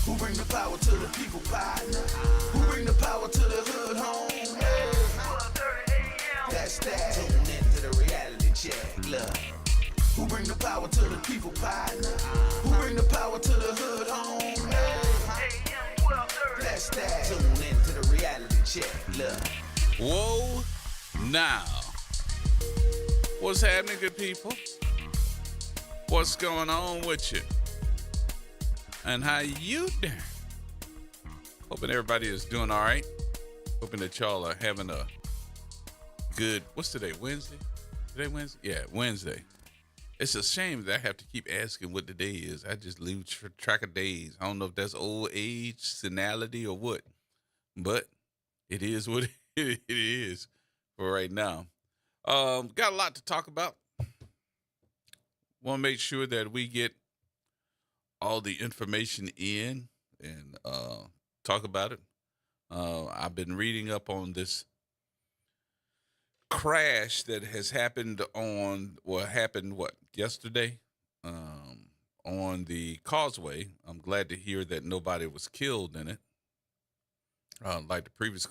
Who bring the power to the people, partner? Who bring the power to the hood home? Hey. That's that. Tune into the reality check. Look. Who bring the power to the people, partner? Who bring the power to the hood home? Hey. That's that. Tune into the reality check. Look. Whoa, now. What's happening, good people? What's going on with you? And how you doing? Hoping everybody is doing all right. Hoping that y'all are having a good, what's today, Wednesday? Today Wednesday? Yeah, Wednesday. It's a shame that I have to keep asking what the day is. I just lose track of days. I don't know if that's old age, senility, or what. But it is what it is for right now. Got a lot to talk about. Want to make sure that we get all the information in and talk about it. I've been reading up on this crash that has happened yesterday on the causeway. I'm glad to hear that nobody was killed in it, like the previous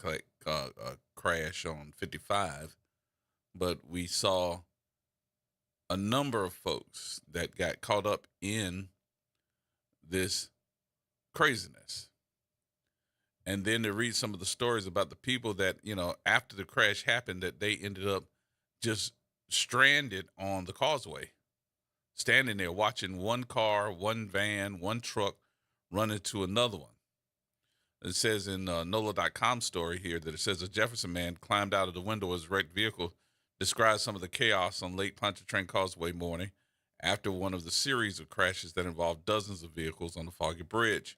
crash on 55. But we saw a number of folks that got caught up in this craziness. And then to read some of the stories about the people that, after the crash happened, that they ended up just stranded on the causeway, standing there watching one car, one van, one truck run into another one. It says in NOLA.com story here that it says a Jefferson man climbed out of the window of his wrecked vehicle, describes some of the chaos on Lake Pontchartrain Causeway morning after one of the series of crashes that involved dozens of vehicles on the foggy bridge.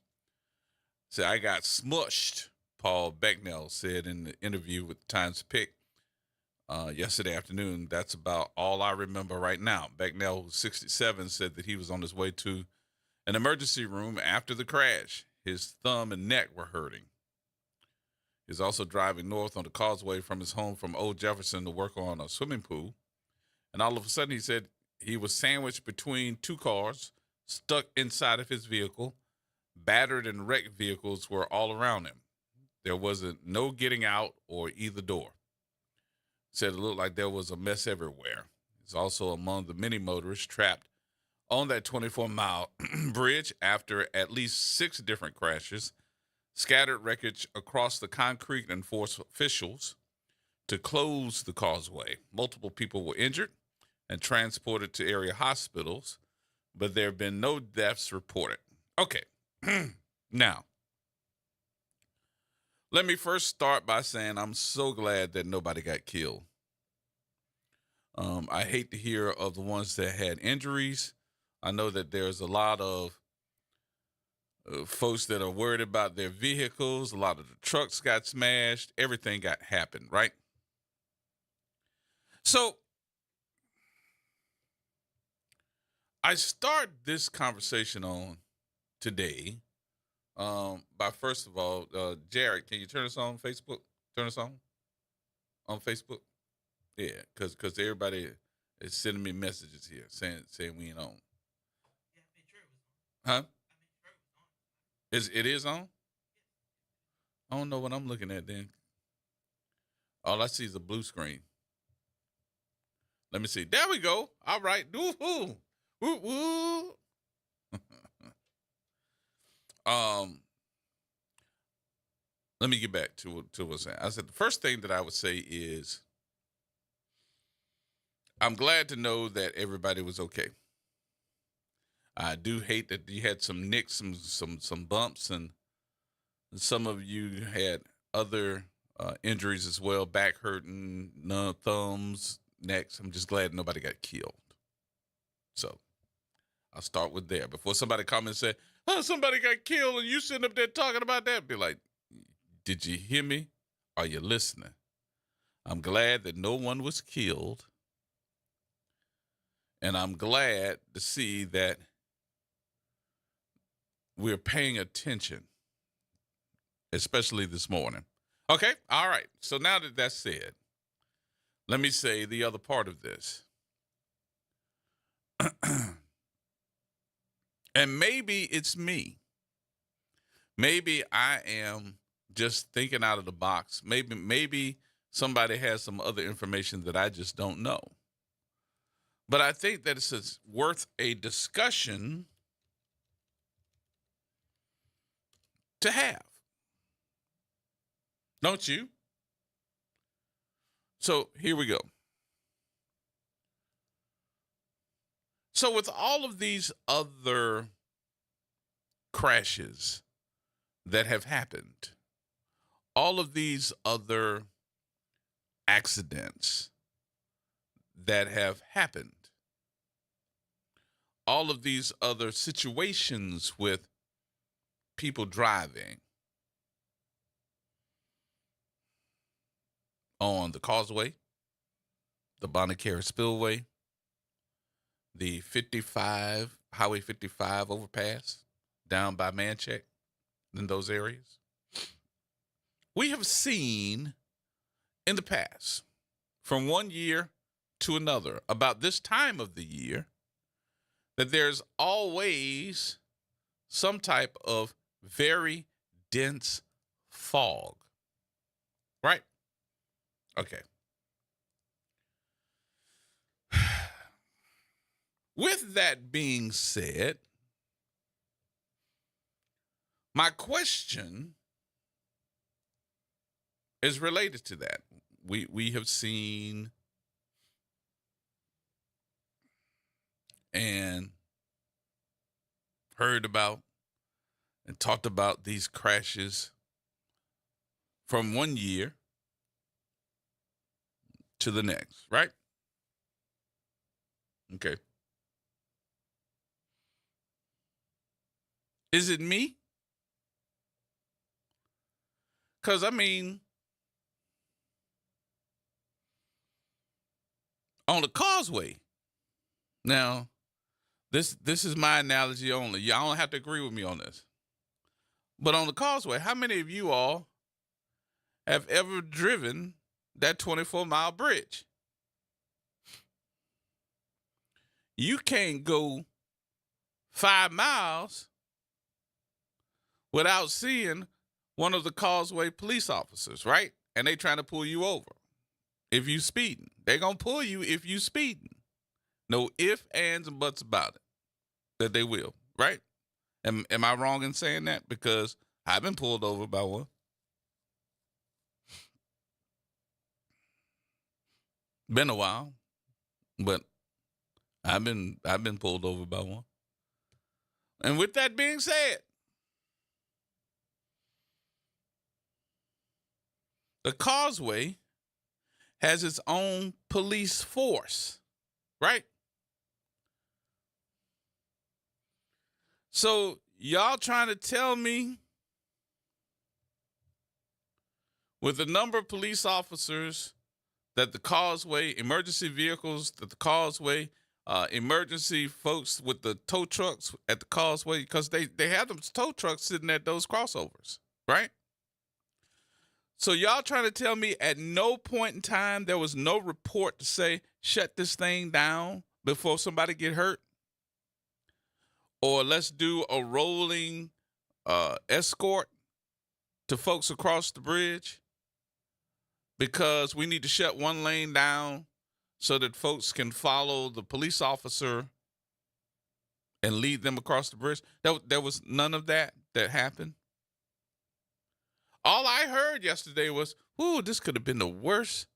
So I got smushed, Paul Becknell said in the interview with the Times Pick yesterday afternoon. That's about all I remember right now. Becknell, who's 67, said that he was on his way to an emergency room after the crash. His thumb and neck were hurting. He's also driving north on the causeway from his home from Old Jefferson to work on a swimming pool. And all of a sudden, he said he was sandwiched between two cars, stuck inside of his vehicle. Battered and wrecked vehicles were all around him. There wasn't no getting out or either door. Said it looked like there was a mess everywhere. He's also among the many motorists trapped on that 24-mile bridge after at least 6 different crashes. Scattered wreckage across the concrete and forced officials to close the causeway. Multiple people were injured and transported to area hospitals, but there have been no deaths reported. Okay, now, let me first start by saying I'm so glad that nobody got killed. I hate to hear of the ones that had injuries. I know that there's a lot of folks that are worried about their vehicles. A lot of the trucks got smashed. Everything happened, right? So I start this conversation on today by first of all, Jared, can you turn us on Facebook? Turn us on Facebook? Yeah, because everybody is sending me messages here saying we ain't on. Huh? It is on? I don't know what I'm looking at then. All I see is a blue screen. Let me see. There we go. All right. Woo-hoo. Woo-woo. Let me get back to what I was saying. I said the first thing that I would say is I'm glad to know that everybody was okay. I do hate that you had some nicks, some bumps, and some of you had other injuries as well, back hurting, thumbs, necks. I'm just glad nobody got killed. So I'll start with there. Before somebody come and say, oh, somebody got killed and you sitting up there talking about that, be like, did you hear me? Are you listening? I'm glad that no one was killed. And I'm glad to see that we're paying attention, especially this morning. Okay, all right. So now that that's said, let me say the other part of this. And maybe it's me, Maybe I am just thinking out of the box. Maybe somebody has some other information that I just don't know. But I think that it's worth a discussion to have. Don't you? So here we go. So with all of these other crashes that have happened, all of these other accidents that have happened, all of these other situations with people driving on the Causeway, the Bonnet-Carré Spillway, the Highway 55 overpass down by Manchac, in those areas. We have seen in the past, from one year to another, about this time of the year, that there's always some type of very dense fog. Right? Okay. With that being said, my question is related to that. We have seen and heard about and talked about these crashes from one year to the next, right? Okay. Is it me? Because, I mean, on the Causeway, now, this is my analogy only. Y'all don't have to agree with me on this. But on the Causeway, how many of you all have ever driven that 24-mile bridge? You can't go 5 miles without seeing one of the Causeway police officers, right? And they trying to pull you over. If you speeding, they gonna pull you if you speeding. No ifs, ands, and buts about it. That they will, right? Am I wrong in saying that? Because I've been pulled over by one. Been a while, but I've been pulled over by one. And with that being said, the Causeway has its own police force, right? So y'all trying to tell me with the number of police officers that the Causeway, emergency vehicles, that the Causeway, emergency folks with the tow trucks at the Causeway, because they have them tow trucks sitting at those crossovers, right? So y'all trying to tell me at no point in time there was no report to say, shut this thing down before somebody get hurt? Or let's do a rolling escort to folks across the bridge because we need to shut one lane down so that folks can follow the police officer and lead them across the bridge. There was none of that happened. All I heard yesterday was, ooh, this could have been the worst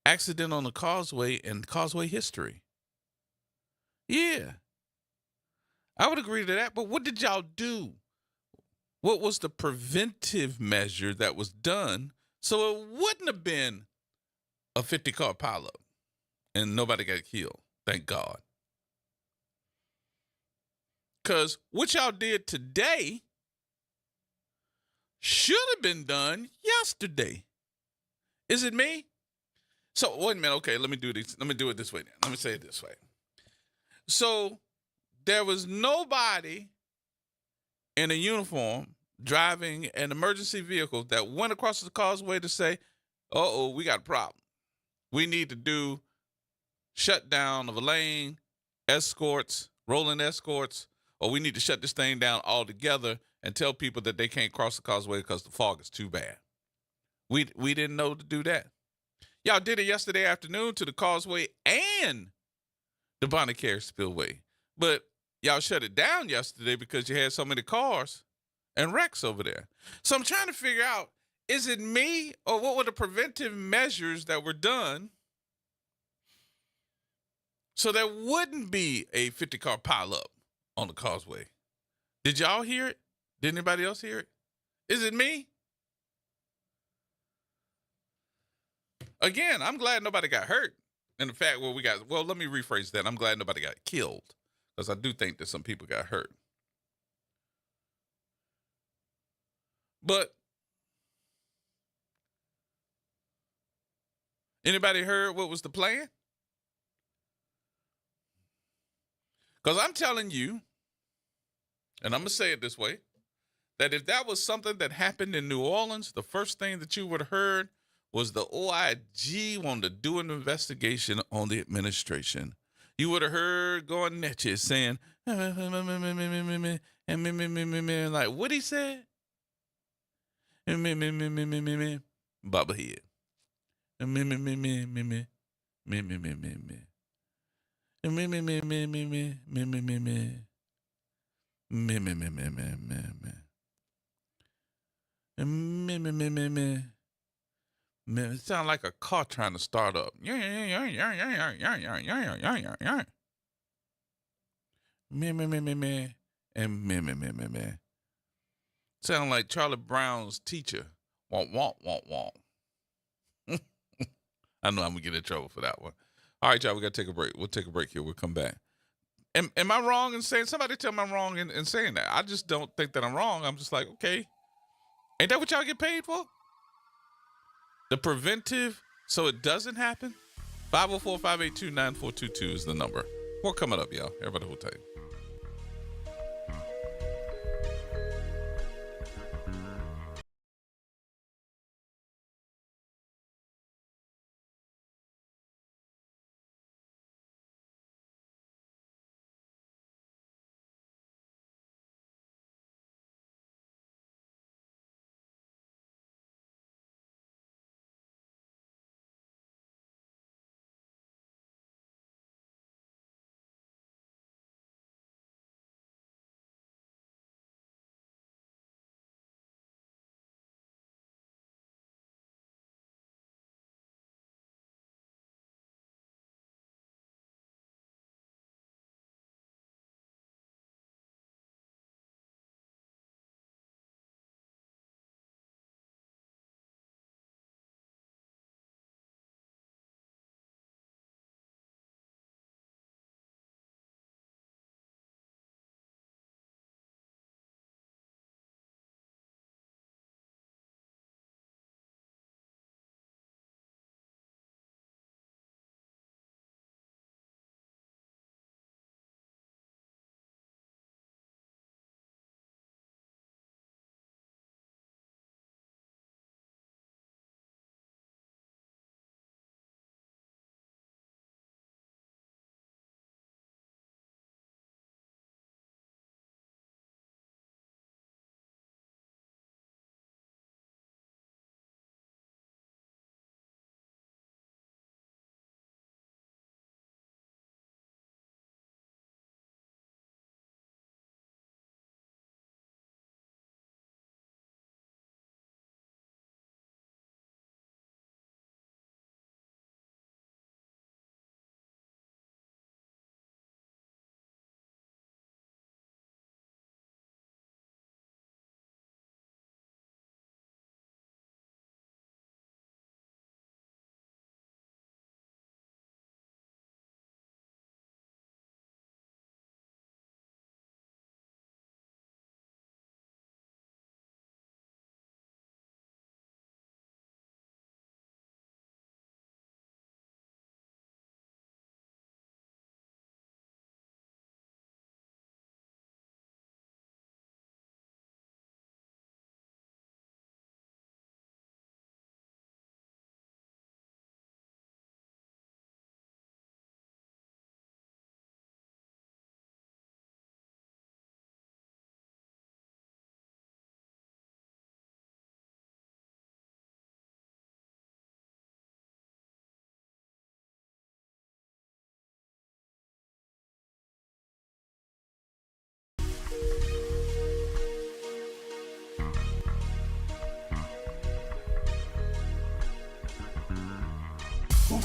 accident on the Causeway in Causeway history. Yeah. I would agree to that, but what did y'all do? What was the preventive measure that was done so it wouldn't have been a 50-car pileup and nobody got killed? Thank God. Because what y'all did today should have been done yesterday. Is it me? So, wait a minute. Okay, let me do this. Let me do it this way. Let me say it this way. So, there was nobody in a uniform driving an emergency vehicle that went across the Causeway to say, we got a problem. We need to do shutdown of a lane, escorts, rolling escorts, or we need to shut this thing down altogether and tell people that they can't cross the causeway because the fog is too bad. We didn't know to do that. Y'all did it yesterday afternoon to the causeway and the Bonacare Spillway. But y'all shut it down yesterday because you had so many cars and wrecks over there. So I'm trying to figure out, is it me or what were the preventive measures that were done so there wouldn't be a 50-car pileup on the causeway? Did y'all hear it? Did anybody else hear it? Is it me? Again, I'm glad nobody got hurt. And in fact, let me rephrase that. I'm glad nobody got killed, because I do think that some people got hurt. But anybody heard what was the plan? Because I'm telling you, and I'm going to say it this way, that if that was something that happened in New Orleans, the first thing that you would have heard was the OIG wanted to do an investigation on the administration. You would have heard going Netches saying, like what he said? Baba head. Man, it sounds like a car trying to start up. And sound like Charlie Brown's teacher. Womp, womp, womp, womp. I know I'm gonna get in trouble for that one. All right, y'all, we gotta take a break. We'll take a break here. We'll come back. Am I wrong in saying, somebody tell me I'm wrong in saying that? I just don't think that I'm wrong. I'm just like, okay. Ain't that what y'all get paid for? The preventive, so it doesn't happen? 504-582-9422 is the number. More coming up, y'all. Everybody hold tight.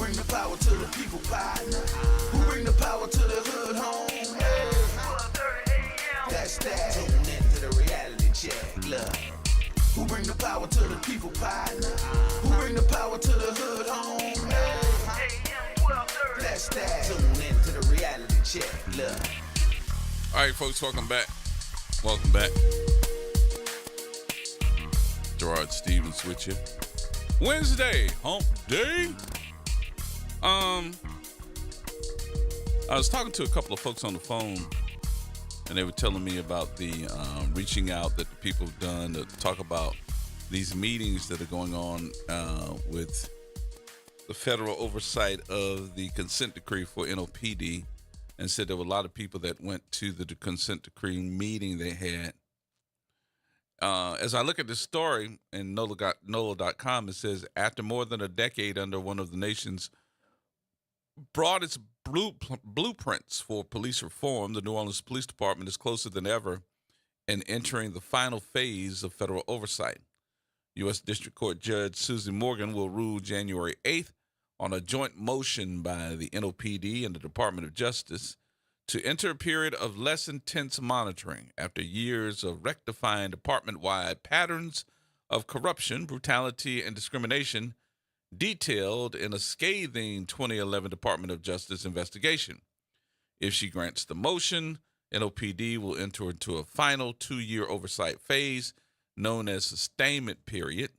bring the power to the people, partner? Who bring the power to the hood home? Hey. That's that. Tune into the reality check. Look. Who bring the power to the people, partner? Who bring the power to the hood home? Hey. That's that. Tune into the reality check. Look. All right, folks, welcome back. Welcome back. Gerard Stevens with you. Wednesday, hump day. I was talking to a couple of folks on the phone, and they were telling me about the reaching out that the people have done to talk about these meetings that are going on with the federal oversight of the consent decree for NOPD, and said there were a lot of people that went to the consent decree meeting they had. As I look at this story in NOLA.com, it says, after more than a decade under one of the nation's broadest blueprints for police reform, the New Orleans Police Department is closer than ever in entering the final phase of federal oversight. U.S. District Court Judge Susie Morgan will rule January 8th on a joint motion by the NOPD and the Department of Justice to enter a period of less intense monitoring after years of rectifying department-wide patterns of corruption, brutality, and discrimination detailed in a scathing 2011 Department of Justice investigation. If she grants the motion, NOPD will enter into a final 2-year oversight phase known as sustainment period,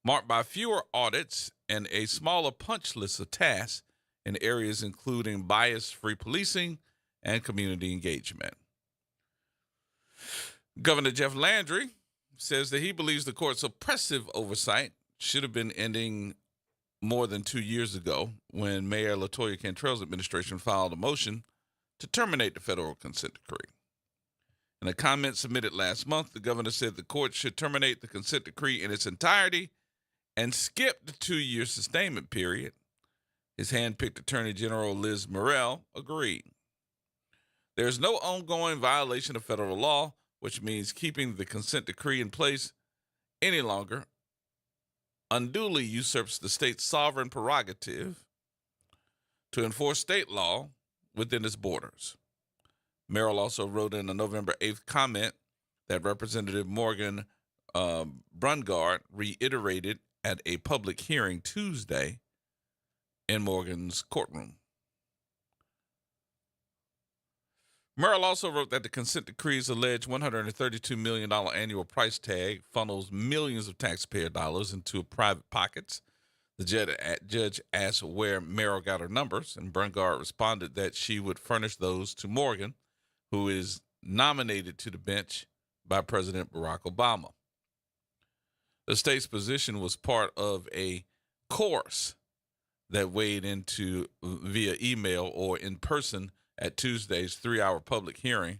marked by fewer audits and a smaller punch list of tasks in areas including bias-free policing and community engagement. Governor Jeff Landry says that he believes the court's oppressive oversight should have been ending more than 2 years ago when Mayor LaToya Cantrell's administration filed a motion to terminate the federal consent decree. In a comment submitted last month, the governor said the court should terminate the consent decree in its entirety and skip the 2-year sustainment period. His hand-picked Attorney General Liz Murrell agreed. There is no ongoing violation of federal law, which means keeping the consent decree in place any longer unduly usurps the state's sovereign prerogative to enforce state law within its borders. Merrill also wrote in a November 8th comment that Representative Morgan Brungard reiterated at a public hearing Tuesday in Morgan's courtroom. Merrill also wrote that the consent decree's alleged $132 million annual price tag funnels millions of taxpayer dollars into private pockets. The judge asked where Merrill got her numbers, and Brungard responded that she would furnish those to Morgan, who is nominated to the bench by President Barack Obama. The state's position was part of a course that weighed into via email or in person at Tuesday's 3-hour public hearing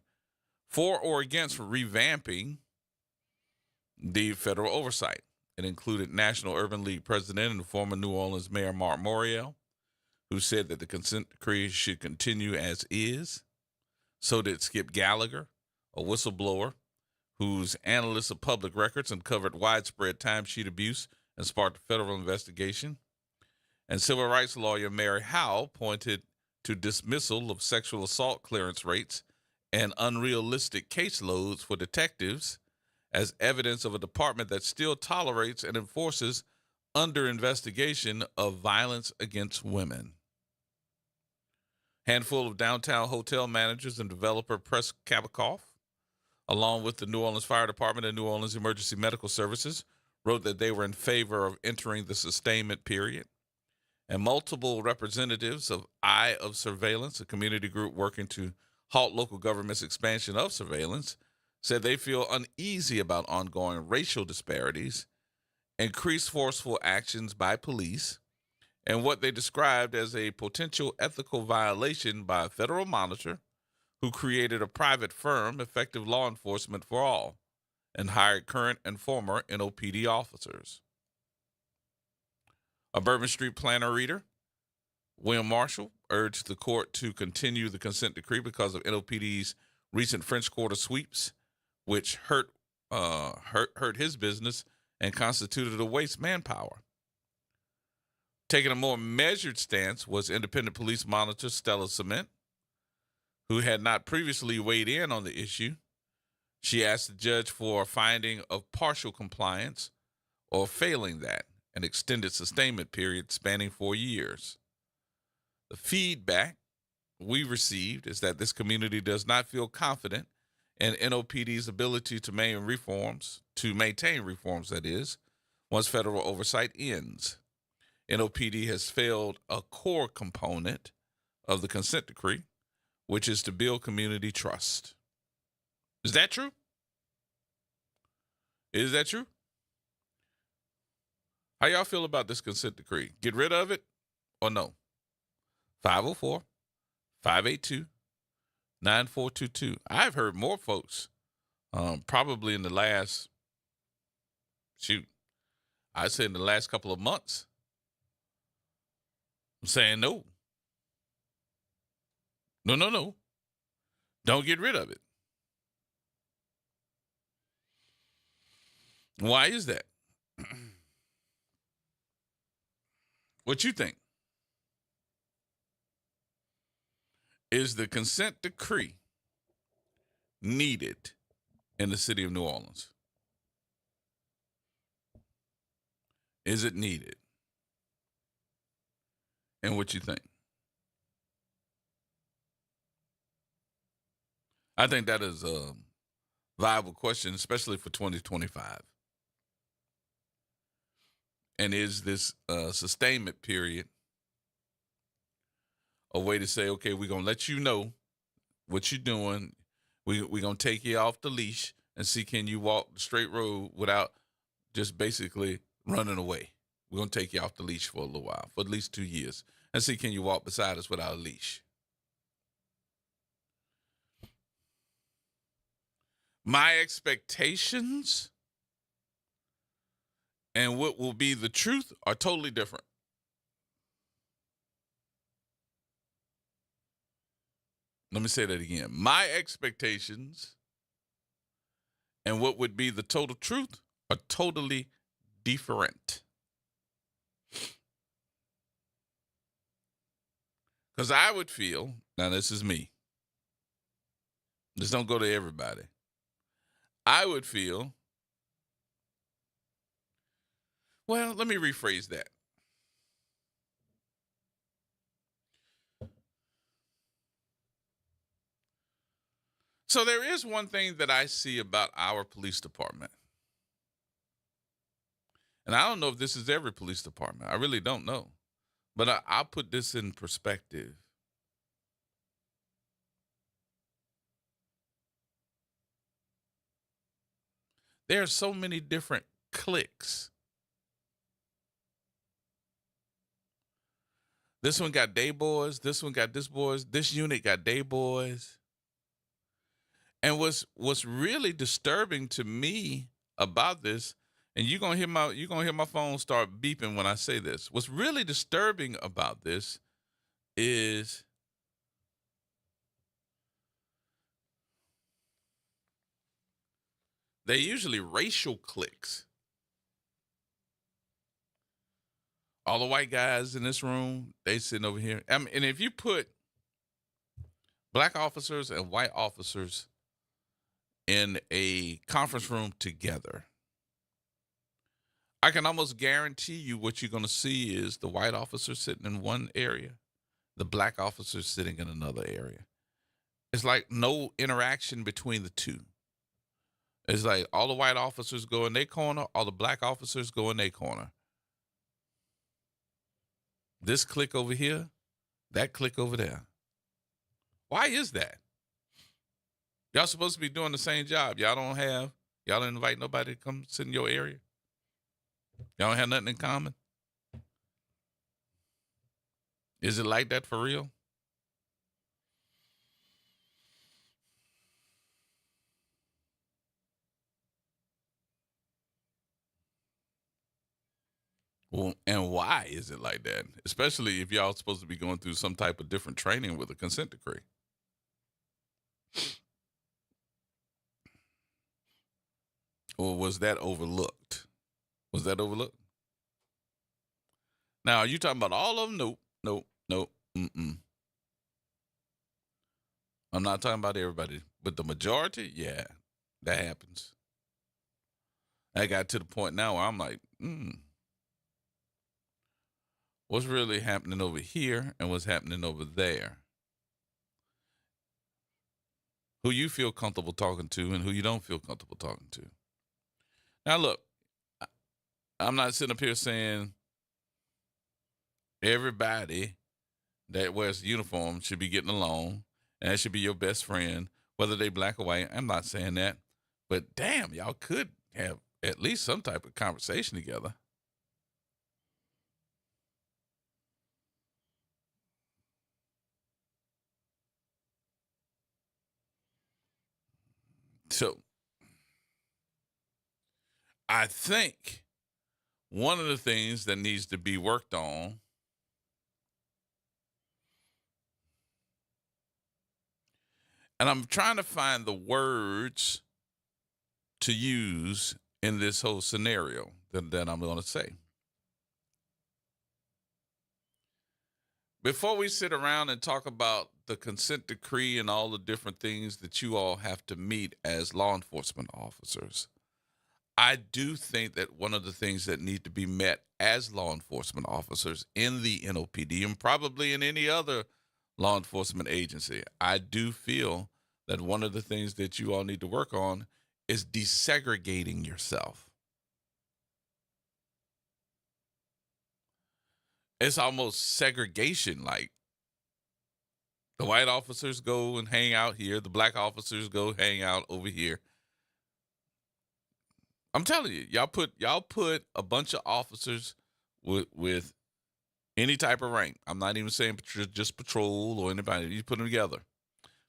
for or against revamping the federal oversight. It included National Urban League president and former New Orleans Mayor Mark Morial, who said that the consent decree should continue as is. So did Skip Gallagher, a whistleblower whose analyst of public records uncovered widespread timesheet abuse and sparked a federal investigation. And civil rights lawyer Mary Howe pointed to dismissal of sexual assault clearance rates and unrealistic caseloads for detectives as evidence of a department that still tolerates and enforces under investigation of violence against women. Handful of downtown hotel managers and developer Press Kabakoff, along with the New Orleans Fire Department and New Orleans Emergency Medical Services, wrote that they were in favor of entering the sustainment period. And multiple representatives of Eye of Surveillance, a community group working to halt local government's expansion of surveillance, said they feel uneasy about ongoing racial disparities, increased forceful actions by police, and what they described as a potential ethical violation by a federal monitor who created a private firm, Effective Law Enforcement for All, and hired current and former NOPD officers. A Bourbon Street planner reader, William Marshall, urged the court to continue the consent decree because of NOPD's recent French Quarter sweeps, which hurt his business and constituted a waste manpower. Taking a more measured stance was independent police monitor Stella Cement, who had not previously weighed in on the issue. She asked the judge for a finding of partial compliance or failing that, an extended sustainment period spanning 4 years. The feedback we received is that this community does not feel confident in NOPD's ability to maintain reforms, that is, once federal oversight ends. NOPD has failed a core component of the consent decree, which is to build community trust. Is that true? Is that true? How y'all feel about this consent decree? Get rid of it or no? 504-582-9422. I've heard more folks, probably in the last, I'd say in the last couple of months, saying no. No. Don't get rid of it. Why is that? What you think? Is the consent decree needed in the city of New Orleans? Is it needed? And what you think? I think that is a viable question, especially for 2025. And is this sustainment period a way to say, okay, we're going to let you know what you're doing. We're going to take you off the leash and see, can you walk the straight road without just basically running away? We're going to take you off the leash for a little while, for at least 2 years, and see, can you walk beside us without a leash? My expectations and what will be the truth are totally different. Let me say that again. My expectations and what would be the total truth are totally different. Because I would feel, now this is me, this don't go to everybody. I would feel, well, let me rephrase that. So there is one thing that I see about our police department. And I don't know if this is every police department. I really don't know. But I'll put this in perspective. There are so many different cliques. This one got day boys. This one got this boys. This unit got day boys. And what's really disturbing to me about this, and you're gonna hear my phone start beeping when I say this. What's really disturbing about this is they're usually racial cliques. All the white guys in this room, they sitting over here. And if you put black officers and white officers in a conference room together, I can almost guarantee you what you're going to see is the white officer sitting in one area, the black officer sitting in another area. It's like no interaction between the two. It's like all the white officers go in their corner, all the black officers go in their corner. This clique over here, that clique over there. Why is that? Y'all supposed to be doing the same job. Y'all don't invite nobody to come sit in your area. Y'all don't have nothing in common. Is it like that for real? Well, and why is it like that? Especially if y'all supposed to be going through some type of different training with a consent decree. Or was that overlooked? Was that overlooked? Now, are you talking about all of them? Nope, nope, nope. Mm-mm. I'm not talking about everybody, but the majority, yeah, that happens. I got to the point now where I'm like, what's really happening over here and what's happening over there? Who you feel comfortable talking to and who you don't feel comfortable talking to. Now, look, I'm not sitting up here saying everybody that wears a uniform should be getting along and that should be your best friend, whether they black or white. I'm not saying that. But damn, y'all could have at least some type of conversation together. So I think one of the things that needs to be worked on and I'm trying to find the words to use in this whole scenario that I'm going to say. Before we sit around and talk about the consent decree and all the different things that you all have to meet as law enforcement officers, I do think that one of the things that need to be met as law enforcement officers in the NOPD and probably in any other law enforcement agency, I do feel that one of the things that you all need to work on is desegregating yourself. It's almost segregation, like the white officers go and hang out here, the black officers go hang out over here. I'm telling you, y'all put a bunch of officers with any type of rank. I'm not even saying just patrol or anybody. You put them together.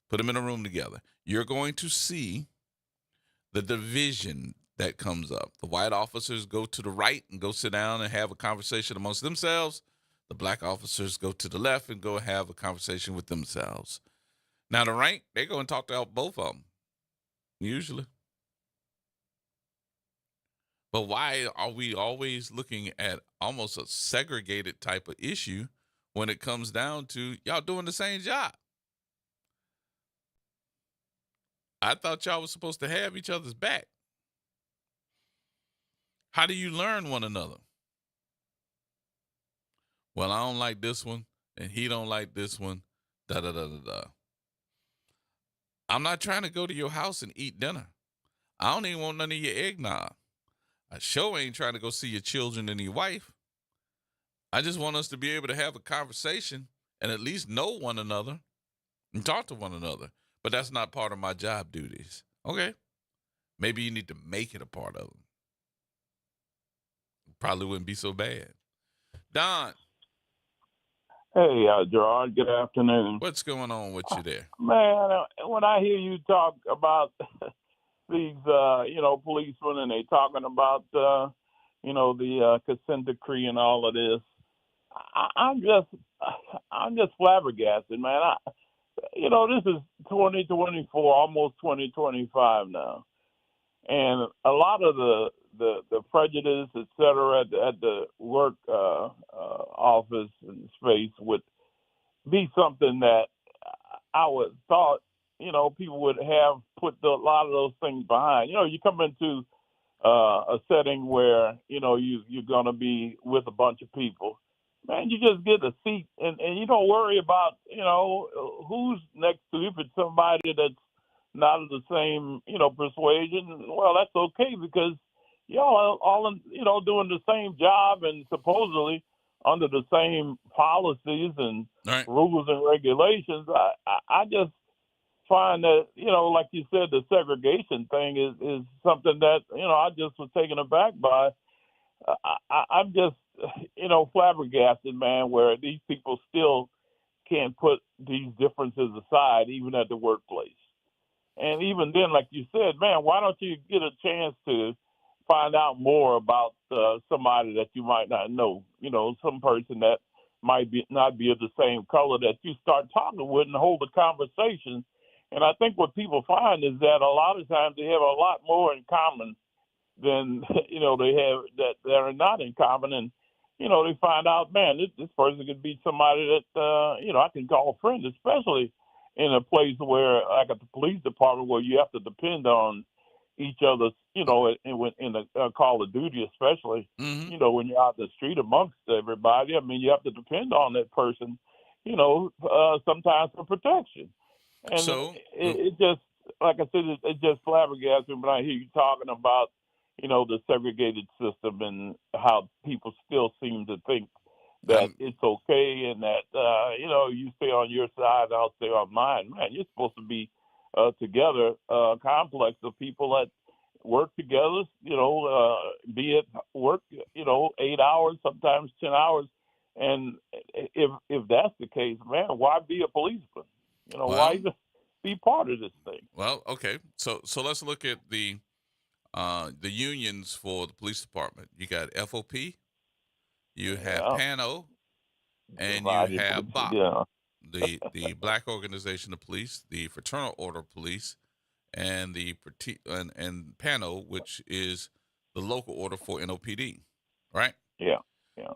Put them in a room together. You're going to see the division that comes up. The white officers go to the right and go sit down and have a conversation amongst themselves. The black officers go to the left and go have a conversation with themselves. Now, the rank, they go and talk to both of them, usually. But why are we always looking at almost a segregated type of issue when it comes down to y'all doing the same job? I thought y'all was supposed to have each other's back. How do you learn one another? Well, I don't like this one, and he don't like this one. Da da da da da. I'm not trying to go to your house and eat dinner. I don't even want none of your eggnog. I sure ain't trying to go see your children and your wife. I just want us to be able to have a conversation and at least know one another and talk to one another. But that's not part of my job duties. Okay. Maybe you need to make it a part of them. Probably wouldn't be so bad. Don. Hey, Gerard, good afternoon. What's going on with you there? Man, when I hear you talk about these, policemen and they talking about, the consent decree and all of this, I'm just flabbergasted, man. This is 2024, almost 2025 now. And a lot of the prejudice, et cetera, at the work office and space would be something that I would thought, people would have put a lot of those things behind. You come into a setting where, you're going to be with a bunch of people. Man, you just get a seat and you don't worry about, who's next to you. If it's somebody that's not of the same, persuasion, well, that's okay because y'all all, doing the same job and supposedly under the same policies and right. rules and regulations. I just find that, like you said, the segregation thing is something that, I just was taken aback by. I'm just, flabbergasted, man, where these people still can't put these differences aside, even at the workplace. And even then, like you said, man, why don't you get a chance to find out more about somebody that you might not know? Some person that might not be of the same color that you start talking with and hold a conversation. And I think what people find is that a lot of times they have a lot more in common than they have that are not in common. And they find out, man, this person could be somebody that, I can call a friend, especially in a place where, like at the police department, where you have to depend on each other's, in the call of duty, especially, Mm-hmm. when you're out in the street amongst everybody. I mean, you have to depend on that person, sometimes for protection. And So, it just, like I said, it just flabbergasted me when I hear you talking about, the segregated system and how people still seem to think that I'm, it's okay and that, you stay on your side, I'll stay on mine. Man, you're supposed to be together, a complex of people that work together, be it work, 8 hours, sometimes 10 hours. And if that's the case, man, why be a policeman? Why well, even be part of this thing? well, okay. So let's look at the unions for the police department. You got FOP, you have Yeah, PANO, and you divided. have BOP, Yeah, the Black Organization of Police, the Fraternal Order of Police, and and PANO, which is the local order for NOPD, right? yeah, yeah.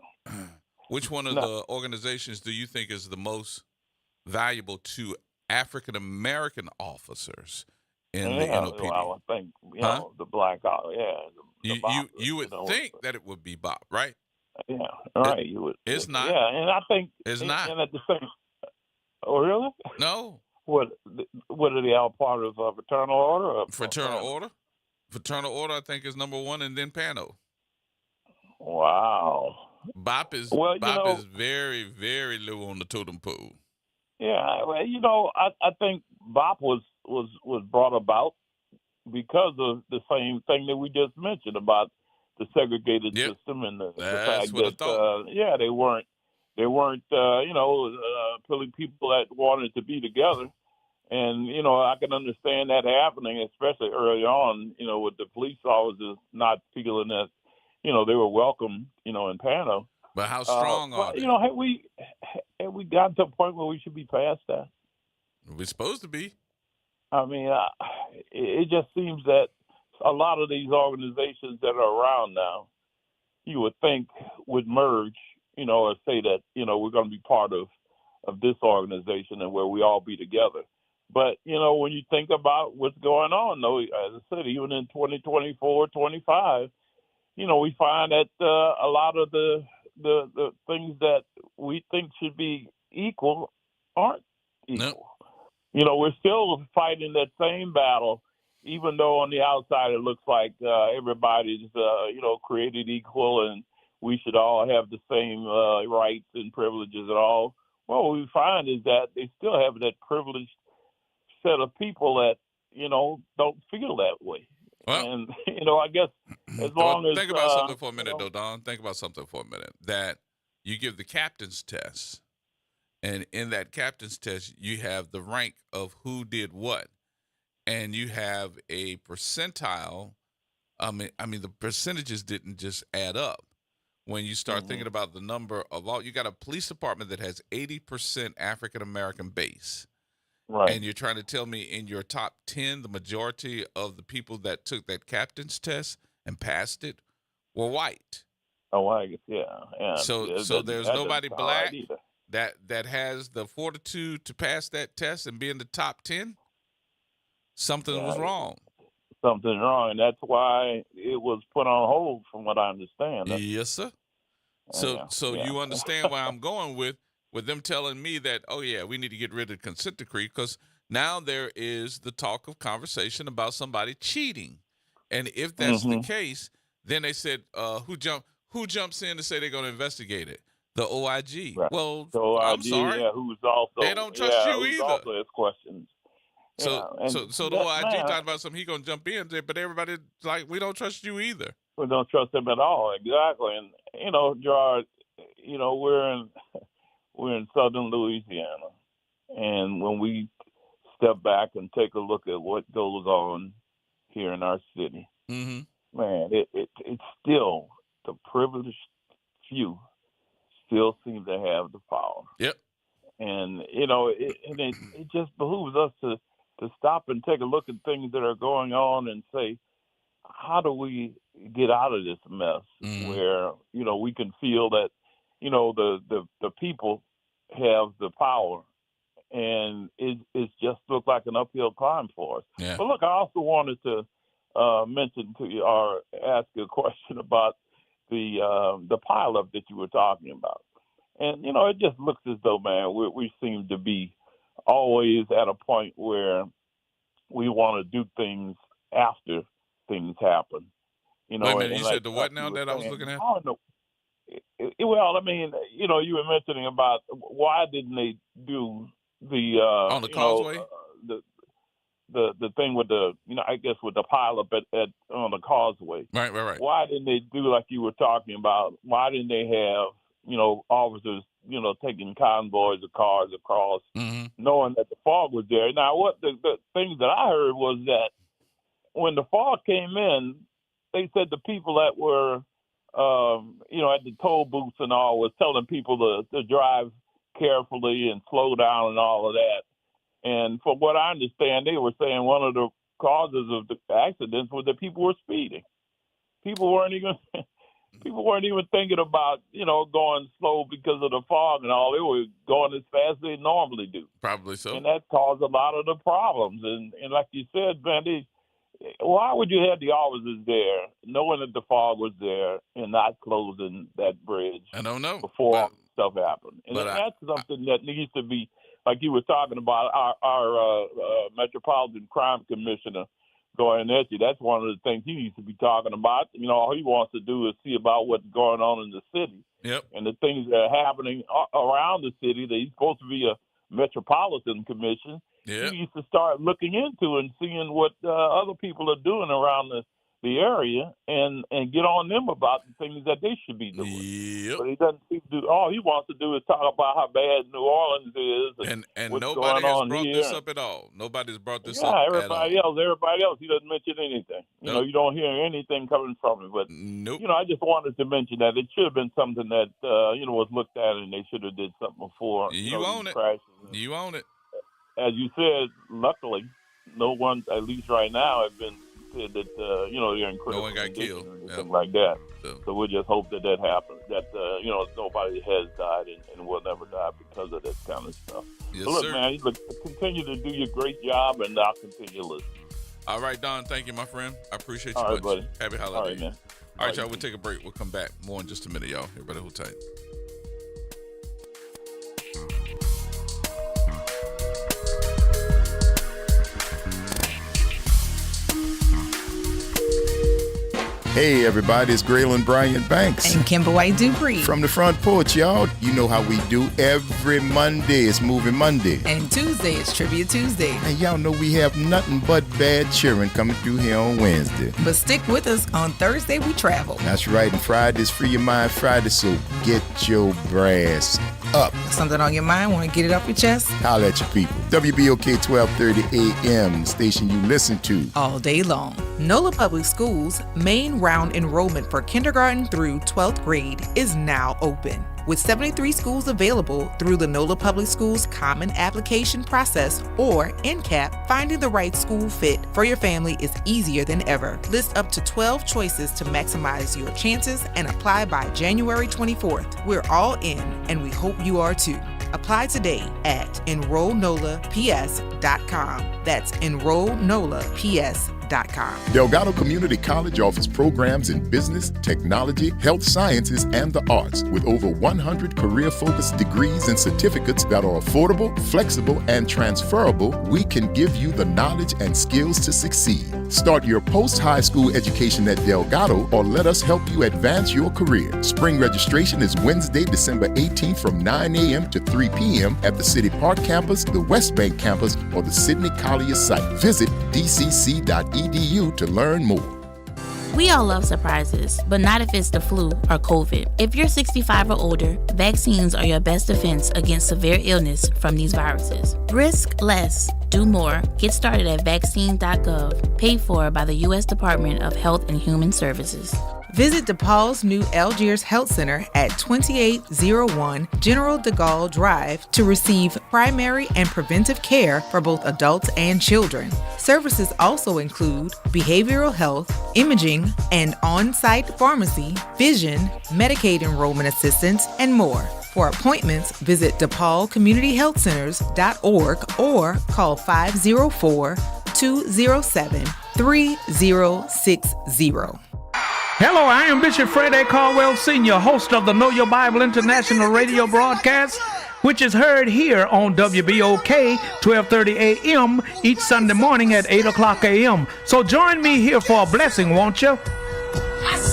Which one of No, the organizations do you think is the most valuable to African American officers in the yeah. NOPD? Well, I think Huh? the black, yeah, the boxer. You would think that it would be BOP, right? Yeah, all It, right. You would, it's not. yeah, and I think, It's not. and at the same, oh really? No. What are they all part of fraternal order or Fraternal PANO? Order. Fraternal Order, I think, is number one, and then PANO. Wow. Well, BOP is very, very low on the totem pole. yeah. Well, I think BOP was brought about because of the same thing that we just mentioned about the segregated Yep, system and the that's fact what I that thought. they weren't really people that wanted to be together. And I can understand that happening, especially early on, with the police officers not feeling that they were welcome, in PANO. But how strong are But they? have we gotten to a point where we should be past that? We're supposed to be. I mean, it just seems that a lot of these organizations that are around now, you would think would merge, or say that we're going to be part of this organization and where we all be together. But when you think about what's going on, though, as I said, even in 2024, 25, we find that a lot of the things that we think should be equal aren't Nope. equal. We're still fighting that same battle, even though on the outside it looks like everybody's, created equal and we should all have the same rights and privileges and all. Well, what we find is that they still have that privileged set of people that, don't feel that way. Well, And, I guess as well, long as, think about something for a minute, though, Don. Think about something for a minute. That you give the captain's test, and in that captain's test, you have the rank of who did what, and you have a percentile. I mean, the percentages didn't just add up. When you start Mhm. thinking about the number of all, you got a police department that has 80% African American base. Right. And you're trying to tell me in your top 10, the majority of the people that took that captain's test and passed it were white. Oh, I guess, yeah. Yeah. So there's That doesn't nobody sound right black either. that has the fortitude to pass that test and be in the top 10. Something Yeah, was wrong. something's wrong, and that's why it was put on hold, from what I understand. Yes, sir. So Yeah, so yeah. you understand where I'm going with them telling me that, oh yeah, we need to get rid of the consent decree, because now there is the talk of conversation about somebody cheating. And if that's the Hmm. case, then they said, who jumps in to say they're going to investigate it? The OIG. Right. Well, So I'm ID, sorry, yeah, they don't trust you who's either. also has questions. So Yeah, and so the that OIG man, talking about something, he gonna jump in there, but everybody like, we don't trust you either. we don't trust him at all. Exactly, and Gerard, we're in southern Louisiana, and when we step back and take a look at what goes on here in our city, Mm-hmm. man, it's still the privileged few still seem to have the power. Yep. And it just behooves us to stop and take a look at things that are going on and say, how do we get out of this mess where, we can feel that, the people have the power, and it just looks like an uphill climb for us. Yeah. But look, I also wanted to mention to you or ask you a question about the pileup that you were talking about. And, it just looks as though, man, we seem to be always at a point where we want to do things after things happen. Wait a minute, you said the what now that I was looking at? I don't know. Well, I mean, you were mentioning about why didn't they do the on the causeway? The thing with the I guess with the pileup at on the causeway. Right. Why didn't they do like you were talking about? Why didn't they have officers taking convoys of cars across, knowing that the fog was there? Now, what the things that I heard was that when the fog came in, they said the people that were at the toll booths and all was telling people to drive carefully and slow down and all of that. And from what I understand, they were saying one of the causes of the accidents was that people were speeding. People weren't even thinking about, going slow because of the fog and all. They were going as fast as they normally do. Probably so. And that caused a lot of the problems. And like you said, Bendy, why would you have the officers there knowing that the fog was there and not closing that bridge? I don't know. Before all this stuff happened. And that's something that needs to be, like you were talking about, our Metropolitan Crime Commissioner, Gordon Etche. That's one of the things he needs to be talking about. All he wants to do is see about what's going on in the city. Yep. And the things that are happening around the city that he's supposed to be a Metropolitan Commission. Yeah. He needs to start looking into and seeing what other people are doing around the area and get on them about the things that they should be doing. Yep. But he doesn't seem to do. All he wants to do is talk about how bad New Orleans is and what's nobody going has on brought here. this up at all. Nobody's brought this up everybody at all. Everybody else, he doesn't mention anything. Nope. You don't hear anything coming from him. But nope. I just wanted to mention that it should have been something that was looked at, and they should have did something before. You own it. Crashes. You own it. As you said, luckily, no one, at least right now, has been said that they're in critical No one got condition killed. or anything like that. So we'll just hope that happens. That nobody has died and will never die because of this kind of stuff. Yes, so look, sir. man, continue to do your great job, and I'll continue to listen. All right, Don. Thank you, my friend. I appreciate you All right, much. buddy. Happy holiday. All right, man. All right, y'all. We'll take a break. We'll come back. More in just a minute, y'all. Everybody hold tight. Hey everybody, it's Graylin Bryant Banks. And Kimber White Dupree. From the front porch, y'all. You know how we do. Every Monday is Moving Monday. And Tuesday is Trivia Tuesday. And y'all know we have nothing but bad cheering coming through here on Wednesday. But stick with us. On Thursday, we travel. That's right. And Friday's Free Your Mind Friday, so get your brass up. Something on your mind? Want to get it off your chest? Holla at your people. WBOK 1230 AM, the station you listen to. All day long. NOLA Public Schools' main round enrollment for kindergarten through 12th grade is now open. With 73 schools available through the NOLA Public Schools Common Application Process, or NCAP, finding the right school fit for your family is easier than ever. List up to 12 choices to maximize your chances and apply by January 24th. We're all in, and we hope you are too. Apply today at enrollnolaps.com. That's enrollnolaps.com. Delgado Community College offers programs in business, technology, health sciences, and the arts with over 100 career-focused degrees and certificates that are affordable, flexible, and transferable. We can give you the knowledge and skills to succeed. Start your post-high school education at Delgado or let us help you advance your career. Spring registration is Wednesday, December 18th from 9 a.m. to 3 p.m. at the City Park campus, the West Bank campus, or the Sidney Collier site. Visit dcc.edu to learn more. We all love surprises, but not if it's the flu or COVID. If you're 65 or older, vaccines are your best defense against severe illness from these viruses. Risk less, do more. Get started at vaccine.gov, paid for by the U.S. Department of Health and Human Services. Visit DePaul's new Algiers Health Center at 2801 General de Gaulle Drive to receive primary and preventive care for both adults and children. Services also include behavioral health, imaging, and on-site pharmacy, vision, Medicaid enrollment assistance, and more. For appointments, visit DePaulCommunityHealthCenters.org or call 504-207-3060. Hello, I am Bishop Fred A. Caldwell Sr., host of the Know Your Bible International radio broadcast, which is heard here on WBOK 1230 AM each Sunday morning at 8 o'clock a.m. So join me here for a blessing, won't you?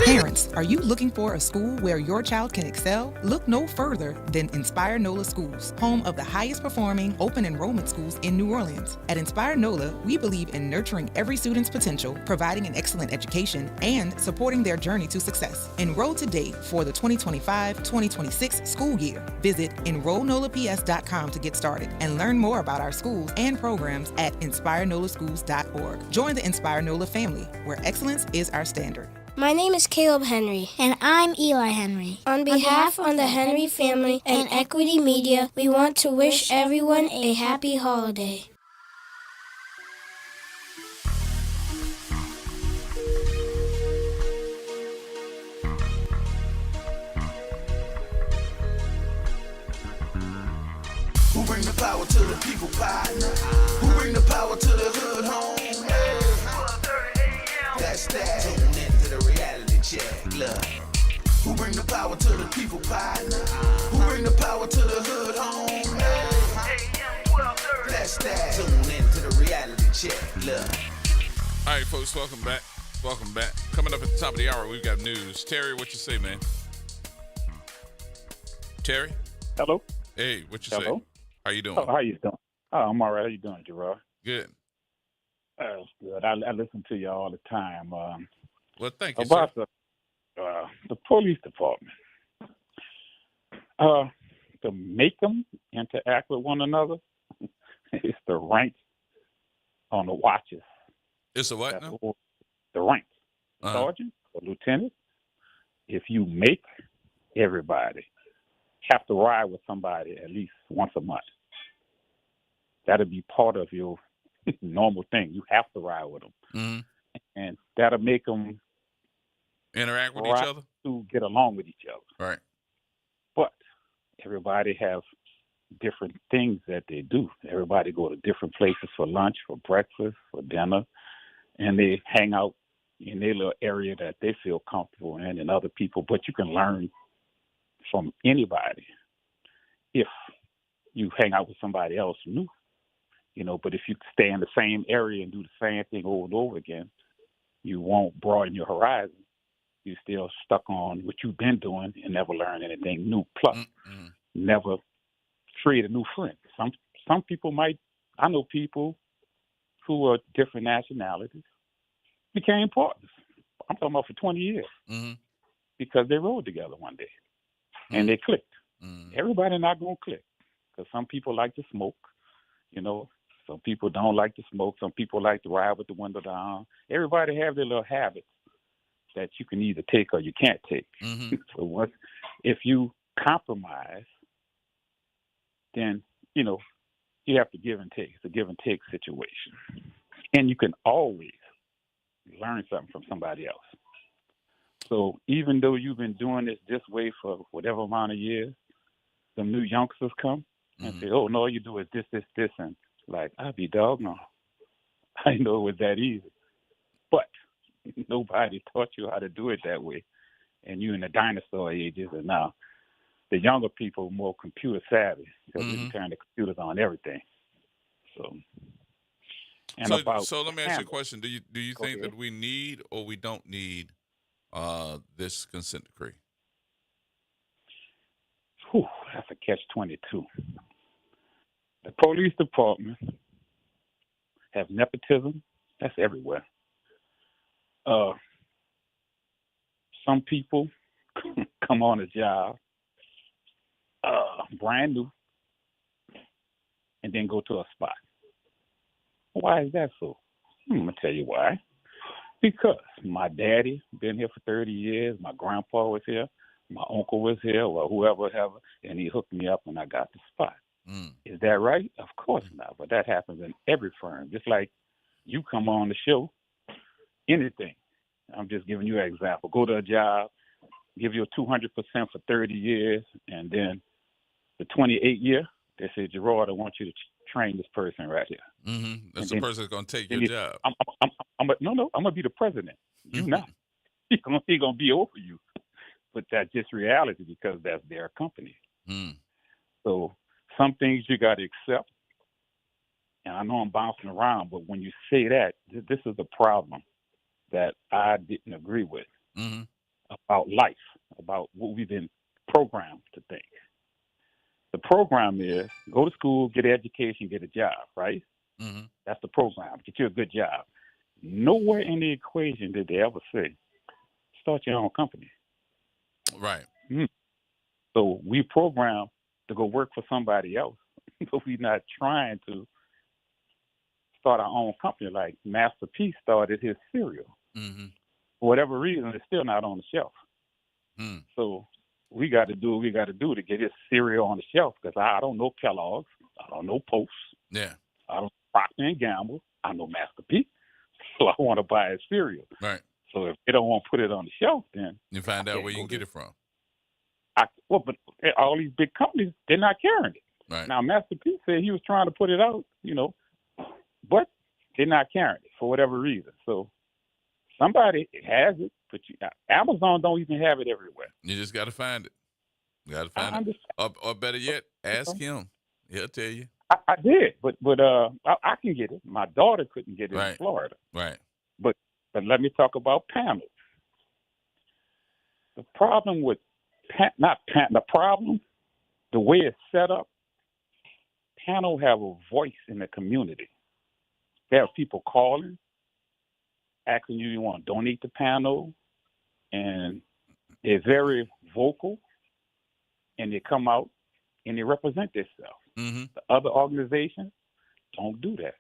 Parents, are you looking for a school where your child can excel? Look no further than Inspire NOLA Schools, home of the highest performing open enrollment schools in New Orleans. At Inspire NOLA, we believe in nurturing every student's potential, providing an excellent education, and supporting their journey to success. Enroll today for the 2025-2026 school year. Visit enrollnolaps.com to get started and learn more about our schools and programs at inspirenolaschools.org. Join the Inspire NOLA family, where excellence is our standard. My name is Caleb Henry. And I'm Eli Henry. On behalf of the Henry family and Equity Media, we want to wish everyone a happy holiday. Who bring the power to the people, partner? Who bring the power to the hood home? Hey. That's that. Tune into the reality check. Look. Who bring the power to the people, partner? Who bring the power to the hood home? Hey. That's that. Tune into the reality check. Look. All right, folks, welcome back. Welcome back. Coming up at the top of the hour, we've got news. Terry, what you say, man? Terry? Hello. Hey, what you Hello. say? How you doing? Oh, how you doing? Oh, I'm all right. How you doing, Gerard? Good. That's good. I listen to you all the time. Well, thank you, about sir. the police department. To make them interact with one another, it's the rank on the watches. It's a what now? The rank. Uh-huh. Sergeant or lieutenant. If you make everybody have to ride with somebody at least once a month, that'll be part of your normal thing. You have to ride with them. Mm-hmm. And that'll make them interact with each other? To get along with each other. Right. But everybody have different things that they do. Everybody go to different places for lunch, for breakfast, for dinner, and they hang out in their little area that they feel comfortable in and other people. But you can learn from anybody if you hang out with somebody else new. You know, but if you stay in the same area and do the same thing over and over again, you won't broaden your horizon. You're still stuck on what you've been doing and never learn anything new. Plus, never create a new friend. Some people might, I know people who are different nationalities became partners. I'm talking about for 20 years because they rode together one day and they clicked. Everybody not going to click because some people like to smoke, you know. Some people don't like to smoke. Some people like to ride with the window down. Everybody have their little habits that you can either take or you can't take. So if you compromise, then, you know, you have to give and take. It's a give and take situation. And you can always learn something from somebody else. So even though you've been doing this way for whatever amount of years, the new youngsters come and say, oh, no, all you do is this, and like, I'd be doggone. I know it was that easy. But nobody taught you how to do it that way. And you in the dinosaur ages, and now the younger people are more computer savvy because we can turn the computers on everything. So let me ask you a question. Do you think that we need or we don't need this consent decree? Whew, that's a catch-22. The police department have nepotism. That's everywhere. Some people come on a job brand new and then go to a spot. Why is that so? I'm going to tell you why. Because my daddy been here for 30 years, my grandpa was here, my uncle was here, or whoever, and he hooked me up and I got the spot. Is that right? Of course not. But that happens in every firm. Just like you come on the show, anything. I'm just giving you an example. Go to a job, give you a 200% for 30 years, and then the 28th year, they say, Gerard, I want you to train this person right here. That's the person that's going to take your job. I'm going to be the president. You not. He's going to be over you. But that's just reality because that's their company. So some things you got to accept. And I know I'm bouncing around, but when you say that, this is the problem that I didn't agree with about life, about what we've been programmed to think. The program is go to school, get an education, get a job, right? That's the program. Get you a good job. Nowhere in the equation did they ever say, start your own company. Right. So we program to go work for somebody else, but we're not trying to start our own company. Like Master P started his cereal. For whatever reason, it's still not on the shelf. So we got to do what we got to do to get his cereal on the shelf because I don't know Kellogg's. I don't know Post. Yeah. I don't know Procter & Gamble. I know Master P. So I want to buy his cereal. Right. So if they don't want to put it on the shelf, then you find out where you can get it from. But all these big companies, they're not carrying it. Right. Now, Master P said he was trying to put it out, but they're not carrying it for whatever reason. So somebody has it, but Amazon don't even have it everywhere. You just got to find it. You got to find it. Or better yet, ask him. He'll tell you. I did, but I can get it. My daughter couldn't get it in Florida. Right. But let me talk about panels. The problem with the way it's set up, panel have a voice in the community. They have people calling, asking you want to donate to panel, and they're very vocal, and they come out and they represent themselves. The other organizations don't do that.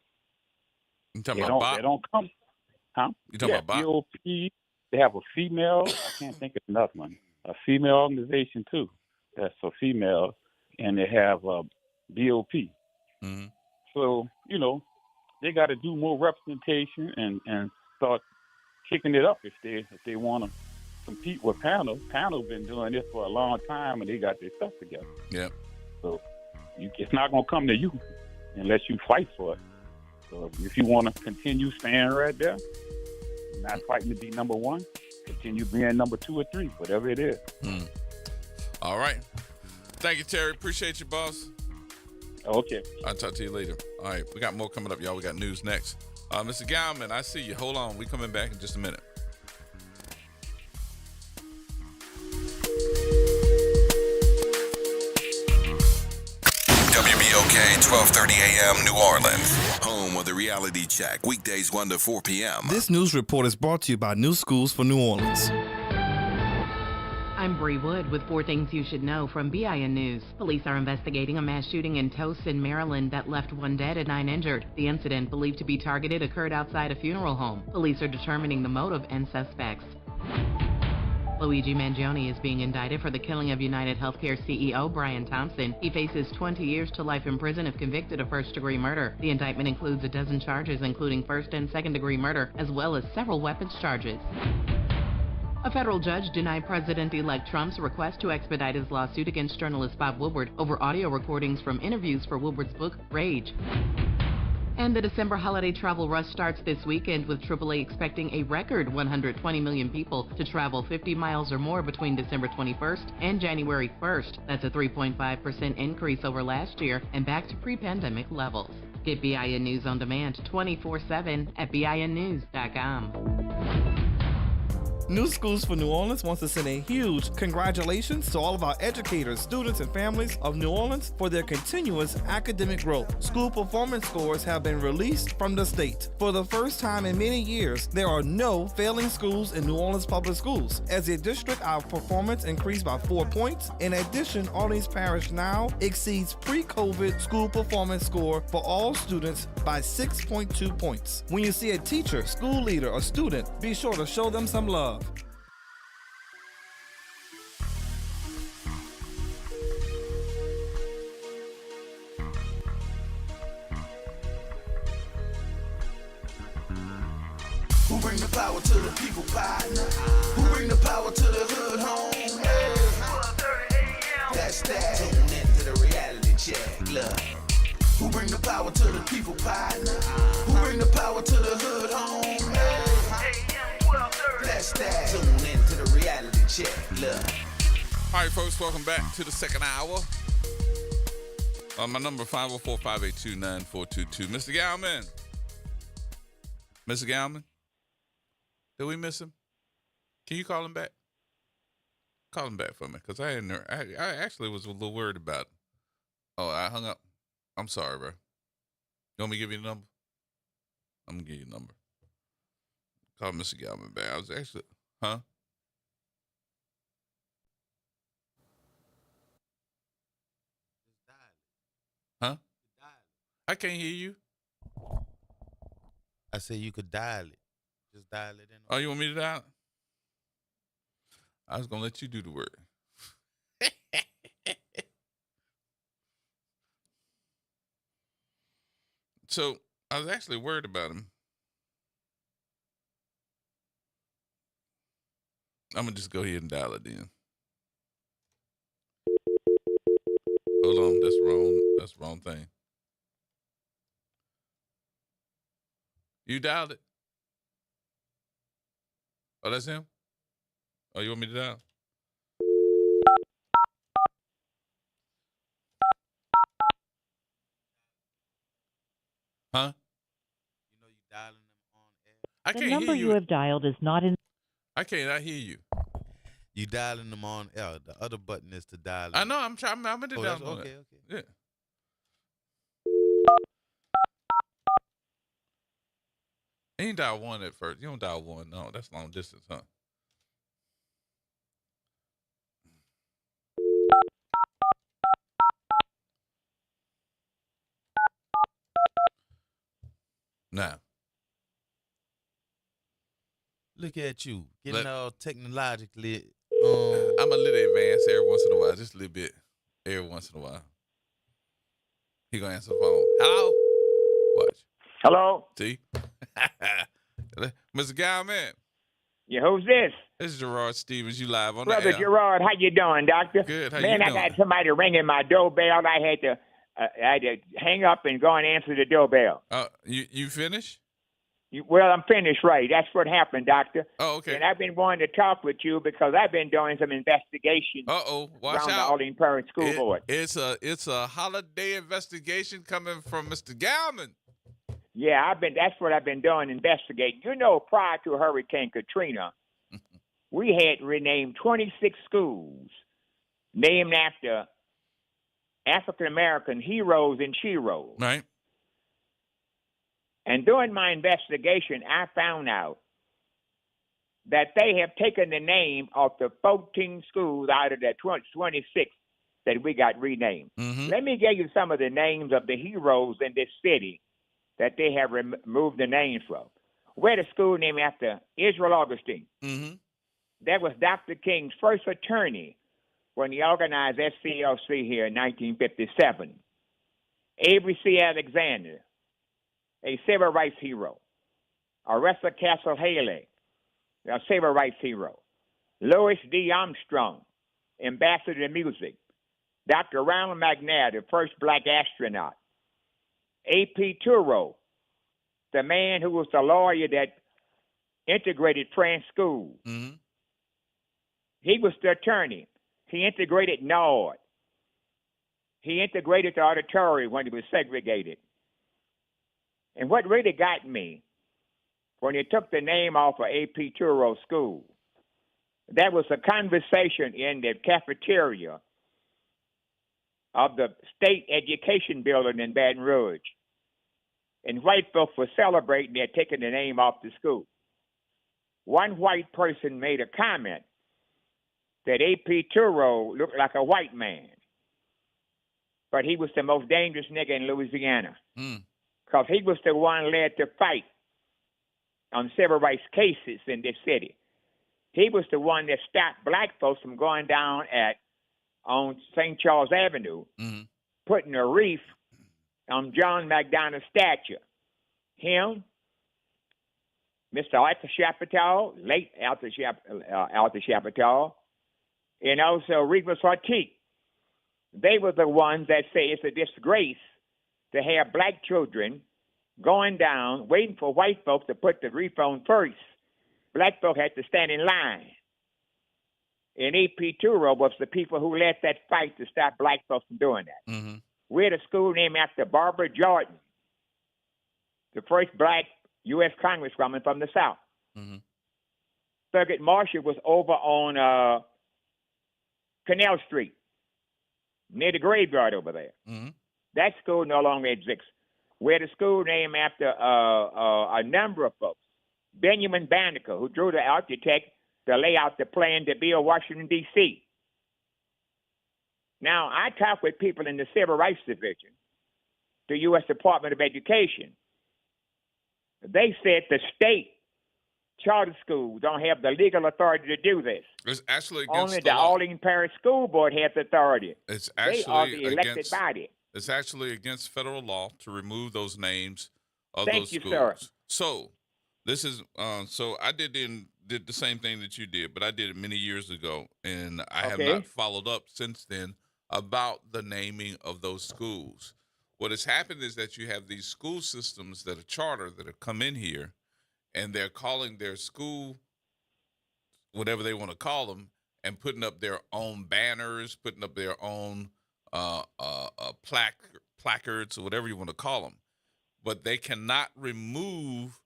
You talking about Bob? They don't come. Huh? You talking about Bob? BOP, they have a female, I can't think of another one, a female organization too. That's for females, and they have BOP. So, they got to do more representation and start kicking it up if they want to compete with Panel. Panel been doing this for a long time, and they got their stuff together. Yeah. So it's not going to come to you unless you fight for it. So if you want to continue staying right there, not fighting to be number one, continue being number 2 or 3, whatever it is. All right. Thank you, Terry. Appreciate you, boss. Okay. I'll talk to you later. All right. We got more coming up, y'all. We got news next. Mr. Gowman, I see you. Hold on. We coming back in just a minute. WBOK 1230 AM New Orleans. Home of the Reality Check. Weekdays 1 to 4 p.m. This news report is brought to you by New Schools for New Orleans. I'm Bree Wood with 4 things you should know from BIN News. Police are investigating a mass shooting in Towson, Maryland that left 1 dead and 9 injured. The incident, believed to be targeted, occurred outside a funeral home. Police are determining the motive and suspects. Luigi Mangione is being indicted for the killing of United Healthcare CEO Brian Thompson. He faces 20 years to life in prison if convicted of first-degree murder. The indictment includes a dozen charges, including first- and second-degree murder, as well as several weapons charges. A federal judge denied President-elect Trump's request to expedite his lawsuit against journalist Bob Woodward over audio recordings from interviews for Woodward's book, Rage. And the December holiday travel rush starts this weekend, with AAA expecting a record 120 million people to travel 50 miles or more between December 21st and January 1st. That's a 3.5% increase over last year and back to pre-pandemic levels. Get BIN News on demand 24/7 at BINnews.com. New Schools for New Orleans wants to send a huge congratulations to all of our educators, students, and families of New Orleans for their continuous academic growth. School performance scores have been released from the state. For the first time in many years, there are no failing schools in New Orleans Public Schools. As a district, our performance increased by 4 points. In addition, Orleans Parish now exceeds pre-COVID school performance score for all students by 6.2 points. When you see a teacher, school leader, or student, be sure to show them some love. Who bring the power to the people, partner? Who bring the power to the hood home? Hey. That's that. Tune into the reality check. Look. Who bring the power to the people, partner? Who bring the power to the hood home? Hey. That's that. Tune into the reality check. Look. All right, folks, welcome back to the second hour. My number 504-582-9422. Mr. Galman. Mr. Galman? Did we miss him? Can you call him back? Call him back for me, because I actually was a little worried about him. Oh, I hung up. I'm sorry, bro. You want me to give you the number? I'm going to give you the number. Call Mr. Galman back. I was actually, huh? Huh? I can't hear you. I said you could dial it. Just dial it in. Oh, you want me to dial it? I was going to let you do the work. So, I was actually worried about him. I'm going to just go ahead and dial it in. Hold on, that's wrong. That's the wrong thing. You dialed it? Oh, that's him? Oh, you want me to dial? Huh? You know you dialing them on air. I can't The number hear you. you have dialed is not in. I cannot hear you. You dialing them on air. The other button is to dial. I know. I'm trying. I'm gonna dial. Okay. Yeah. You ain't dial one at first. You don't dial one. No, that's long distance, huh? Now. Look at you getting all technologically. I'm a little advanced every once in a while, just a little bit. Every once in a while. He gonna answer the phone. Hello? Watch. Hello? See? Mr. Galman. Yeah, who's this? This is Gerard Stevens. You live on Brother the air. Gerard, how you doing, doctor? Good. How Man, you I doing? got somebody ringing my doorbell. I had to hang up and go and answer the doorbell. You finished? Well, I'm finished, right. That's what happened, doctor. Oh, okay. And I've been wanting to talk with you because I've been doing some investigations Watch around the out. Orleans Parish School Board. It's a holiday investigation coming from Mr. Galman. Yeah, that's what I've been doing, investigating. You know, prior to Hurricane Katrina, we had renamed 26 schools named after African-American heroes and sheroes. Right. And during my investigation, I found out that they have taken the name of the 14 schools out of the 26 that we got renamed. Mm-hmm. Let me give you some of the names of the heroes in this city that they have removed the names from. We had a school named after Israel Augustine. Mm-hmm. That was Dr. King's first attorney when he organized SCLC here in 1957. Avery C. Alexander, a civil rights hero. Arresta Castle Haley, a civil rights hero. Louis D. Armstrong, ambassador to music. Dr. Ronald McNair, the first black astronaut. A.P. Turo, the man who was the lawyer that integrated French schools. Mm-hmm. He was the attorney. He integrated Nord. He integrated the auditorium when it was segregated. And what really got me, when he took the name off of A.P. Turo School, there was a conversation in the cafeteria of the state education building in Baton Rouge. And white folks were celebrating they're taking the name off the school. One white person made a comment that A.P. Turo looked like a white man, but he was the most dangerous nigga in Louisiana because he was the one led to fight on civil rights cases in this city. He was the one that stopped black folks from going down on St. Charles Avenue, putting a wreath on John McDonough's statue. Him, Mr. Arthur Chapiteau, late Arthur Chapiteau, and also Revis Ortiz. They were the ones that say it's a disgrace to have black children going down, waiting for white folks to put the wreath on first. Black folks had to stand in line. And A.P. Turo was the people who led that fight to stop black folks from doing that. We had a school named after Barbara Jordan, the first black U.S. congresswoman from the South. Thurgood Marshall was over on Canal Street, near the graveyard over there. That school no longer exists. We had a school named after a number of folks. Benjamin Banneker, who drew the architect to lay out the plan to build Washington, D.C. Now, I talked with people in the Civil Rights Division, the U.S. Department of Education. They said the state charter schools don't have the legal authority to do this. It's actually against Only the the law. Orleans Parish School Board has authority. It's They are actually the elected against body. It's actually against federal law to remove those names of Thank those you, schools. sir. So this is so I did the same thing that you did, but I did it many years ago, and I have Okay. not followed up since then about the naming of those schools. What has happened is that you have these school systems that are charter that have come in here, and they're calling their school whatever they want to call them, and putting up their own banners, putting up their own placards, or whatever you want to call them. But they cannot remove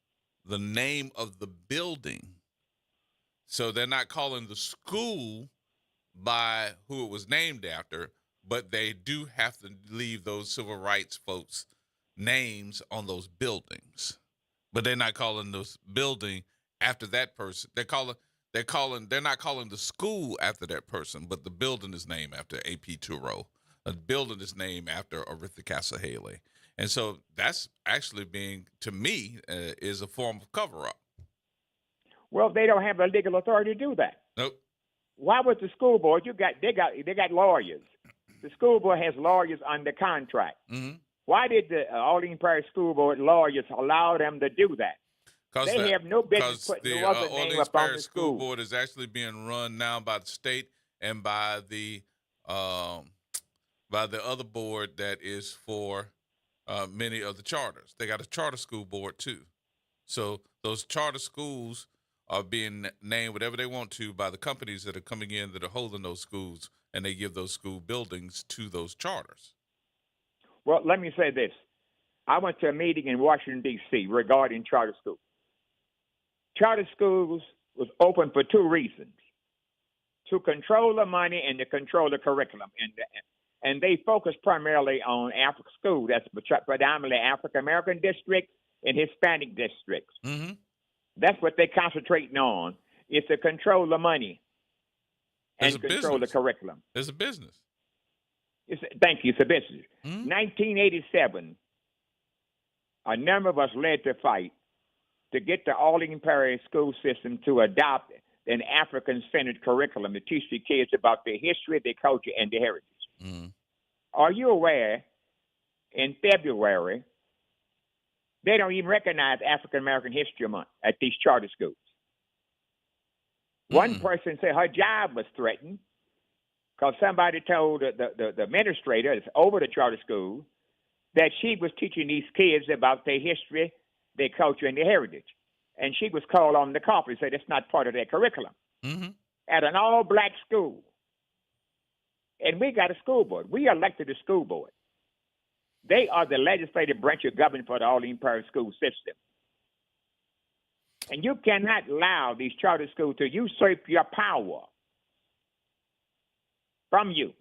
the name of the building. So they're not calling the school by who it was named after, but they do have to leave those civil rights folks' names on those buildings. But they're not calling this building after that person. They're not calling the school after that person, but the building is named after A.P. Turo. The building is named after Aretha Castle Haley. And so that's actually being, to me, is a form of cover-up. Well, they don't have the legal authority to do that. Nope. Why would the school board? They got lawyers. The school board has lawyers under contract. Why did the Orleans Parish School Board lawyers allow them to do that? They have no business putting no other name Orleans up on the Parish school. Board is actually being run now by the state and by the other board that is for many of the charters. They got a charter school board too. So those charter schools are being named whatever they want to by the companies that are coming in that are holding those schools, and they give those school buildings to those charters. Well, let me say this. I went to a meeting in Washington, D.C. regarding charter schools. Charter schools was open for two reasons: to control the money and to control the curriculum. And they focus primarily on African schools. That's predominantly African-American districts and Hispanic districts. That's what they're concentrating on, is to control the money and control the curriculum. It's a business. Thank you. It's a business. 1987, a number of us led the fight to get the Orleans Parish school system to adopt an African-centered curriculum to teach the kids about their history, their culture, and their heritage. Are you aware, in February, they don't even recognize African-American History Month at these charter schools? One person said her job was threatened because somebody told the administrator that's over the charter school that she was teaching these kids about their history, their culture, and their heritage. And she was called on the carpet and said it's not part of their curriculum at an all-black school. And we got a school board. We elected a school board. They are the legislative branch of government for the Orleans Parish school system. And you cannot allow these charter schools to usurp your power from you.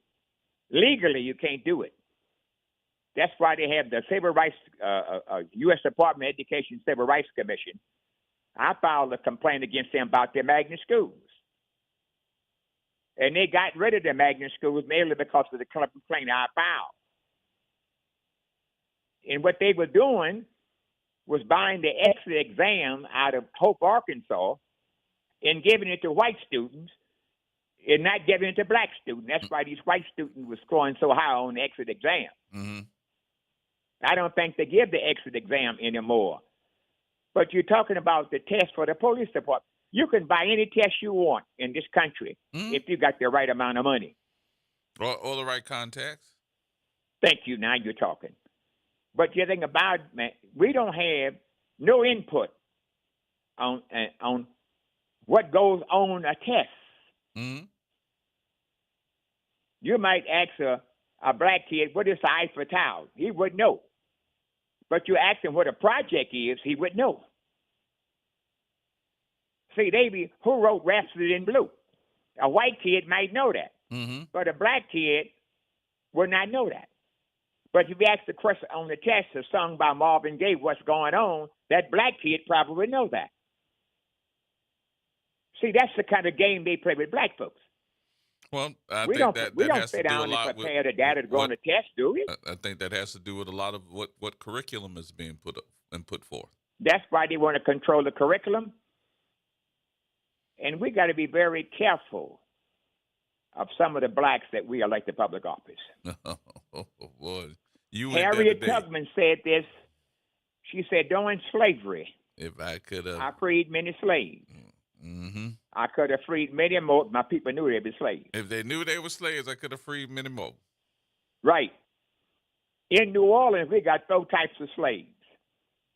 Legally, you can't do it. That's why they have the Civil Rights, U.S. Department of Education Civil Rights Commission. I filed a complaint against them about their magnet schools. And they got rid of their magnet schools mainly because of the complaint I filed. And what they were doing was buying the exit exam out of Hope, Arkansas, and giving it to white students and not giving it to black students. That's why these white students were scoring so high on the exit exam. Mm-hmm. I don't think they give the exit exam anymore. But you're talking about the test for the police department. You can buy any test you want in this country if you got the right amount of money. Or the right contacts. Thank you. Now you're talking. But the thing about it, man, we don't have no input on what goes on a test. Mm-hmm. You might ask a black kid, what is the Eiffel Tower? He would know. But you ask him what a project is, he would know. See, Davey, who wrote Rhapsody in Blue? A white kid might know that. Mm-hmm. But a black kid would not know that. But if you ask the question on the test, a song by Marvin Gaye, what's going on, that black kid probably would know that. See, that's the kind of game they play with black folks. Well, I we think don't, that don't has sit to do down a lot and prepare the data to go on the test, do we? I think that has to do with a lot of what curriculum is being put up and put forth. That's why they want to control the curriculum. And we got to be very careful of some of the blacks that we elect to public office. Oh, boy. Harriet Tubman said this. She said, during slavery, if I could have, I freed many slaves. Mm-hmm. I could have freed many more. My people knew they'd be slaves. If they knew they were slaves, I could have freed many more. Right. In New Orleans, we got 4 types of slaves.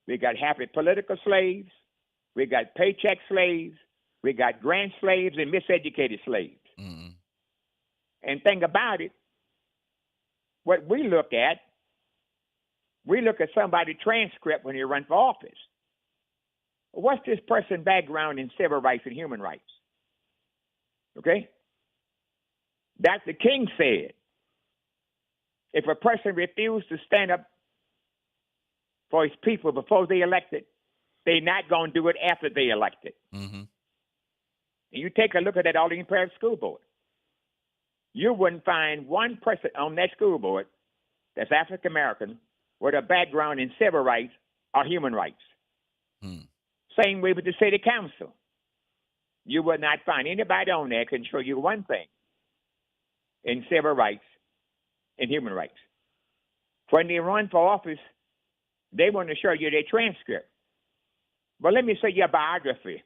We got happy political slaves. We got paycheck slaves. We got grant slaves and miseducated slaves. Mm-hmm. And think about it. What we look at somebody's transcript when you run for office. What's this person's background in civil rights and human rights? Okay? Dr. King said, if a person refused to stand up for his people before they elected, they're not going to do it after they elected. Mm-hmm. And you take a look at that Orleans Parish School Board. You wouldn't find one person on that school board that's African American with a background in civil rights or human rights. Same way with the city council. You would not find anybody on there can show you one thing in civil rights and human rights. When they run for office, they want to show you their transcript. But let me say your biography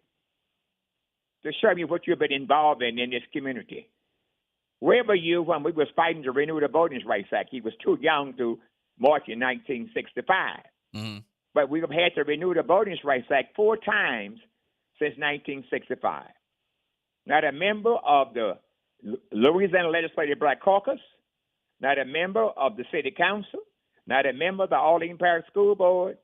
to show you what you've been involved in this community. Where were you when we was fighting to renew the Voting Rights Act? He was too young to march in 1965. Mm-hmm. But we've had to renew the Voting Rights Act 4 times since 1965. Not a member of the Louisiana Legislative Black Caucus, not a member of the City Council, not a member of the Orleans Parish School Board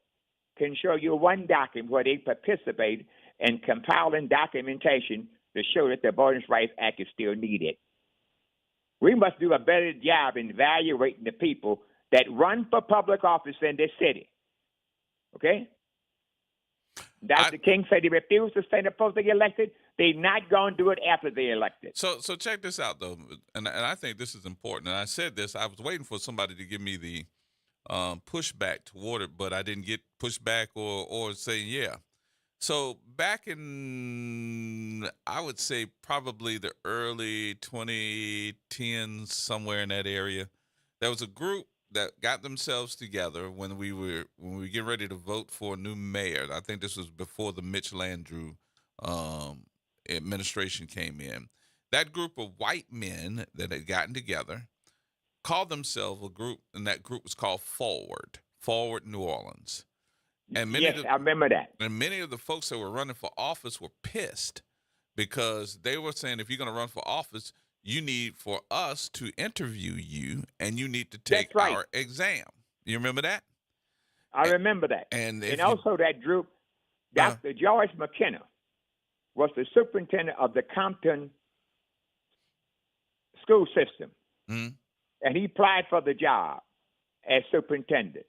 can show you one document where they participate in compiling documentation to show that the Voting Rights Act is still needed. We must do a better job in evaluating the people that run for public office in this city. Okay? Dr. King said he refused to stand up before they elected. They're not going to do it after they elected. So check this out, though, and I think this is important. And I said this. I was waiting for somebody to give me the pushback toward it, but I didn't get pushback or say yeah. So back in, I would say probably the early 2010s, somewhere in that area, there was a group that got themselves together when we were getting ready to vote for a new mayor. I think this was before the Mitch Landrieu administration came in. That group of white men that had gotten together called themselves a group, and that group was called Forward New Orleans. And yes, I remember that. And many of the folks that were running for office were pissed because they were saying, if you're going to run for office, you need for us to interview you, and you need to take our exam. You remember that? I remember that. And also that group Dr. George McKenna was the superintendent of the Compton school system. Mm. And he applied for the job as superintendent.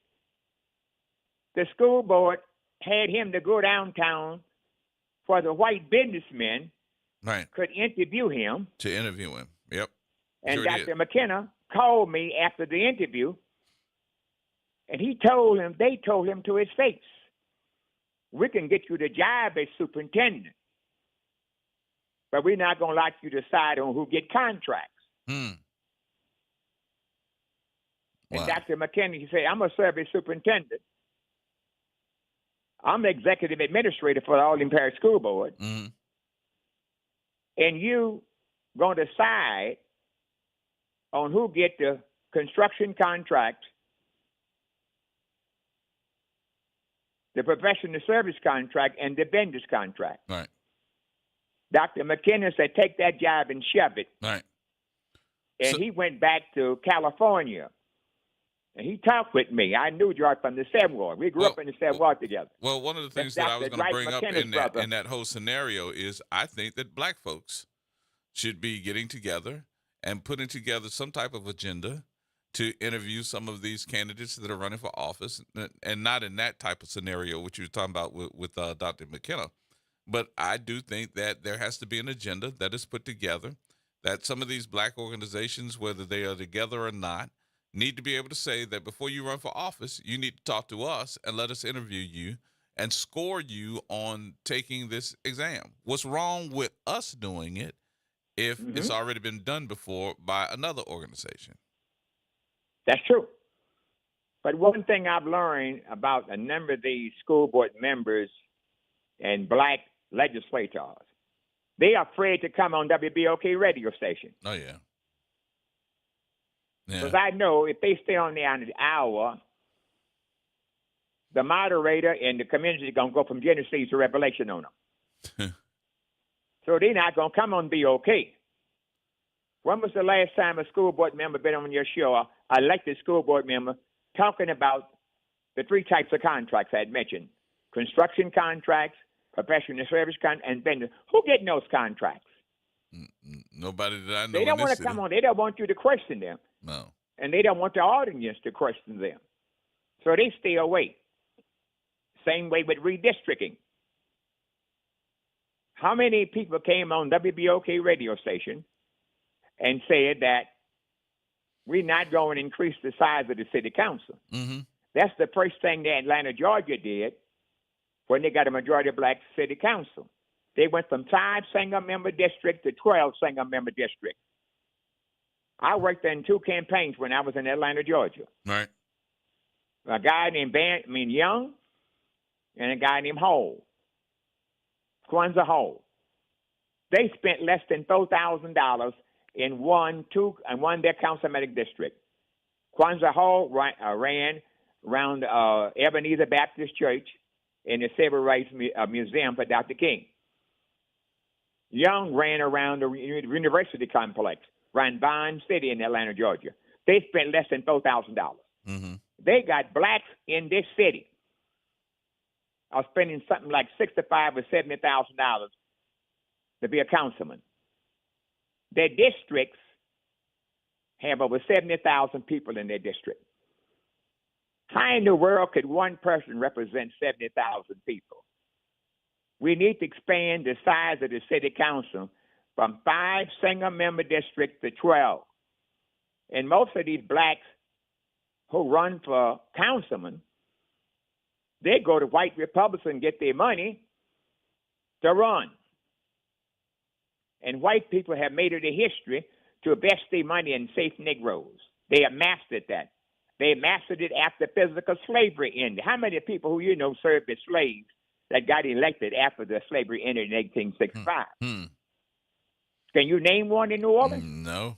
The school board had him to go downtown for the white businessmen could interview him. To interview him. Yep. And Sure Dr. did. McKenna called me after the interview, and they told him to his face, we can get you the job as superintendent, but we're not going to let you decide on who get contracts. Hmm. And Dr. McKenna, he said, I'm going to serve as superintendent. I'm the executive administrator for the Orleans Parish School Board. Mm-hmm. And you going to decide on who get the construction contract, the professional service contract, and the vendor's contract. Right. Dr. McKenna said, take that job and shove it. Right. And he went back to California. And he talked with me. I knew George from the 7th Ward. We grew up in the 7th Ward together. Well, one of the things that I was going to bring up in that whole scenario is I think that black folks should be getting together and putting together some type of agenda to interview some of these candidates that are running for office, and not in that type of scenario, which you were talking about with Dr. McKenna. But I do think that there has to be an agenda that is put together, that some of these black organizations, whether they are together or not, need to be able to say that before you run for office, you need to talk to us and let us interview you and score you on taking this exam. What's wrong with us doing it if it's already been done before by another organization? That's true. But one thing I've learned about a number of these school board members and black legislators, they are afraid to come on WBOK radio station. Oh, yeah. Because I know if they stay on there an hour, the moderator and the community is going to go from Genesis to Revelation on them. So they're not going to come on BOK. When was the last time a school board member been on your show, an elected school board member, talking about the 3 types of contracts I had mentioned? Construction contracts, professional service contracts, and vendors. Who getting those contracts? Nobody that I know. They don't want to come on. They don't want you to question them. No. And they don't want the audience to question them. So they stay away. Same way with redistricting. How many people came on WBOK radio station and said that we're not going to increase the size of the city council? Mm-hmm. That's the first thing that Atlanta, Georgia did when they got a majority black city council. They went from 5 single-member district to 12 single-member district. I worked in 2 campaigns when I was in Atlanta, Georgia. Right. A guy named Young and a guy named Hall, Kwanzaa Hall. They spent less than $4,000 in one their councilmatic district. Kwanzaa Hall ran around Ebenezer Baptist Church in the Civil Rights Museum for Dr. King. Young ran around the University Complex, ran Vine City in Atlanta, Georgia. They spent less than $4,000. Mm-hmm. They got blacks in this city are spending something like $65,000 or $70,000 to be a councilman. Their districts have over 70,000 people in their district. How in the world could one person represent 70,000 people? We need to expand the size of the city council from 5 single-member districts to 12. And most of these blacks who run for councilmen, they go to white Republicans and get their money to run. And white people have made it a history to invest their money in safe Negroes. They have mastered that. They mastered it after physical slavery ended. How many people who you know served as slaves that got elected after the slavery ended in 1865? Can you name one in New Orleans? No.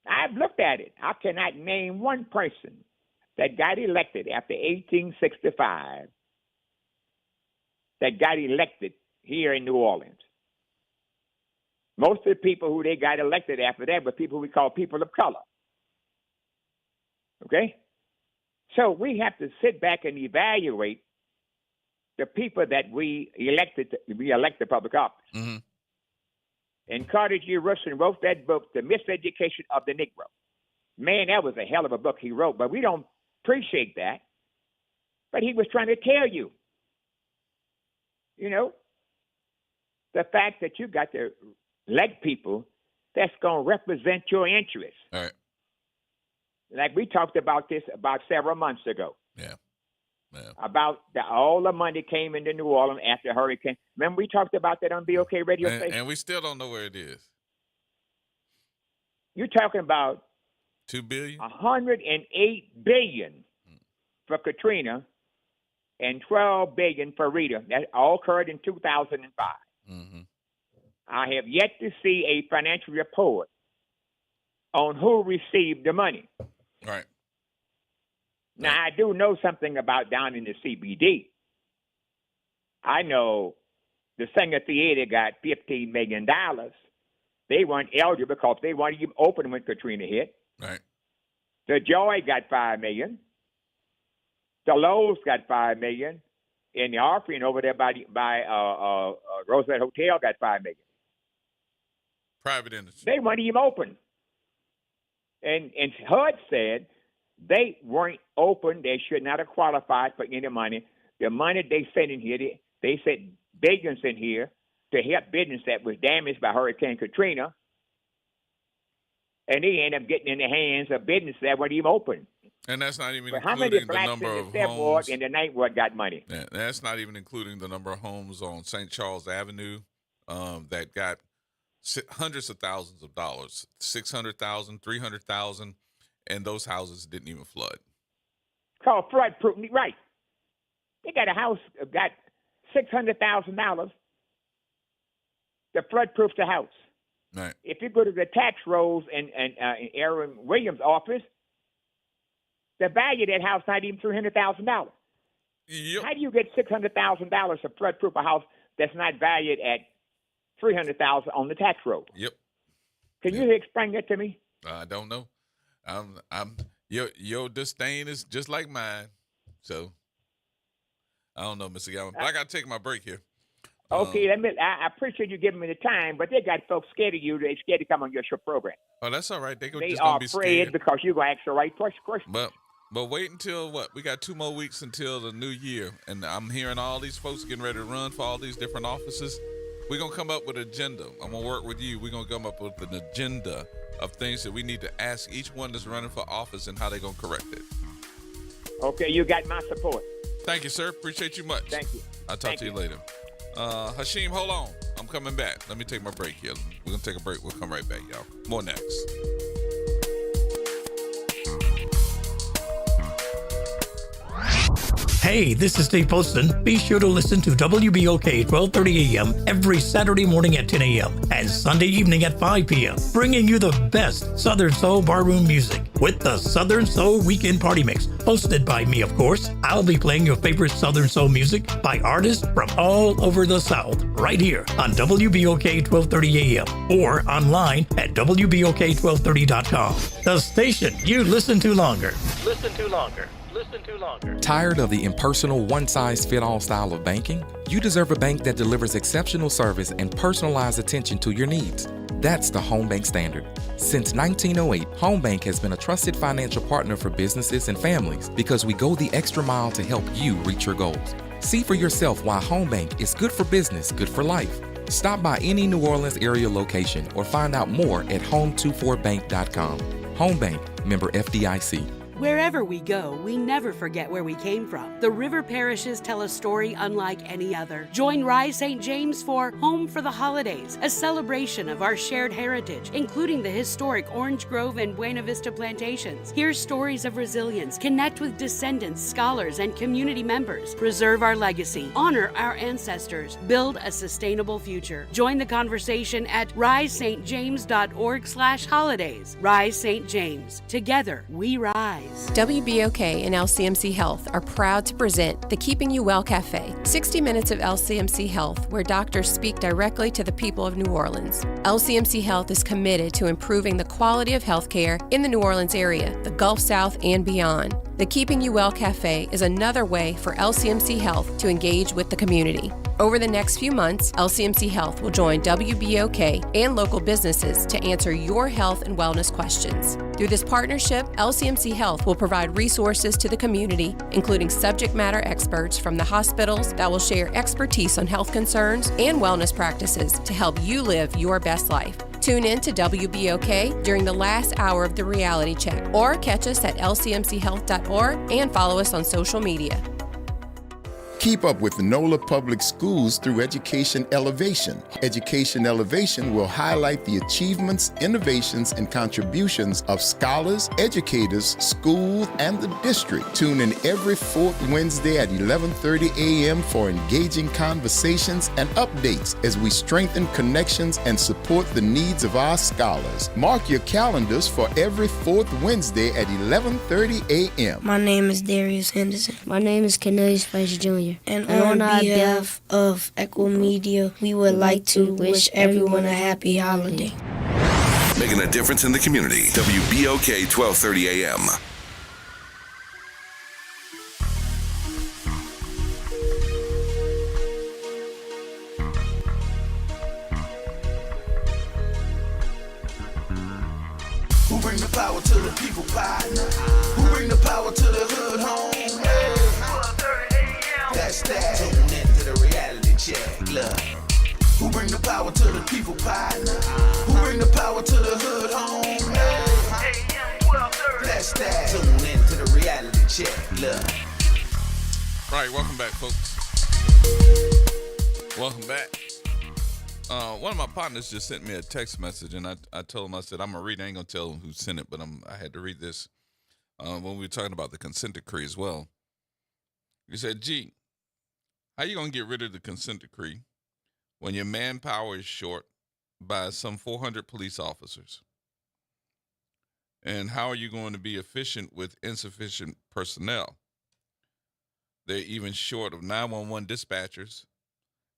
I've looked at it. I cannot name one person that got elected after 1865 that got elected here in New Orleans. Most of the people who they got elected after that were people we call people of color. Okay? So we have to sit back and evaluate the people that we elected public office. Mm-hmm. And Carter G. Woodson wrote that book, The Miseducation of the Negro. Man, that was a hell of a book he wrote, but we don't appreciate that. But he was trying to tell you, the fact that you got to elect people that's going to represent your interests. All right. Like we talked about this about several months ago. Yeah. About all the money came into New Orleans after Hurricane. Remember we talked about that on BOK radio station? And we still don't know where it is. You're talking about $2 billion? $108 billion for Katrina and $12 billion for Rita. That all occurred in 2005. Mm-hmm. I have yet to see a financial report on who received the money. Right. Now, I do know something about down in the CBD. I know the Singer Theater got $15 million. They weren't eligible because they weren't even open when Katrina hit. Right. The Joy got $5 million. The Lowe's got $5 million. And the offering over there by Roosevelt Hotel got $5 million. Private industry. They weren't even open. And HUD said they weren't open. They should not have qualified for any money. The money they sent in here, they sent billions in here to help business that was damaged by Hurricane Katrina. And they ended up getting in the hands of business that weren't even open. And that's not even But how many including the blacks number in of the 7th Ward homes. and the 9th Ward got money? Yeah, that's not even including the number of homes on St. Charles Avenue that got hundreds of thousands of dollars, $600,000, $300,000, and those houses didn't even flood. Called flood proof, right? They got a house got $600,000 to flood proof the house. Right. If you go to the tax rolls in Aaron Williams' office, the value of that house not even $300,000. Yep. How do you get $600,000 to flood proof a house that's not valued at $300,000 on the tax roll? Yep. Can you explain that to me? I don't know. Your disdain is just like mine. So I don't know, Mr. Galvin. But I got to take my break here. Okay, I appreciate you giving me the time, but they got folks scared of you. They're scared to come on your show program. Oh, that's all right. They They just are gonna be afraid scared. because you're going to ask the right question. But wait until what? We got 2 more weeks until the new year, and I'm hearing all these folks getting ready to run for all these different offices. We're gonna come up with an agenda. I'm gonna work with you. We're gonna come up with an agenda of things that we need to ask each one that's running for office and how they're gonna correct it. Okay, you got my support. Thank you, sir. Appreciate you much. Thank you. I'll talk to you later. Hashim, hold on. I'm coming back. Let me take my break here. We're gonna take a break. We'll come right back, y'all. More next. Hey, this is Steve Poston. Be sure to listen to WBOK 1230 AM every Saturday morning at 10 a.m. and Sunday evening at 5 p.m. bringing you the best Southern Soul barroom music with the Southern Soul Weekend Party Mix, hosted by me, of course. I'll be playing your favorite Southern Soul music by artists from all over the South right here on WBOK 1230 AM or online at WBOK1230.com. The station you listen to longer. Listen to longer. Listen to longer. Tired of the impersonal, one-size-fit-all style of banking? You deserve a bank that delivers exceptional service and personalized attention to your needs. That's the Home Bank Standard. Since 1908, Home Bank has been a trusted financial partner for businesses and families because we go the extra mile to help you reach your goals. See for yourself why Home Bank is good for business, good for life. Stop by any New Orleans area location or find out more at home24bank.com. Home Bank, member FDIC. Wherever we go, we never forget where we came from. The river parishes tell a story unlike any other. Join Rise St. James for Home for the Holidays, a celebration of our shared heritage, including the historic Orange Grove and Buena Vista plantations. Hear stories of resilience, connect with descendants, scholars, and community members. Preserve our legacy, honor our ancestors, build a sustainable future. Join the conversation at risestjames.org/holidays. Rise St. James. Together, we rise. WBOK and LCMC Health are proud to present the Keeping You Well Cafe, 60 minutes of LCMC Health, where doctors speak directly to the people of New Orleans. LCMC Health is committed to improving the quality of health care in the New Orleans area, the Gulf South, and beyond. The Keeping You Well Cafe is another way for LCMC Health to engage with the community. Over the next few months, LCMC Health will join WBOK and local businesses to answer your health and wellness questions. Through this partnership, LCMC Health will provide resources to the community, including subject matter experts from the hospitals that will share expertise on health concerns and wellness practices to help you live your best life. Tune in to WBOK during the last hour of the reality check, or catch us at lcmchealth.org and follow us on social media. Keep up with NOLA Public Schools through Education Elevation. Education Elevation will highlight the achievements, innovations, and contributions of scholars, educators, schools, and the district. Tune in every fourth Wednesday at 11:30 a.m. for engaging conversations and updates as we strengthen connections and support the needs of our scholars. Mark your calendars for every fourth Wednesday at 11:30 a.m. My name is Darius Henderson. My name is Cornelius Fraser Jr. And on behalf of Echo Media, we would like to wish everyone a happy holiday. Making a difference in the community. WBOK 1230 AM. Who bring the power to the people, partner? Who bring the power to the hood home? Hey. That's that. Tune into the reality check. Look. Who bring the power to the people, partner? Who bring the power to the hood home? Hey. That's that. Tune into the reality check. Look. Right, welcome back, folks. Welcome back. One of my partners just sent me a text message, and I told him, I said, I'm going to read it. I ain't going to tell him who sent it, but I had to read this when we were talking about the consent decree as well. He said, G, how you going to get rid of the consent decree when your manpower is short by some 400 police officers? And how are you going to be efficient with insufficient personnel? They're even short of 911 dispatchers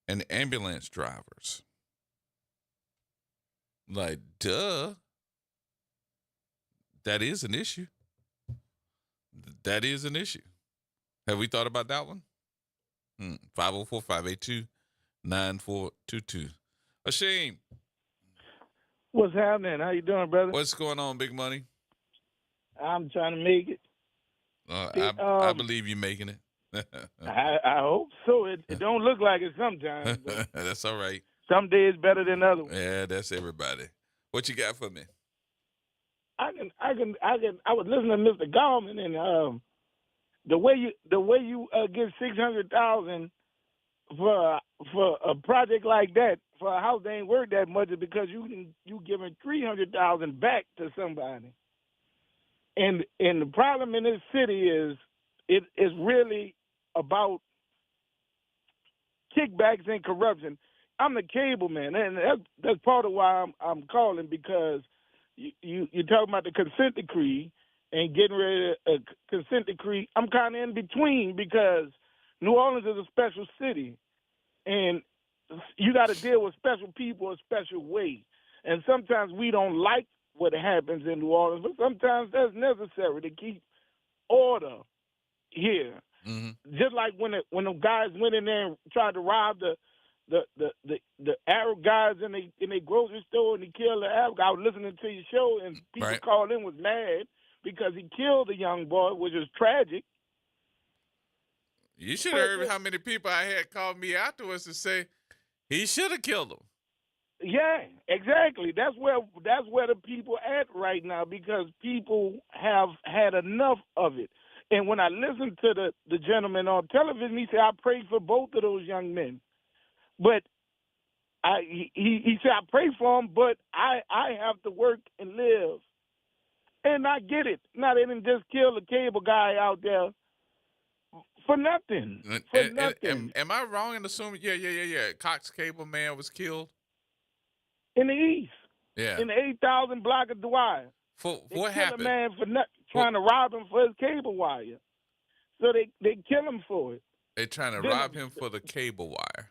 and ambulance drivers. Like, duh. That is an issue. That is an issue. Have we thought about that one? 504-582-9422. Asheem. What's happening? How you doing, brother? What's going on, Big Money? I'm trying to make it. I believe you're making it. I hope so. It don't look like it sometimes. That's all right. Some days better than others. Yeah, that's everybody. What you got for me? I was listening to Mr. Gorman, and the way you get $600,000 for a project like that for a house that ain't worth that much is because you giving $300,000 back to somebody. And the problem in this city is it is really about kickbacks and corruption. I'm the cable man, and that's part of why I'm calling, because you're talking about the consent decree and getting rid of a consent decree. I'm kind of in between, because New Orleans is a special city, and you got to deal with special people a special way. And sometimes we don't like what happens in New Orleans, but sometimes that's necessary to keep order here. Mm-hmm. Just like when the guys went in there and tried to rob the Arab guys in a grocery store, and he killed the Arab guy. I was listening to your show, and people called in was mad because he killed a young boy, which is tragic. You should have heard how many people I had called me afterwards to say he should have killed him. Yeah, exactly. That's where the people at right now, because people have had enough of it. And when I listened to the gentleman on television, he said, I prayed for both of those young men. But he said, I pray for them, but I have to work and live. And I get it. Now, they didn't just kill the cable guy out there for nothing. Am I wrong in assuming? Yeah. Cox Cable Man was killed in the East. Yeah. In the 8,000 block of Dwyer. What happened? A man for trying to rob him for his cable wire. So they kill him for it. They're trying to rob him for the cable wire.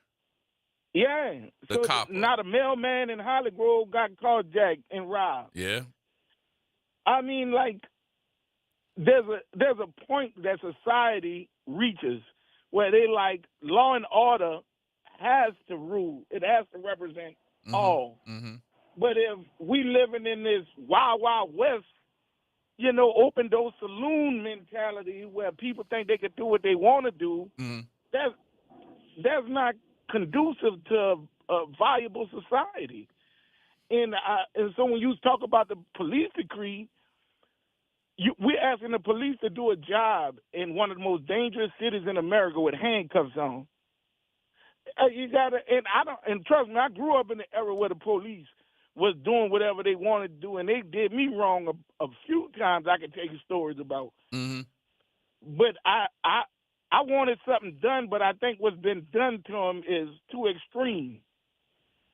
Yeah. The so copper. Not a mailman in Holly Grove got carjacked and robbed. Yeah. I mean, like, there's a point that society reaches where they like law and order has to rule. It has to represent all. Mm-hmm. But if we living in this wild, wild west, open door saloon mentality where people think they can do what they want to do, that's not conducive to a viable society. And so when you talk about the police decree, we're asking the police to do a job in one of the most dangerous cities in America with handcuffs on. You gotta, and trust me, I grew up in the era where the police was doing whatever they wanted to do, and they did me wrong a few times. I can tell you stories about. Mm-hmm. But I wanted something done, but I think what's been done to them is too extreme.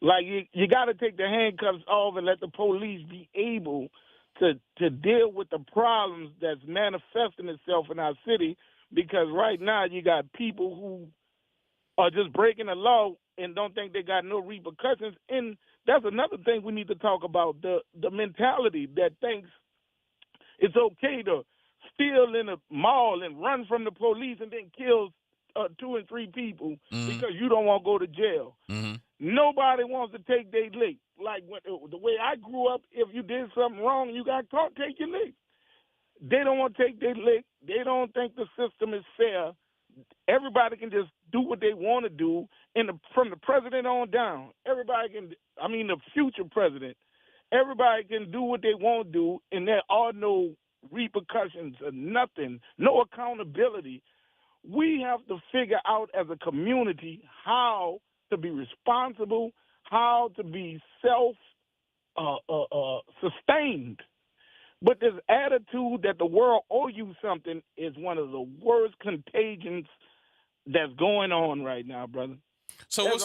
Like you got to take the handcuffs off and let the police be able to deal with the problems that's manifesting itself in our city, because right now you got people who are just breaking the law and don't think they got no repercussions. And that's another thing we need to talk about, the mentality that thinks it's okay to steal in a mall and run from the police and then kill 2 and 3 people because you don't want to go to jail. Mm-hmm. Nobody wants to take their lick. Like the way I grew up, if you did something wrong, you got caught, take your lick. They don't want to take their lick. They don't think the system is fair. Everybody can just do what they want to do, and from the president on down, everybody can. I mean, the future president, everybody can do what they want to do, and there are no repercussions or nothing, no accountability. We have to figure out as a community how to be responsible, how to be sustained. But this attitude that the world owe you something is one of the worst contagions that's going on right now, brother. So That's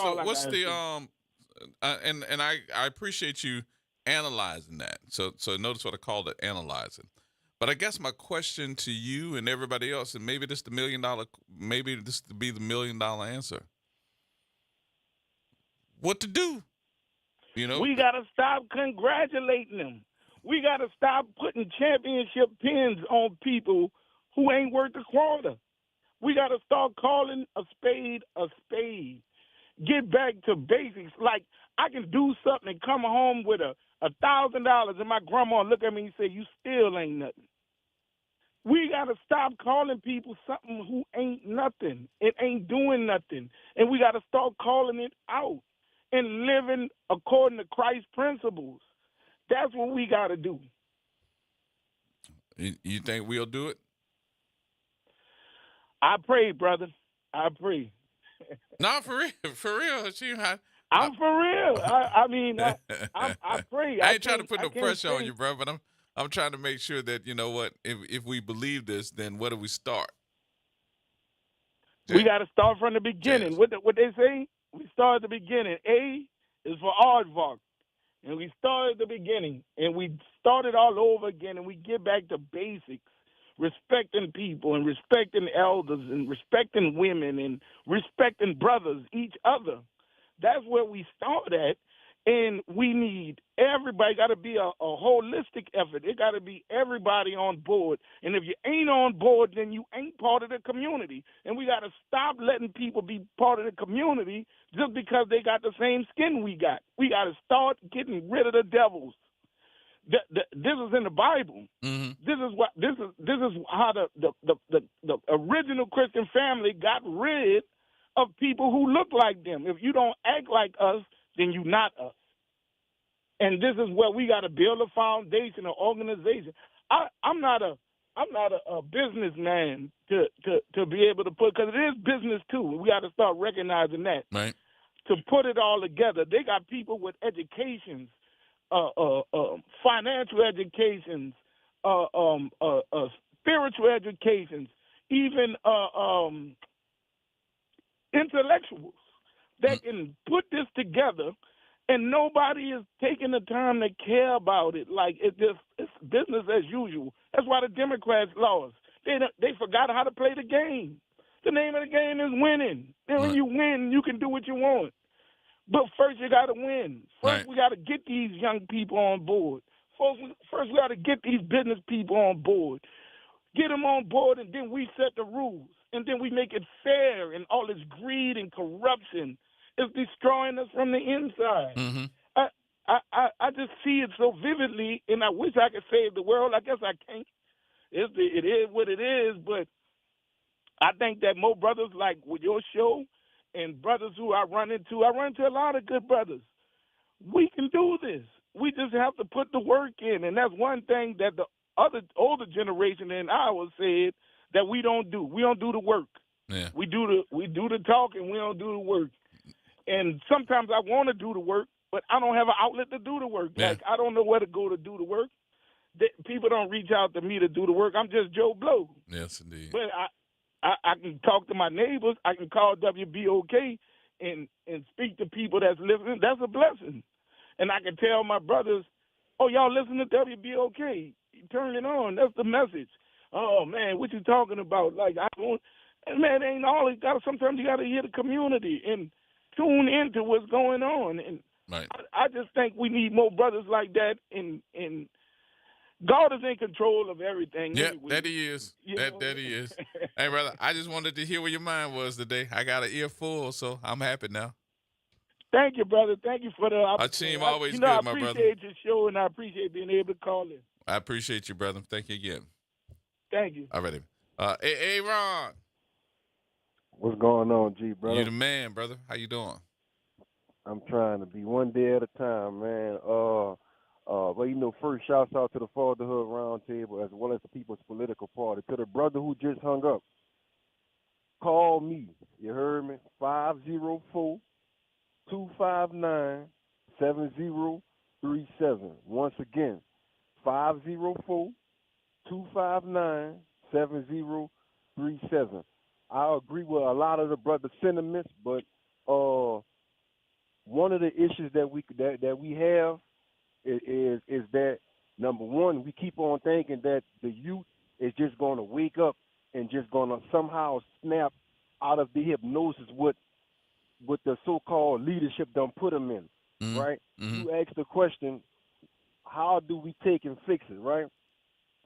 and I appreciate you analyzing that. So notice what I called it, analyzing. But I guess my question to you and everybody else, and maybe this to be the $1 million answer. What to do? We got to stop congratulating them. We got to stop putting championship pins on people who ain't worth a quarter. We got to start calling a spade a spade. Get back to basics. Like, I can do something and come home with $1,000 and my grandma look at me and say, you still ain't nothing. We got to stop calling people something who ain't nothing. It ain't doing nothing. And we got to start calling it out and living according to Christ's principles. That's what we got to do. You think we'll do it? I pray, brother. I pray. No, for real. I'm for real. I mean, I pray. I ain't trying to put no pressure on you, bro, but I'm trying to make sure that, you know what, if we believe this, then where do we start? We got to start from the beginning. What they say, we start at the beginning. A is for aardvark. And we start at the beginning, and we start it all over again, and we get back to basics, respecting people and respecting elders and respecting women and respecting brothers, each other. That's where we start at, and we need everybody. Got to be a holistic effort. It got to be everybody on board. And if you ain't on board, then you ain't part of the community. And we got to stop letting people be part of the community just because they got the same skin we got. We got to start getting rid of the devils. This is in the Bible. Mm-hmm. This is how the original Christian family got rid of people who look like them. If you don't act like us, then you're not us. And this is where we got to build a foundation, an organization. I'm not a businessman to be able to put, because it is business too. We got to start recognizing that. Right. To put it all together, they got people with educations, financial educations, spiritual educations, even intellectuals that can put this together, and nobody is taking the time to care about it. Like, it's business as usual. That's why the Democrats lost. They forgot how to play the game. The name of the game is winning. Then when you win, you can do what you want. But first you got to win. First we got to get these young people on board. First we got to get these business people on board. Get them on board, and then we set the rules, and then we make it fair. And all this greed and corruption is destroying us from the inside. Mm-hmm. I just see it so vividly, and I wish I could save the world. I guess I can't. It is what it is, but I think that more brothers like with your show and brothers who I run into a lot of good brothers. We can do this. We just have to put the work in, and that's one thing that the other older generation than ours said that we don't do. We don't do the work. Yeah. We do the talk, and we don't do the work. And sometimes I want to do the work, but I don't have an outlet to do the work. Yeah. Like, I don't know where to go to do the work. People don't reach out to me to do the work. I'm just Joe Blow. Yes, indeed. But I can talk to my neighbors. I can call WBOK and speak to people that's listening. That's a blessing. And I can tell my brothers, oh, y'all listen to WBOK. Turn it on. That's the message. Oh, man, what you talking about? Like, man, it ain't always got to, sometimes you got to hear the community and tune into what's going on. And right. I just think we need more brothers like that, and God is in control of everything. Yeah, anyway. that he is. That he is. Hey, brother, I just wanted to hear where your mind was today. I got an ear full, so I'm happy now. Thank you, brother. Thank you for the opportunity. Our team always good, I my brother. appreciate your show, and I appreciate being able to call in. I appreciate you, brother. Thank you again. Thank you. All right. Hey, Ron. What's going on, G, brother? You the man, brother. How you doing? I'm trying to be one day at a time, man. Well, first shouts out to the Fatherhood Roundtable as well as the People's Political Party. To the brother who just hung up, call me. You heard me? 504-259-7037. Once again, 504-259-7037. I agree with a lot of the brother's sentiments, but one of the issues that we have is that, number one, we keep on thinking that the youth is just going to wake up and just going to somehow snap out of the hypnosis what the so-called leadership done put them in, right? Mm-hmm. You ask the question, how do we take and fix it, right?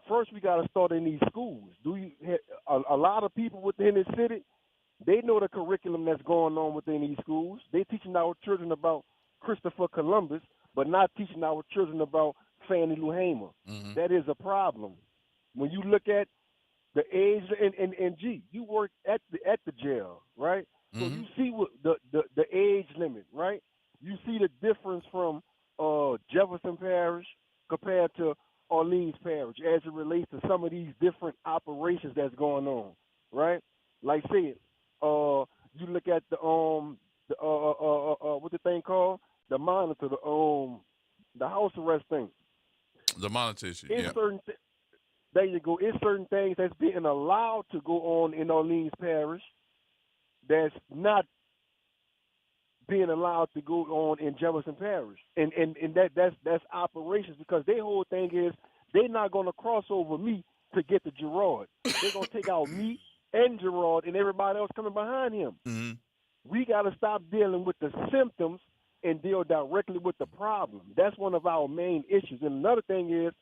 First, we got to start in these schools. A lot of people within the city, they know the curriculum that's going on within these schools. They're teaching our children about Christopher Columbus, but not teaching our children about Fannie Lou Hamer. Mm-hmm. That is a problem. When you look at the age, and G, you work at the jail, right? Mm-hmm. So you see what the age limit, right? You see the difference from Jefferson Parish compared to Orleans Parish as it relates to some of these different operations that's going on, right? Like say it, you look at the what the thing called? The monitor, the house arrest thing. The monitor issue, yeah. There you go. It's certain things that's being allowed to go on in Orleans Parish that's not being allowed to go on in Jefferson Parish. And that's operations, because their whole thing is they're not going to cross over me to get to Gerard. They're going to take out me and Gerard and everybody else coming behind him. Mm-hmm. We got to stop dealing with the symptoms and deal directly with the problem. That's one of our main issues. And another thing is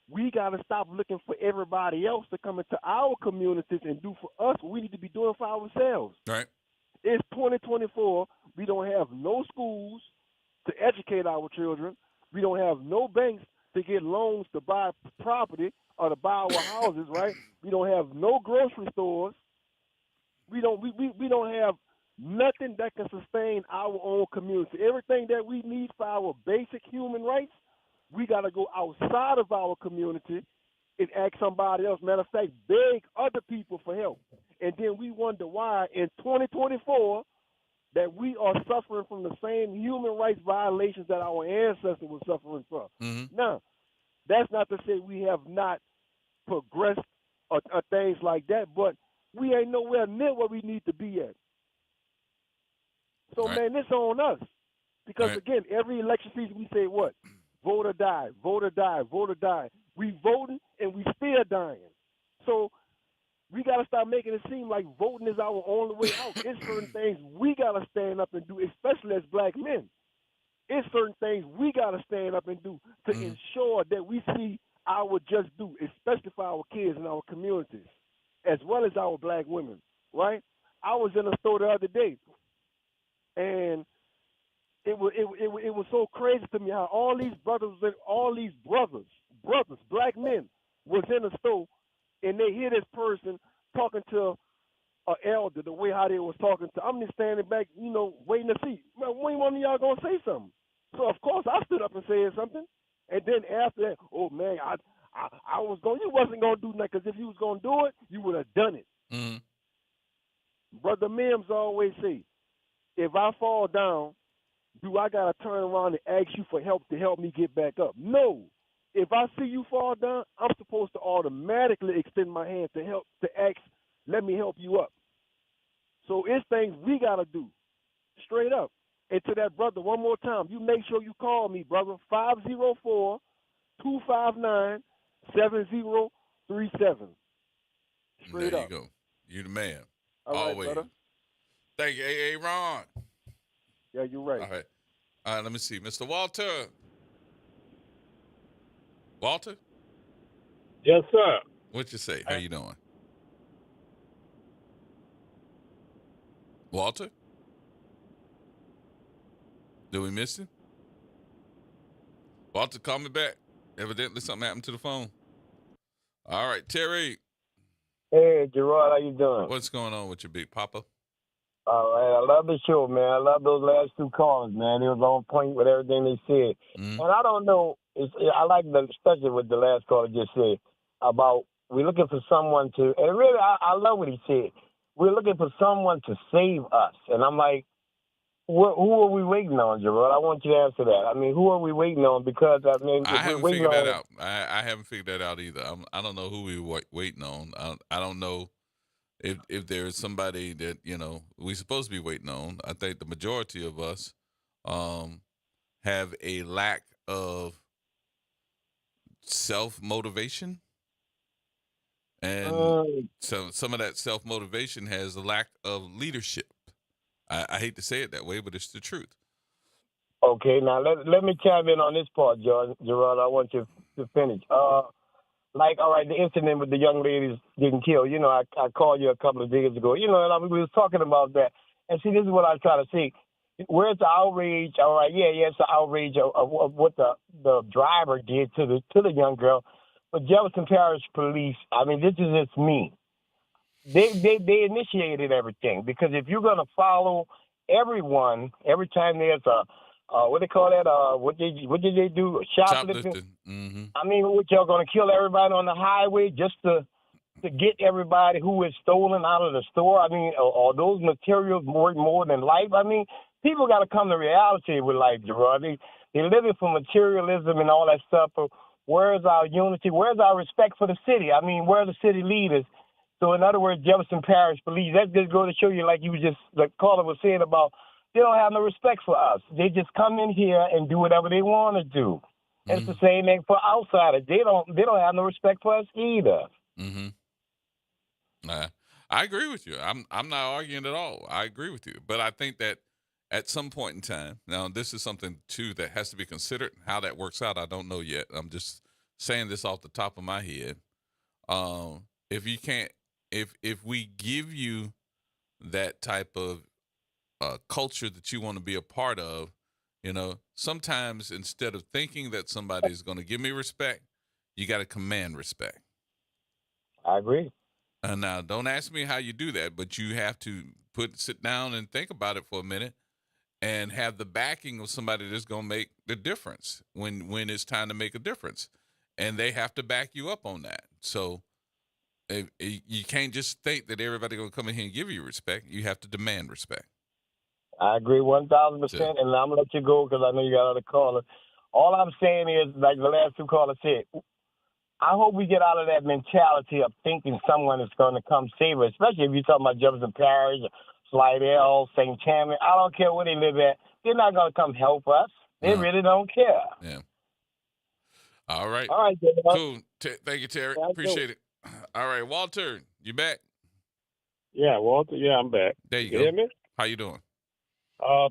we got to stop looking for everybody else to come into our communities and do for us what we need to be doing for ourselves. Right. It's 2024. We don't have no schools to educate our children. We don't have no banks to get loans to buy property or to buy our houses, right? We don't have no grocery stores. We don't have nothing that can sustain our own community. Everything that we need for our basic human rights, we got to go outside of our community and ask somebody else. Matter of fact, beg other people for help. And then we wonder why in 2024 that we are suffering from the same human rights violations that our ancestors were suffering from. Mm-hmm. Now, that's not to say we have not progressed or things like that, but we ain't nowhere near where we need to be at. So, man, this on us. Because, again, every election season we say what? Vote or die, vote or die, vote or die. We voting and we still dying. So we got to start making it seem like voting is our only way out. It's certain things we got to stand up and do, especially as black men. It's certain things we got to stand up and do to ensure that we see I would just do, especially for our kids in our communities, as well as our black women, right? I was in a store the other day, and it was so crazy to me how all these brothers, black men, was in a store, and they hear this person talking to an elder the way how they was talking to. I'm just standing back, waiting to see. Man, when one of y'all gonna say something? So of course I stood up and said something, and then after that, oh man, I was going. You wasn't gonna do nothing, because if you was gonna do it, you would have done it. Mm-hmm. Brother Mims always say, if I fall down, do I gotta turn around and ask you for help to help me get back up? No. If I see you fall down, I'm supposed to automatically extend my hand to help, to ask, let me help you up. So it's things we gotta do, straight up. And to that brother, one more time, you make sure you call me, brother, 504-259-7037. Straight there up. you go. You the man. All right, always. brother. Thank you, A.A. Ron. Yeah, you're right. All right, let me see. Mr. Walter. Walter? Yes, sir. What you say? How you doing? Walter? Did we miss him? Walter, call me back. Evidently something happened to the phone. All right, Terry. Hey, Gerard, how you doing? What's going on with your big papa? All right, I love the show, man. I love those last two callers, man. It was on point with everything they said. Mm-hmm. And I don't know, I like especially what the last caller just said about we're looking for someone to, and really, I love what he said. We're looking for someone to save us. And I'm like, who are we waiting on, Gerard? I want you to answer that. I mean, who are we waiting on? Because, I mean, I haven't figured that out. I haven't figured that out either. I don't know who we're waiting on. I don't know if there's somebody that, we're supposed to be waiting on. I think the majority of us have a lack of self-motivation. And so some of that self-motivation has a lack of leadership. I hate to say it that way, but it's the truth. Okay, now let me chime in on this part, Gerard. I want you to finish. Like, all right, the incident with the young ladies getting killed. I called you a couple of days ago. And we was talking about that. And see, this is what I try to say. Where's the outrage? All right, it's the outrage of what the driver did to the young girl. But Jefferson Parish Police, I mean, this is just me. They initiated everything, because if you're gonna follow everyone every time there's a what they call that what did they do, shoplifting? Mm-hmm. I mean, what, y'all gonna kill everybody on the highway just to get everybody who is stolen out of the store? I mean, are those materials worth more than life? I mean, people got to come to reality with life, Gerard. They're living for materialism and all that stuff. But where's our unity? Where's our respect for the city? I mean, where are the city leaders? So, in other words, Jefferson Parish Police, that just goes to show you, like the caller was saying about, they don't have no respect for us. They just come in here and do whatever they want to do. Mm-hmm. And it's the same thing for outsiders. They don't have no respect for us either. Mm-hmm. I agree with you. I'm not arguing at all. I agree with you. But I think that at some point in time, now this is something, too, that has to be considered. How that works out, I don't know yet. I'm just saying this off the top of my head. If you can't, if we give you that type of culture that you want to be a part of, sometimes instead of thinking that somebody is going to give me respect, you got to command respect. I agree. And now, don't ask me how you do that, but you have to sit down and think about it for a minute and have the backing of somebody that's going to make the difference when it's time to make a difference. And they have to back you up on that. So you can't just think that everybody's going to come in here and give you respect. You have to demand respect. I agree 1,000%, and I'm going to let you go because I know you got other callers. All I'm saying is, like the last two callers said, I hope we get out of that mentality of thinking someone is going to come save us, especially if you're talking about Jefferson Parish, Slidell, St. Tammany. I don't care where they live at. They're not going to come help us. They really don't care. Yeah. All right. All right, cool. Thank you, Terry. Appreciate it. All right, Walter, you back? Yeah, Walter. Yeah, I'm back. There you go. Hear me? How you doing?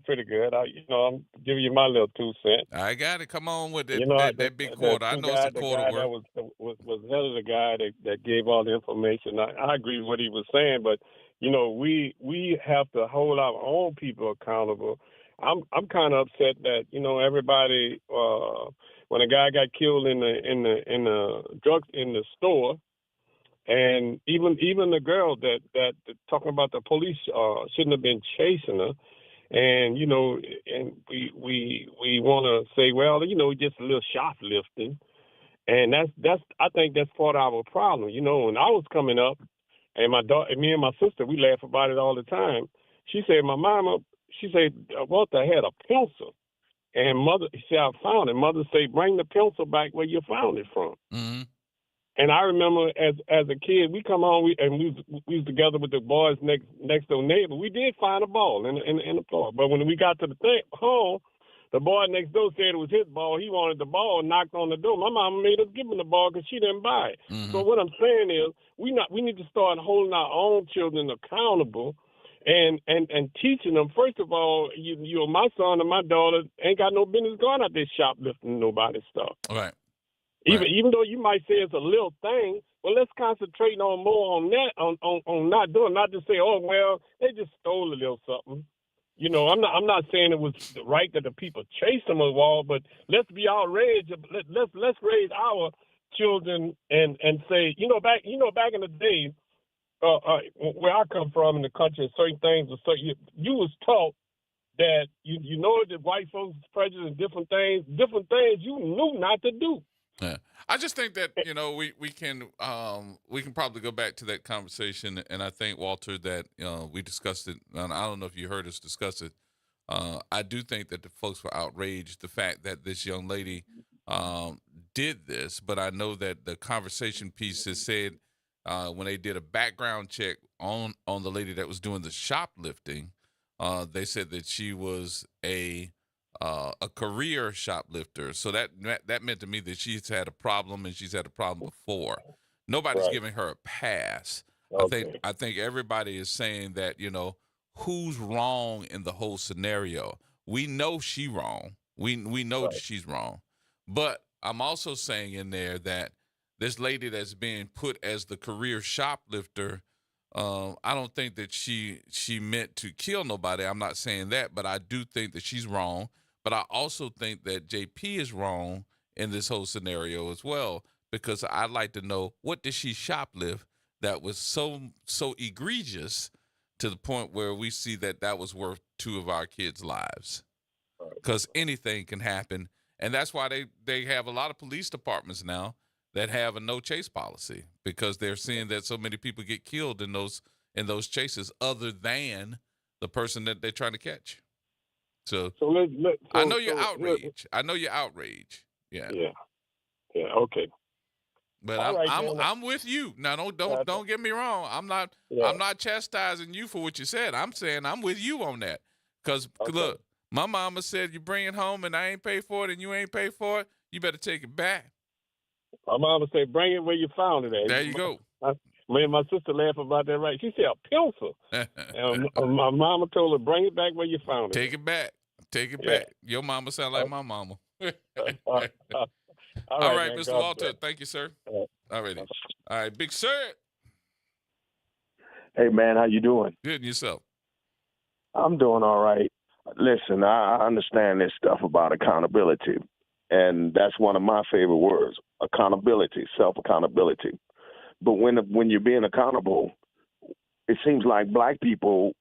Pretty good. I'm giving you my little 2 cents. I got it. Come on with it. You know, that big quarter. I know it's a quarter the guy worth. that was head of the guy that gave all the information. I agree with what he was saying, but we have to hold our own people accountable. I'm kind of upset that everybody when a guy got killed in the store, and even the girl that talking about the police shouldn't have been chasing her. And and we want to say, well, just a little shoplifting, and that's I think that's part of our problem. When I was coming up, and me and my sister, we laugh about it all the time. She said, Walter had a pencil, and mother, she said, I found it. Mother said, bring the pencil back where you found it from. Mm-hmm. And I remember as a kid, we come home we was together with the boys next door neighbor. We did find a ball in the floor, but when we got to the home, the boy next door said it was his ball. He wanted the ball and knocked on the door. My mama made us give him the ball because she didn't buy it. Mm-hmm. So what I'm saying is we need to start holding our own children accountable and teaching them. First of all, my son and my daughter ain't got no business going out there shoplifting nobody's stuff. All right. Even though you might say it's a little thing, well, let's concentrate on more on that, on not doing, not to say, oh well, they just stole a little something. I'm not saying it was right that the people chased them a wall, but let's be outraged. Let's raise our children and say, back in the day, where I come from in the country, certain things were you was taught that that white folks is prejudiced and different things you knew not to do. Yeah. I just think that we can probably go back to that conversation, and I think, Walter, that we discussed it, and I don't know if you heard us discuss it. I do think that the folks were outraged the fact that this young lady did this, but I know that the conversation piece has said when they did a background check on the lady that was doing the shoplifting, they said that she was a career shoplifter. So that meant to me that she's had a problem, and she's had a problem before. Nobody's giving her a pass. Okay. I think everybody is saying that, who's wrong in the whole scenario. We know she's wrong. We know she's wrong. But I'm also saying in there that this lady that's being put as the career shoplifter, I don't think that she meant to kill nobody. I'm not saying that, but I do think that she's wrong. But I also think that JP is wrong in this whole scenario as well, because I'd like to know, what did she shoplift that was so egregious to the point where we see that was worth 2 of our kids' lives? Because anything can happen, and that's why they have a lot of police departments now that have a no chase policy, because they're seeing that so many people get killed in those chases, other than the person that they're trying to catch. So I know you're outraged. Yeah. Yeah. Okay. But I'm with you. Now don't get me wrong. I'm not chastising you for what you said. I'm saying I'm with you on that. Because look, my mama said you bring it home and I ain't pay for it and you ain't pay for it, you better take it back. My mama said bring it where you found it at. There you go. Me and my sister laugh about that, right? She said a pencil. And my mama told her, bring it back where you found it. Take it back. Take it back. Your mama sound like my mama. All right, Mr. Walter. Thank you, sir. All righty. All right, Big Sir. Hey, man, how you doing? Good, and yourself? I'm doing all right. Listen, I understand this stuff about accountability, and that's one of my favorite words, accountability, self-accountability. But when you're being accountable, it seems like black people,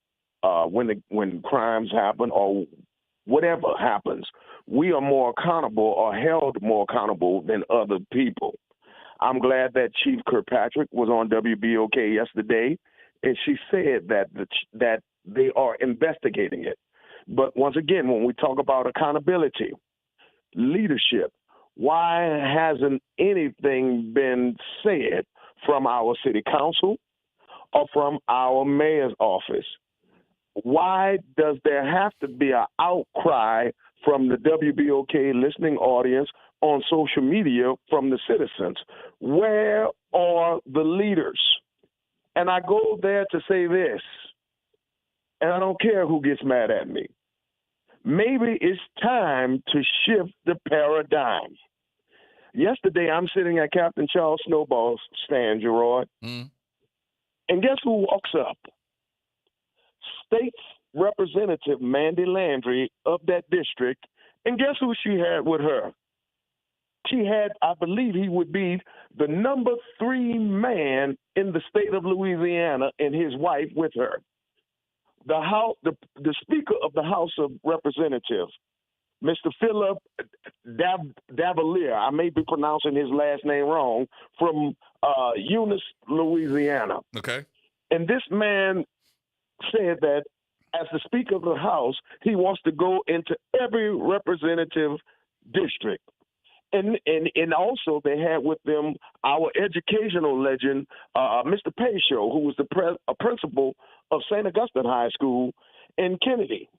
when crimes happen or whatever happens, we are more accountable or held more accountable than other people. I'm glad that Chief Kirkpatrick was on WBOK yesterday, and she said that they are investigating it. But once again, when we talk about accountability, leadership, why hasn't anything been said from our city council or from our mayor's office? Why does there have to be an outcry from the WBOK listening audience on social media from the citizens? Where are the leaders? And I go there to say this, and I don't care who gets mad at me. maybe it's time to shift the paradigm. Yesterday, I'm sitting at Captain Charles Snowball's stand, Gerard, and guess who walks up? State's Representative Mandy Landry of that district, and guess who she had with her? She had, I believe he would be the number 3 man in the state of Louisiana, and his wife with her. The Speaker of the House of Representatives, Mr. Philip Davalier, I may be pronouncing his last name wrong, from Eunice, Louisiana. Okay. And this man said that as the Speaker of the House, he wants to go into every representative district. And also they had with them our educational legend, Mr. Payshow, who was the principal of St. Augustine High School in Kennedy.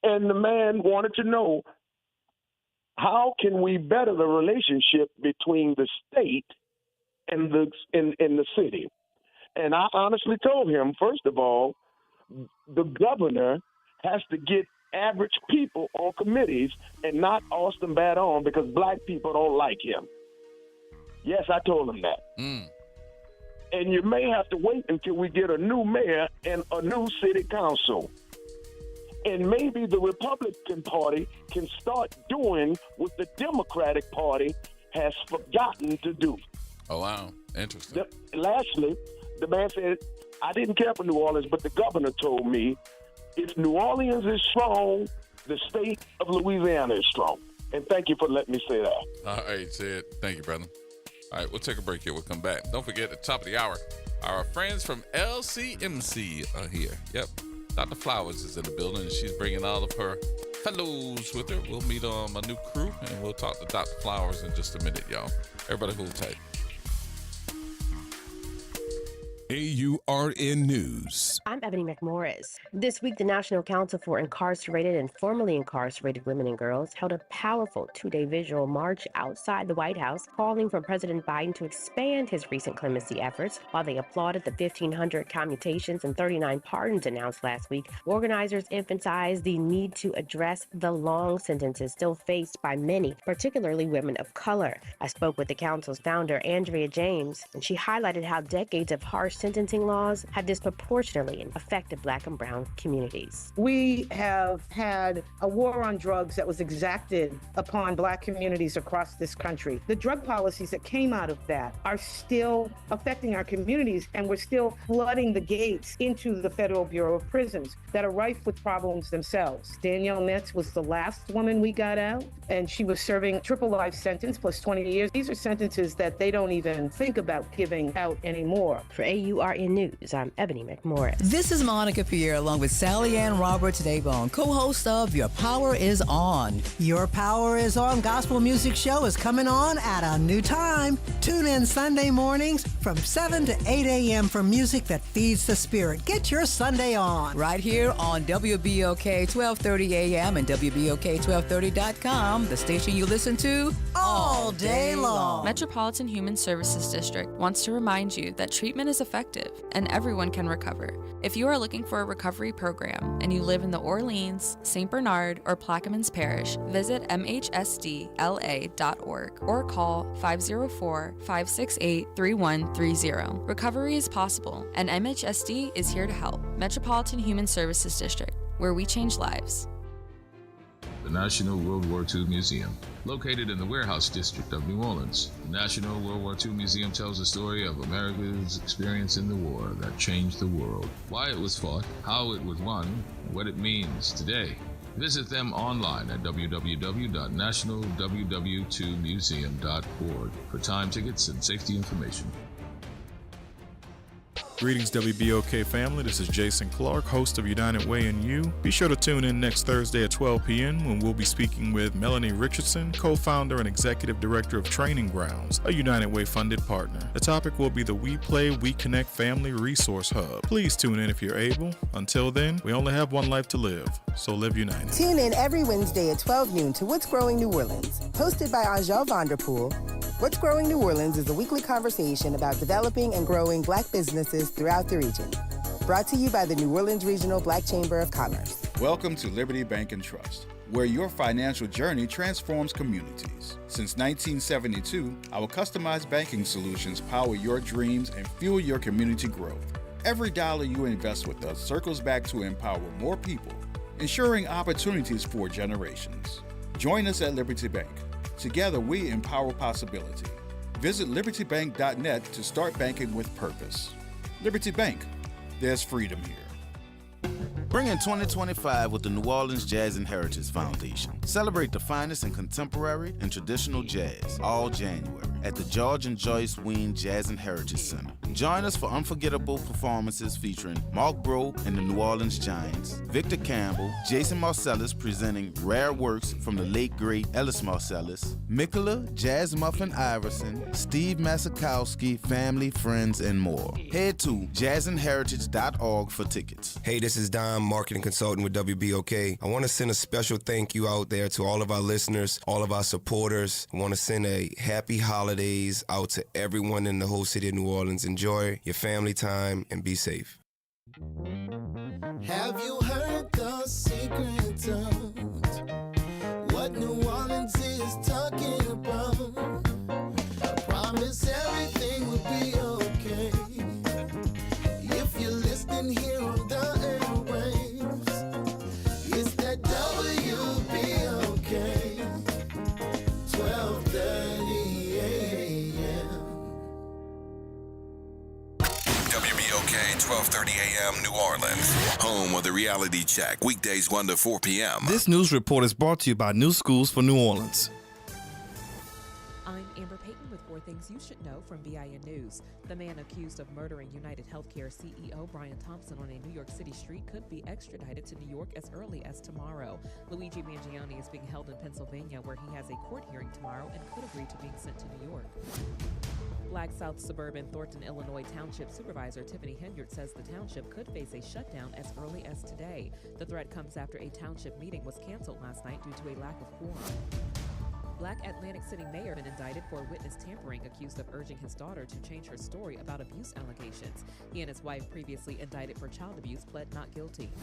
And the man wanted to know, how can we better the relationship between the state and the city? And I honestly told him, first of all, the governor has to get average people on committees and not Austin Badon, because black people don't like him. Yes, I told him that. And you may have to wait until we get a new mayor and a new city council. And maybe the Republican Party can start doing what the Democratic Party has forgotten to do. Oh, wow. Interesting. Lastly, the man said, I didn't care for New Orleans, but the governor told me, if New Orleans is strong, the state of Louisiana is strong. And thank you for letting me say that. All right, Ted. Thank you, brother. All right, we'll take a break here. We'll come back. Don't forget, at the top of the hour, our friends from LCMC are here. Yep. Dr. Flowers is in the building, and she's bringing all of her fellows with her. We'll meet my new crew, and we'll talk to Dr. Flowers in just a minute, y'all. Everybody hold tight. AURN News. I'm Ebony McMorris. This week, the National Council for Incarcerated and Formerly Incarcerated Women and Girls held a powerful 2-day visual march outside the White House, calling for President Biden to expand his recent clemency efforts. While they applauded the 1,500 commutations and 39 pardons announced last week, organizers emphasized the need to address the long sentences still faced by many, particularly women of color. I spoke with the council's founder, Andrea James, and she highlighted how decades of harsh sentencing laws have disproportionately affected Black and brown communities. We have had a war on drugs that was exacted upon Black communities across this country. The drug policies that came out of that are still affecting our communities, and we're still flooding the gates into the Federal Bureau of Prisons that are rife with problems themselves. Danielle Metz was the last woman we got out, and she was serving triple life sentence plus 20 years. These are sentences that they don't even think about giving out anymore. For AURN News, I'm Ebony McMorris. This is Monica Pierre along with Sally Ann Roberts Daybone, co-host of Your Power is On. Your Power is On gospel music show is coming on at a new time. Tune in Sunday mornings from 7 to 8 a.m. for music that feeds the spirit. Get your Sunday on. Right here on WBOK 1230 a.m. and WBOK1230.com, the station you listen to all day long. Metropolitan Human Services District wants to remind you that treatment is effective and everyone can recover. If you are looking for a recovery program and you live in the Orleans, St. Bernard, or Plaquemines Parish, visit mhsdla.org or call 504-568-3130. Recovery is possible, and MHSD is here to help. Metropolitan Human Services District, where we change lives. The National World War II Museum. Located in the Warehouse District of New Orleans, the National World War II Museum tells the story of America's experience in the war that changed the world, why it was fought, how it was won, and what it means today. Visit them online at www.nationalww2museum.org for time tickets and safety information. Greetings, WBOK family. This is Jason Clark, host of United Way and You. Be sure to tune in next Thursday at 12 p.m. when we'll be speaking with Melanie Richardson, co-founder and executive director of Training Grounds, a United Way funded partner. The topic will be the We Play, We Connect Family Resource Hub. Please tune in if you're able. Until then, we only have one life to live, so live united. Tune in every Wednesday at 12 noon to What's Growing New Orleans. Hosted by Angel Vanderpool, What's Growing New Orleans is a weekly conversation about developing and growing Black businesses throughout the region. Brought to you by the New Orleans Regional Black Chamber of Commerce. Welcome to Liberty Bank and Trust, where your financial journey transforms communities. Since 1972, our customized banking solutions power your dreams and fuel your community growth. Every dollar you invest with us circles back to empower more people, ensuring opportunities for generations. Join us at Liberty Bank. Together, we empower possibility. Visit libertybank.net to start banking with purpose. Liberty Bank, there's freedom here. Bring in 2025 with the New Orleans Jazz and Heritage Foundation. Celebrate the finest in contemporary and traditional jazz all January at the George and Joyce Wein Jazz and Heritage Center. Join us for unforgettable performances featuring Mark Bro and the New Orleans Giants, Victor Campbell, Jason Marcellus presenting rare works from the late great Ellis Marcellus, Mikola, Jazz Muffin Iverson, Steve Masakowski, family, friends, and more. Head to jazzandheritage.org for tickets. Hey, this is Don, marketing consultant with WBOK. I want to send a special thank you out there to all of our listeners, all of our supporters. I want to send a happy holidays out to everyone in the whole city of New Orleans. Enjoy your family time and be safe. Have you heard the secret of what New Orleans is talking about? I promise everything will be okay if you're listening here on the airwaves. It's that WBOK 12:30 a.m. WBOK 12:30 a.m. New Orleans, home of the reality check, weekdays 1 to 4 p.m. This news report is brought to you by New Schools for New Orleans. I'm Amber Payton with 4 things you should know from BIN News. The man accused of murdering United Healthcare CEO Brian Thompson on a New York City street could be extradited to New York as early as tomorrow. Luigi Mangione is being held in Pennsylvania, where he has a court hearing tomorrow and could agree to being sent to New York. Black South suburban Thornton, Illinois Township Supervisor Tiffany Henyard says the township could face a shutdown as early as today. The threat comes after a township meeting was canceled last night due to a lack of quorum. Black Atlantic City mayor been indicted for witness tampering, accused of urging his daughter to change her story about abuse allegations. He and his wife, previously indicted for child abuse, pled not guilty.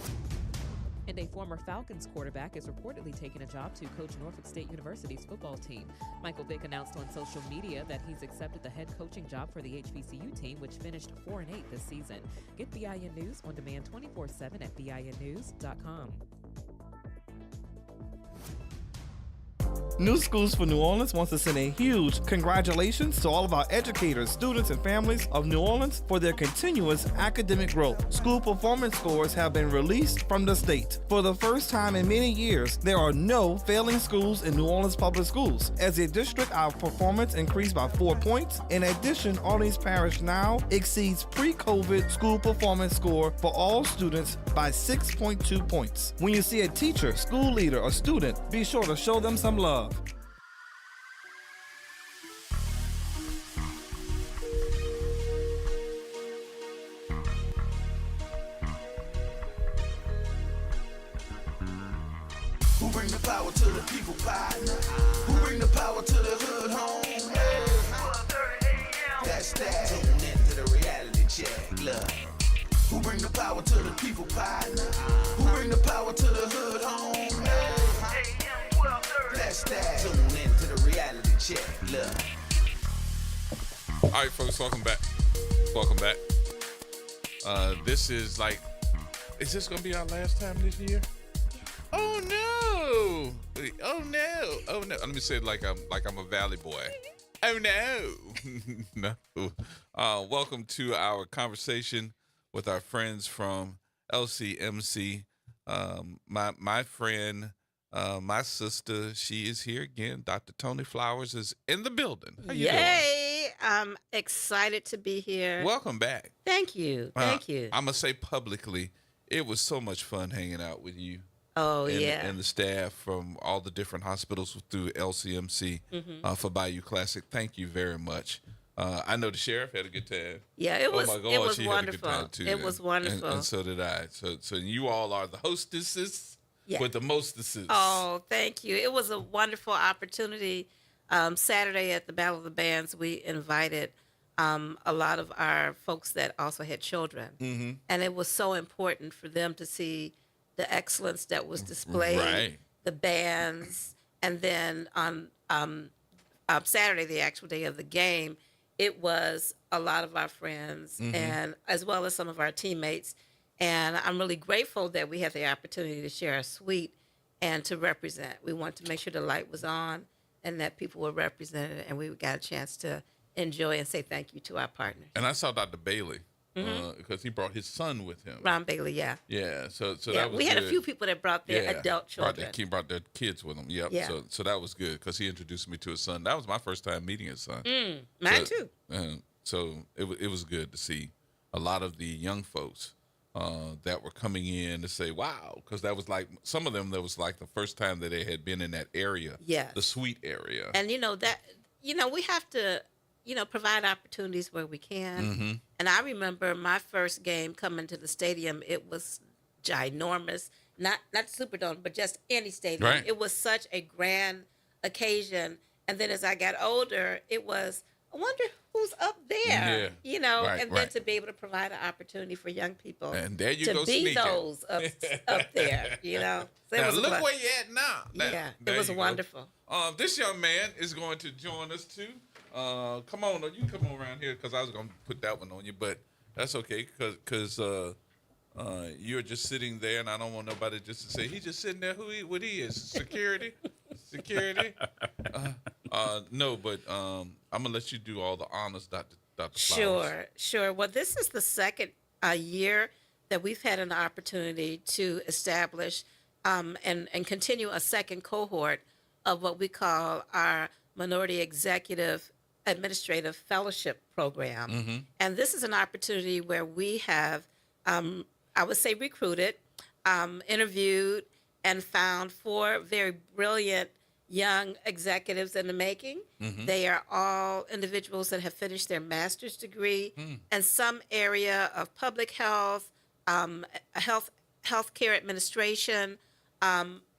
And a former Falcons quarterback is reportedly taking a job to coach Norfolk State University's football team. Michael Vick announced on social media that he's accepted the head coaching job for the HBCU team, which finished 4-8 this season. Get BIN News on demand 24/7 at BINnews.com. New Schools for New Orleans wants to send a huge congratulations to all of our educators, students, and families of New Orleans for their continuous academic growth. School performance scores have been released from the state. For the first time in many years, there are no failing schools in New Orleans Public Schools. As a district, our performance increased by 4 points. In addition, Orleans Parish now exceeds pre-COVID school performance score for all students by 6.2 points. When you see a teacher, school leader, or student, be sure to show them some love. Who bring the power to the people, partner? Who bring the power to the hood home? Hey. That's that. Tune into the reality check. Look. Who bring the power to the people, partner? Who bring the power to the hood home? Hey. That's that. Tune into the reality check. Look. All right, folks, welcome back. Welcome back. This is like, is this gonna be our last time this year? Oh no! Oh no! Oh no! Let me say it like I'm a Valley boy. Oh no! No. Welcome to our conversation with our friends from LCMC. My friend, my sister, she is here again. Dr. Tony Flowers is in the building. How you Yay! I'm excited to be here. doing? Welcome back. Thank you. Thank you. I'm gonna say publicly, it was so much fun hanging out with you. Oh, and, yeah. and the staff from all the different hospitals through LCMC for Bayou Classic. Thank you very much. I know the sheriff had a good time. Yeah, it was. Oh my God, it was she wonderful. Had a good time too. It was wonderful. And so did I. So you all are the hostesses Yeah. with the mostesses. Oh, thank you. It was a wonderful opportunity. Saturday at the Battle of the Bands, we invited a lot of our folks that also had children. Mm-hmm. And it was so important for them to see the excellence that was displayed, Right. the bands, and then on Saturday, the actual day of the game, it was a lot of our friends and as well as some of our teammates. And I'm really grateful that we had the opportunity to share a suite and to represent. We wanted to make sure the light was on and that people were represented, and we got a chance to enjoy and say thank you to our partners. And I saw Dr. Bailey because he brought his son with him. Ron Bailey, yeah. Yeah, so Yeah, that was we had good. a few people that brought their adult children. Brought their kids with them. Yep. Yeah. So that was good because he introduced me to his son. That was my first time meeting his son. Mine too. So it was good to see a lot of the young folks that were coming in to say, wow, because that was like, some of them, that was like the first time that they had been in that area, Yes. the suite area. And we have to, provide opportunities where we can. And I remember my first game coming to the stadium, it was ginormous, not Superdome, but just any stadium. Right. It was such a grand occasion. And then as I got older, it was, I wonder who's up there, Yeah. Right, and then right. to be able to provide an opportunity for young people And there you to go be sneaking. those up there, So it Now, was a look blessing. where you at now. Yeah, There it was you go. wonderful. This young man is going to join us too. Come on, you come on around here because I was going to put that one on you, but that's okay because you're just sitting there, and I don't want nobody just to say he's just sitting there. What he is? Security? No, but I'm gonna let you do all the honors, Dr. Flowers. Sure. Well, this is the second year that we've had an opportunity to establish and continue a second cohort of what we call our Minority Executive Administrative Fellowship Program. And this is an opportunity where we have, I would say, recruited, interviewed, and found 4 very brilliant young executives in the making. They are all individuals that have finished their master's degree in some area of public health, healthcare administration,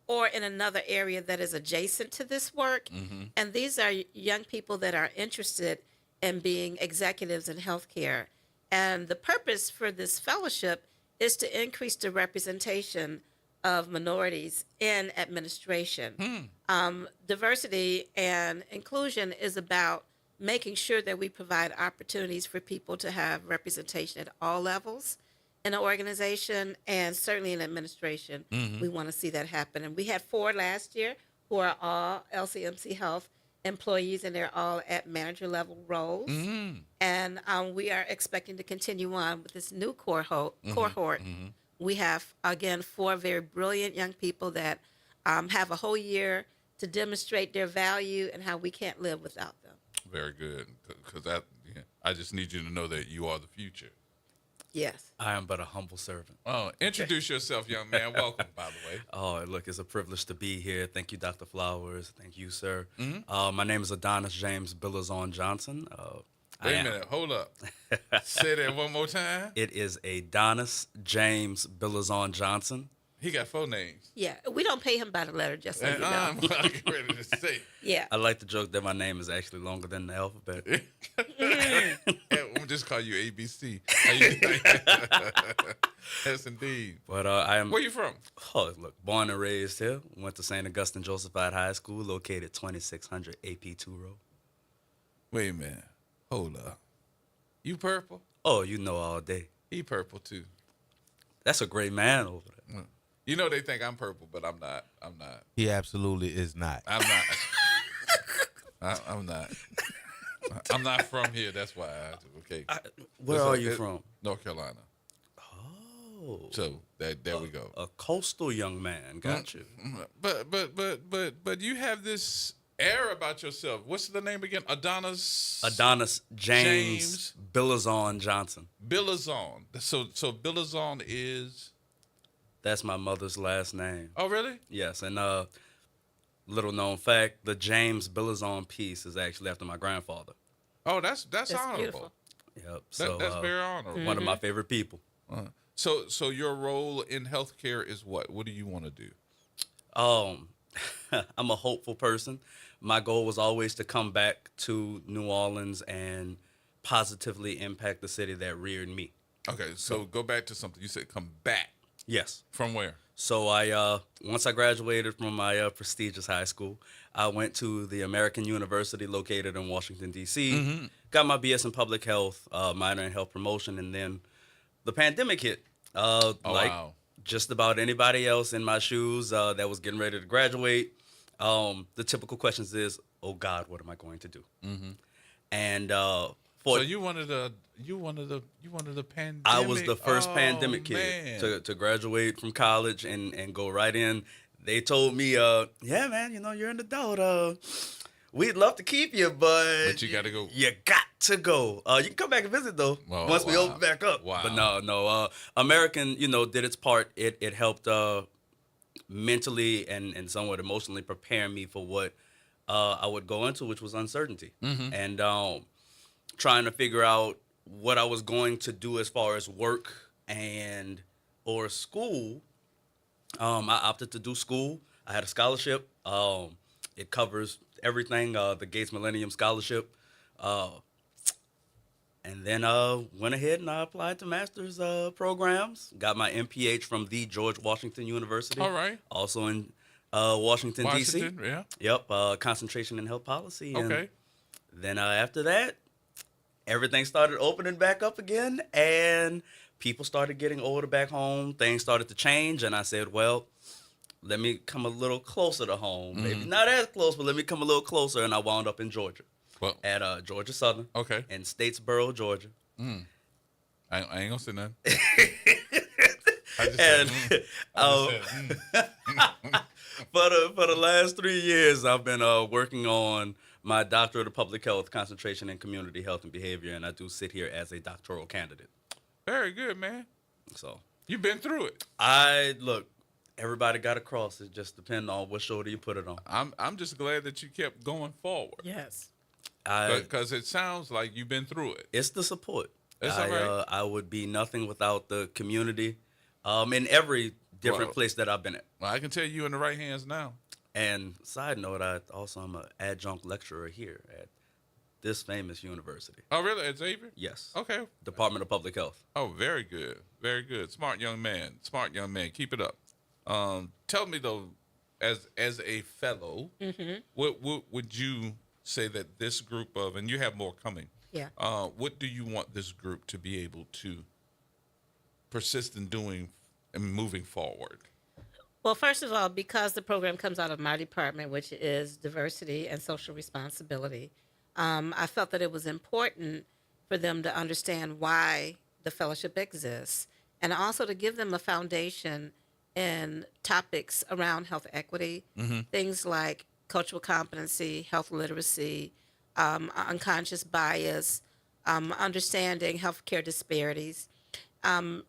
or in another area that is adjacent to this work. And these are young people that are interested in being executives in healthcare. And the purpose for this fellowship is to increase the representation of minorities in administration. Diversity and inclusion is about making sure that we provide opportunities for people to have representation at all levels in an organization and certainly in administration. We want to see that happen. And we had 4 last year who are all LCMC Health employees, and they're all at manager level roles. And we are expecting to continue on with this new cohort. We have, again, 4 very brilliant young people that have a whole year to demonstrate their value and how we can't live without them. Very good, because I just need you to know that you are the future. Yes. I am but a humble servant. Oh, introduce yourself, young man. Welcome, by the way. Oh, look, it's a privilege to be here. Thank you, Dr. Flowers. Thank you, sir. My name is Adonis James Billazon Johnson. Wait a minute. Hold up. Say that one more time. It is Adonis James Billazon Johnson. He got 4 names. Yeah, we don't pay him by the letter, just so you know. I'm ready to say. Yeah. I like to joke that my name is actually longer than the alphabet. I'm just call you ABC. Yes, indeed. But I am. Where you from? Oh, look, born and raised here. Went to St. Augustine Josephite High School, located 2600 AP2 Road. Wait a minute. Hold up. You purple? Oh, you know all day. He purple too. That's a great man over there. You know they think I'm purple, but I'm not. He absolutely is not. I'm not. I'm not. I'm not from here. That's why. Okay. Where are you from? North Carolina. Oh. So there we go. A coastal young man. Got you. But you have this air about yourself. What's the name again? Adonis James Billazon Johnson. Billazon. So Billazon is. That's my mother's last name. Oh, really? Yes, and little known fact, the James Billazon piece is actually after my grandfather. Oh, that's honorable. Beautiful. Yep. So that's very honorable. One of my favorite people. So your role in healthcare is what? What do you want to do? I'm a hopeful person. My goal was always to come back to New Orleans and positively impact the city that reared me. Okay, so go back to something. You said come back. Yes. From where? So I once I graduated from my prestigious high school, I went to the American University located in Washington, D.C., got my BS in public health, minor in health promotion, and then the pandemic hit. Wow. Just about anybody else in my shoes that was getting ready to graduate, the typical questions is, oh God, what am I going to do? And so you wanted the pandemic. I was the first Oh, pandemic man. kid to graduate from college and go right in. They told me, yeah, man, you're an adult. We'd love to keep you, but you got to go. You got to go. You can come back and visit though Oh, once we wow. open back up. Wow. But no. American, did its part. It helped mentally and somewhat emotionally prepare me for what I would go into, which was uncertainty, and trying to figure out what I was going to do as far as work or school. I opted to do school. I had a scholarship. It covers everything, the Gates Millennium Scholarship. And then went ahead and I applied to master's programs. Got my MPH from the George Washington University. All right. Also in Washington, D.C. Yeah. Yep, concentration in health policy. And Okay. then after that, everything started opening back up again, and people started getting older back home. Things started to change, and I said, well, let me come a little closer to home. Maybe not as close, but let me come a little closer, and I wound up in Georgia. Well, at Georgia Southern. Okay. In Statesboro, Georgia. I ain't gonna say nothing. And for the last 3 years, I've been working on my doctorate of public health, concentration in community health and behavior, and I do sit here as a doctoral candidate. Very good, man. So You've been through it. Look, everybody got a cross. It just depends on what shoulder you put it on. I'm just glad that you kept going forward. Yes. Because it sounds like you've been through it. It's the support. It's all right. I would be nothing without the community in every different place that I've been at. Well, I can tell you in the right hands now. And side note, I'm an adjunct lecturer here at this famous university. Oh, really? At Xavier? Yes. Okay. Department of Public Health. Oh, very good. Very good. Smart young man. Keep it up. Tell me, though, as a fellow, what would you say that this group of, and you have more coming, what do you want this group to be able to persist in doing and moving forward? Well, first of all, because the program comes out of my department, which is diversity and social responsibility, I felt that it was important for them to understand why the fellowship exists, and also to give them a foundation in topics around health equity, things like cultural competency, health literacy, unconscious bias, understanding healthcare disparities,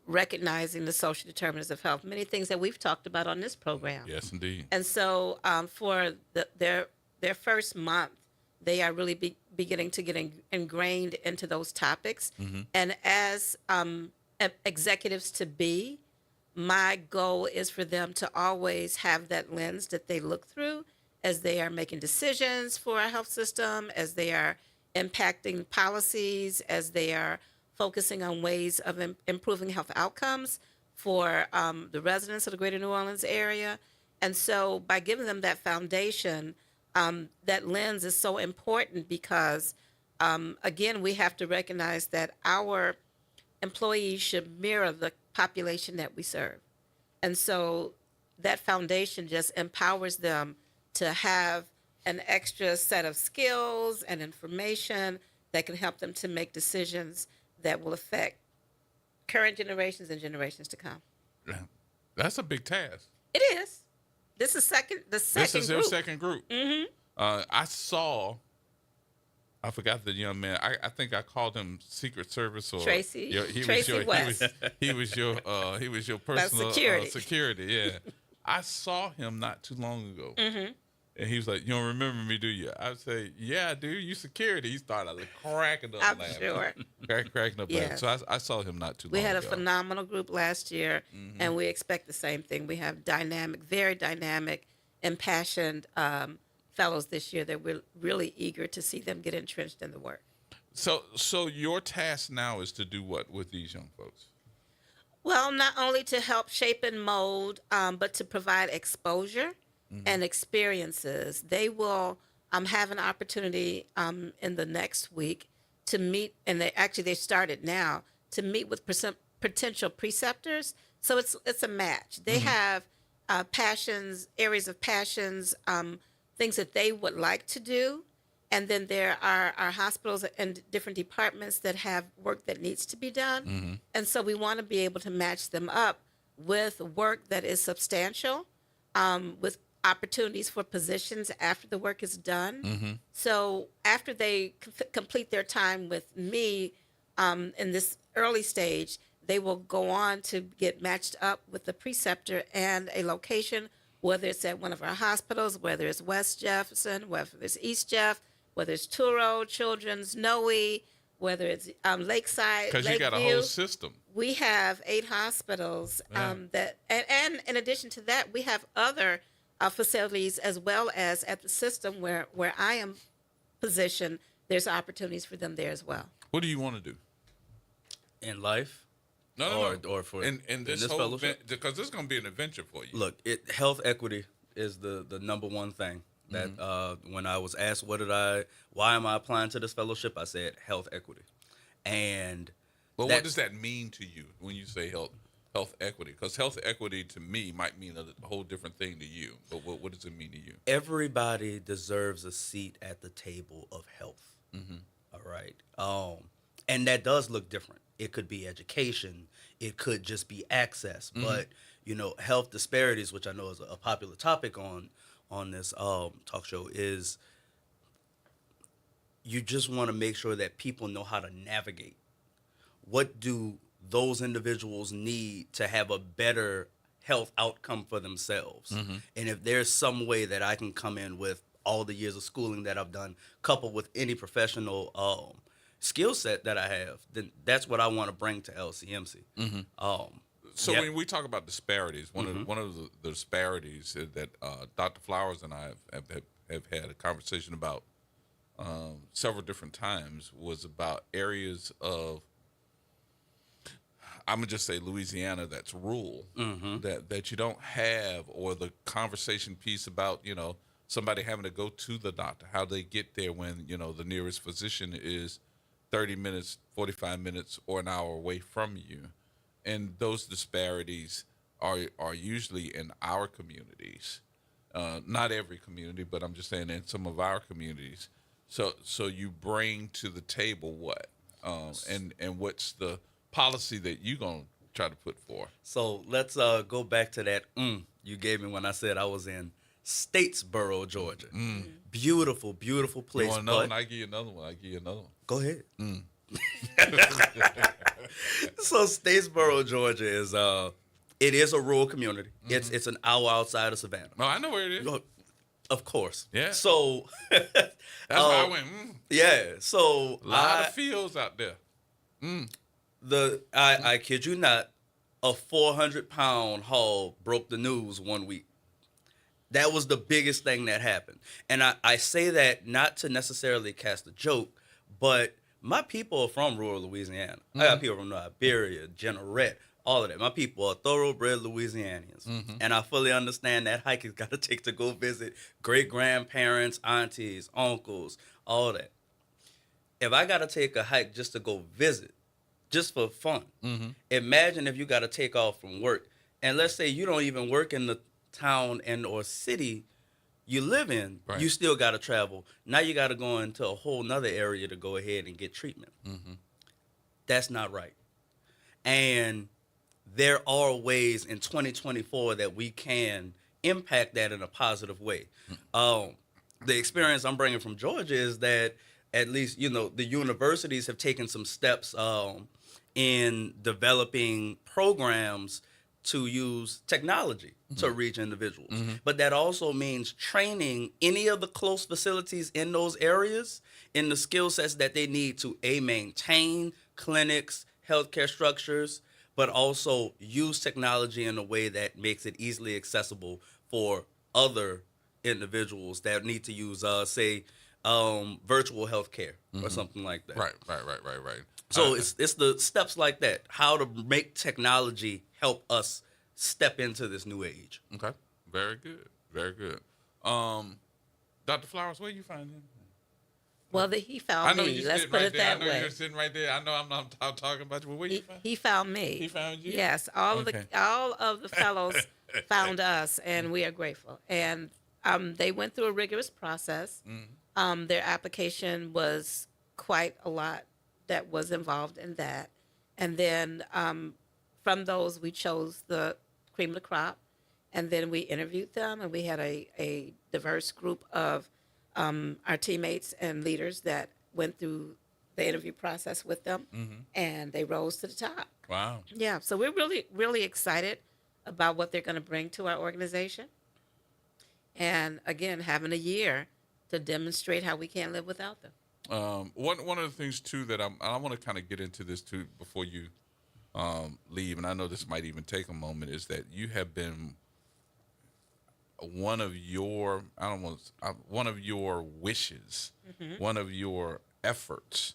recognizing the social determinants of health, many things that we've talked about on this program. Yes, indeed. And so for their first month, they are really beginning to get ingrained into those topics. And as executives to be, my goal is for them to always have that lens that they look through as they are making decisions for our health system, as they are impacting policies, as they are focusing on ways of improving health outcomes for the residents of the greater New Orleans area. And so by giving them that foundation, that lens is so important because, again, we have to recognize that our employees should mirror the population that we serve. And so that foundation just empowers them to have an extra set of skills and information that can help them to make decisions that will affect current generations and generations to come. That's a big task. It is. This is the second This is group. your second group. I forgot the young man. I think I called him Secret Service or Tracy. Tracy West. He was your personal security. Yeah, I saw him not too long ago, and he was like, "You don't remember me, do you?" I say, "Yeah, dude, you security." He started cracking up I'm laughing. sure. cracking up laughing. So I saw him not too long We had ago. a phenomenal group last year, and we expect the same thing. We have very dynamic, impassioned fellows this year that we're really eager to see them get entrenched in the work. So your task now is to do what with these young folks? Well, not only to help shape and mold, but to provide exposure and experiences. They will have an opportunity in the next week to meet, and they started now to meet with potential preceptors. So it's a match. They have passions, areas of passions, things that they would like to do. And then there are our hospitals and different departments that have work that needs to be done. And so we want to be able to match them up with work that is substantial, with opportunities for positions after the work is done. So after they complete their time with me in this early stage, they will go on to get matched up with the preceptor and a location, whether it's at one of our hospitals, whether it's West Jefferson, whether it's East Jeff, whether it's Touro, Children's, Noe, whether it's Lakeside, Because you got a Lakeview. whole system. We have 8 hospitals that, and in addition to that, we have other facilities as well as at the system where I am positioned. There's opportunities for them there as well. What do you want to do in life? No. Or for in this whole fellowship? because this is going to be an adventure for you. Look, health equity is the number one thing that when I was asked why am I applying to this fellowship, I said health equity. And Well, what does that mean to you when you say health equity? Because health equity to me might mean a whole different thing to you. But what does it mean to you? Everybody deserves a seat at the table of health. All right. And that does look different. It could be education. It could just be access. But, health disparities, which I know is a popular topic on this talk show, is you just want to make sure that people know how to navigate. What do those individuals need to have a better health outcome for themselves? And if there's some way that I can come in with all the years of schooling that I've done, coupled with any professional skill set that I have, then that's what I want to bring to LCMC. So when we talk about disparities, one of the disparities that Dr. Flowers and I have had a conversation about several different times was about areas of, I'm gonna just say Louisiana, that's rural, that you don't have, or the conversation piece about somebody having to go to the doctor, how they get there when the nearest physician is 30 minutes, 45 minutes, or an hour away from you. And those disparities are usually in our communities, not every community, but I'm just saying in some of our communities. So you bring to the table what, and what's the policy that you're gonna try to put forth? So let's go back to that you gave me when I said I was in Statesboro, Georgia. Beautiful, beautiful place. You want another one? I give you another one. Go ahead. So Statesboro, Georgia is it is a rural community. It's an hour outside of Savannah. No, I know where it is. Of course. Yeah. So that's why I went. Yeah. So a lot of fields out there. I kid you not, a 400-pound hog broke the news one week. That was the biggest thing that happened. And I say that not to necessarily cast a joke, but my people are from rural Louisiana. I got people from Iberia, Jeanerette, all of that. My people are thoroughbred Louisianians. And I fully understand that hike has got to take to go visit great-grandparents, aunties, uncles, all that. If I got to take a hike just to go visit, just for fun, imagine if you got to take off from work. And let's say you don't even work in the town or city you live in, you still got to travel. Now you got to go into a whole nother area to go ahead and get treatment. That's not right. And there are ways in 2024 that we can impact that in a positive way. The experience I'm bringing from Georgia is that at least, the universities have taken some steps in developing programs to use technology to reach individuals. But that also means training any of the close facilities in those areas in the skill sets that they need to maintain clinics, healthcare structures, but also use technology in a way that makes it easily accessible for other individuals that need to use, virtual healthcare or something like that. Right. So it's the steps like that, how to make technology help us step into this new age. Okay, very good. Dr. Flowers, where you find him? Well, he found me. Let's put it that way. I know you're sitting right there. I know I'm not talking about you. But where you find? He found me. He found you. Yes, all of the fellows found us, and we are grateful. And they went through a rigorous process. Their application was quite a lot that was involved in that, and then from those we chose the cream of the crop, and then we interviewed them, and we had a diverse group of our teammates and leaders that went through the interview process with them, and they rose to the top. Wow. Yeah, so we're really, really excited about what they're going to bring to our organization. And again, having a year to demonstrate how we can't live without them. One of the things too that I want to kind of get into this too before you leave, and I know this might even take a moment, is that you have been one of your wishes, one of your efforts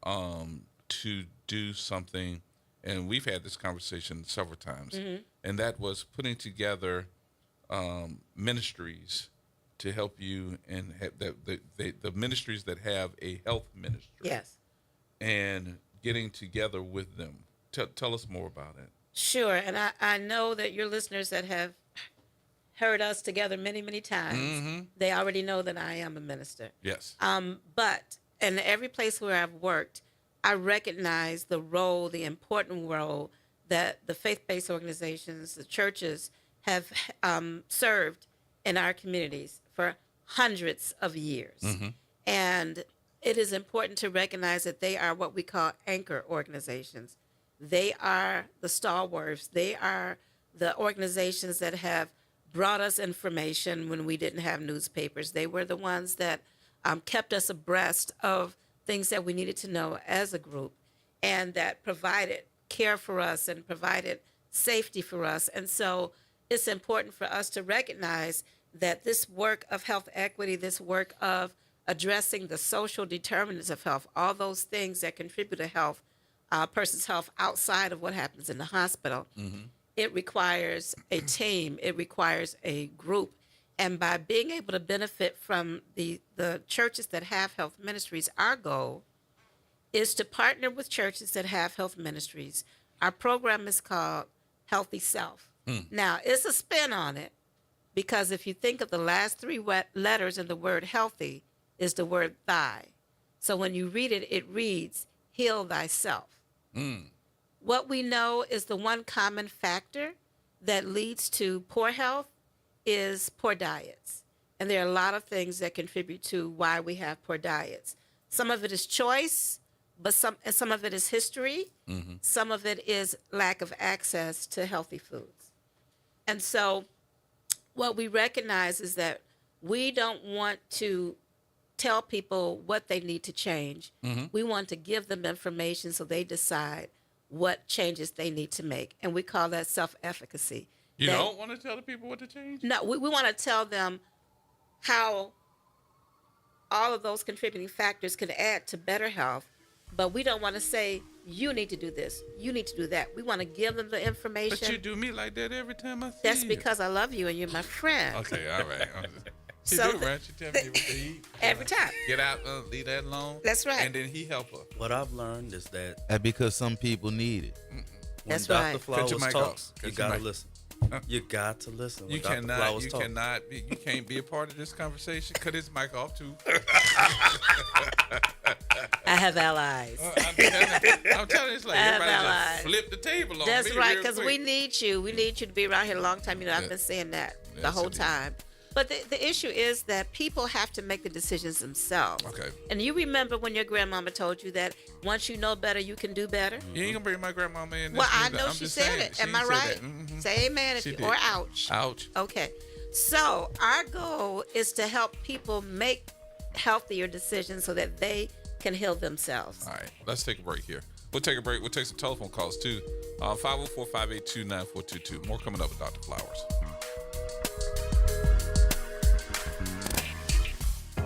to do something, and we've had this conversation several times, and that was putting together ministries to help you, and the ministries that have a health ministry. Yes. And getting together with them. Tell us more about it. Sure, and I know that your listeners that have heard us together many, many times, they already know that I am a minister. Yes. But in every place where I've worked, I recognize the role, the important role that the faith-based organizations, the churches, have served in our communities for hundreds of years. And it is important to recognize that they are what we call anchor organizations. They are the stalwarts. They are the organizations that have brought us information when we didn't have newspapers. They were the ones that kept us abreast of things that we needed to know as a group, and that provided care for us and provided safety for us. And so it's important for us to recognize that this work of health equity, this work of addressing the social determinants of health, all those things that contribute to health, a person's health outside of what happens in the hospital, it requires a team, it requires a group. And by being able to benefit from the churches that have health ministries, our goal is to partner with churches that have health ministries. Our program is called Healthy Self. Now, it's a spin on it, because if you think of the last three letters in the word healthy is the word thy. So when you read it, it reads, heal thyself. What we know is the one common factor that leads to poor health is poor diets. And there are a lot of things that contribute to why we have poor diets. Some of it is choice, but some of it is history. Some of it is lack of access to healthy foods. And so what we recognize is that we don't want to tell people what they need to change. We want to give them information so they decide what changes they need to make. And we call that self-efficacy. You don't want to tell the people what to change? No, we want to tell them how all of those contributing factors can add to better health, but we don't want to say, you need to do this, you need to do that. We want to give them the information. But you do me like that every time I see That's you. because I love you and you're my friend. Okay, all right. She So do, right? She tell me what to eat. Every time. Get out, leave that alone. That's right. And then he help her. What I've learned is that That's because some people need it. when That's Dr. right. Flowers Cut your mic talks, off. you Cut your gotta mic. listen. You got to listen. When You Dr. cannot. Flowers You talk. cannot. You can't be a part of this conversation. Cut his mic off too. I have allies. I'm telling you, it's like I have everybody allies. just flip the table on That's me right, real because quick. we need you. We need you to be around here a long time. You know, I've been saying that the Yes, whole indeed. time. But the issue is that people have to make the decisions themselves. Okay. And you remember when your grandmama told you that once you know better, you can do better? You ain't gonna bring my grandmama in. This Well, I either. know I'm she just said saying, it. she Am I said right? that. Say amen She if did. you, or ouch. Ouch. Okay. So our goal is to help people make healthier decisions so that they can heal themselves. All right, let's take a break here. We'll take a break. We'll take some telephone calls too. 504-582-9422. More coming up with Dr. Flowers.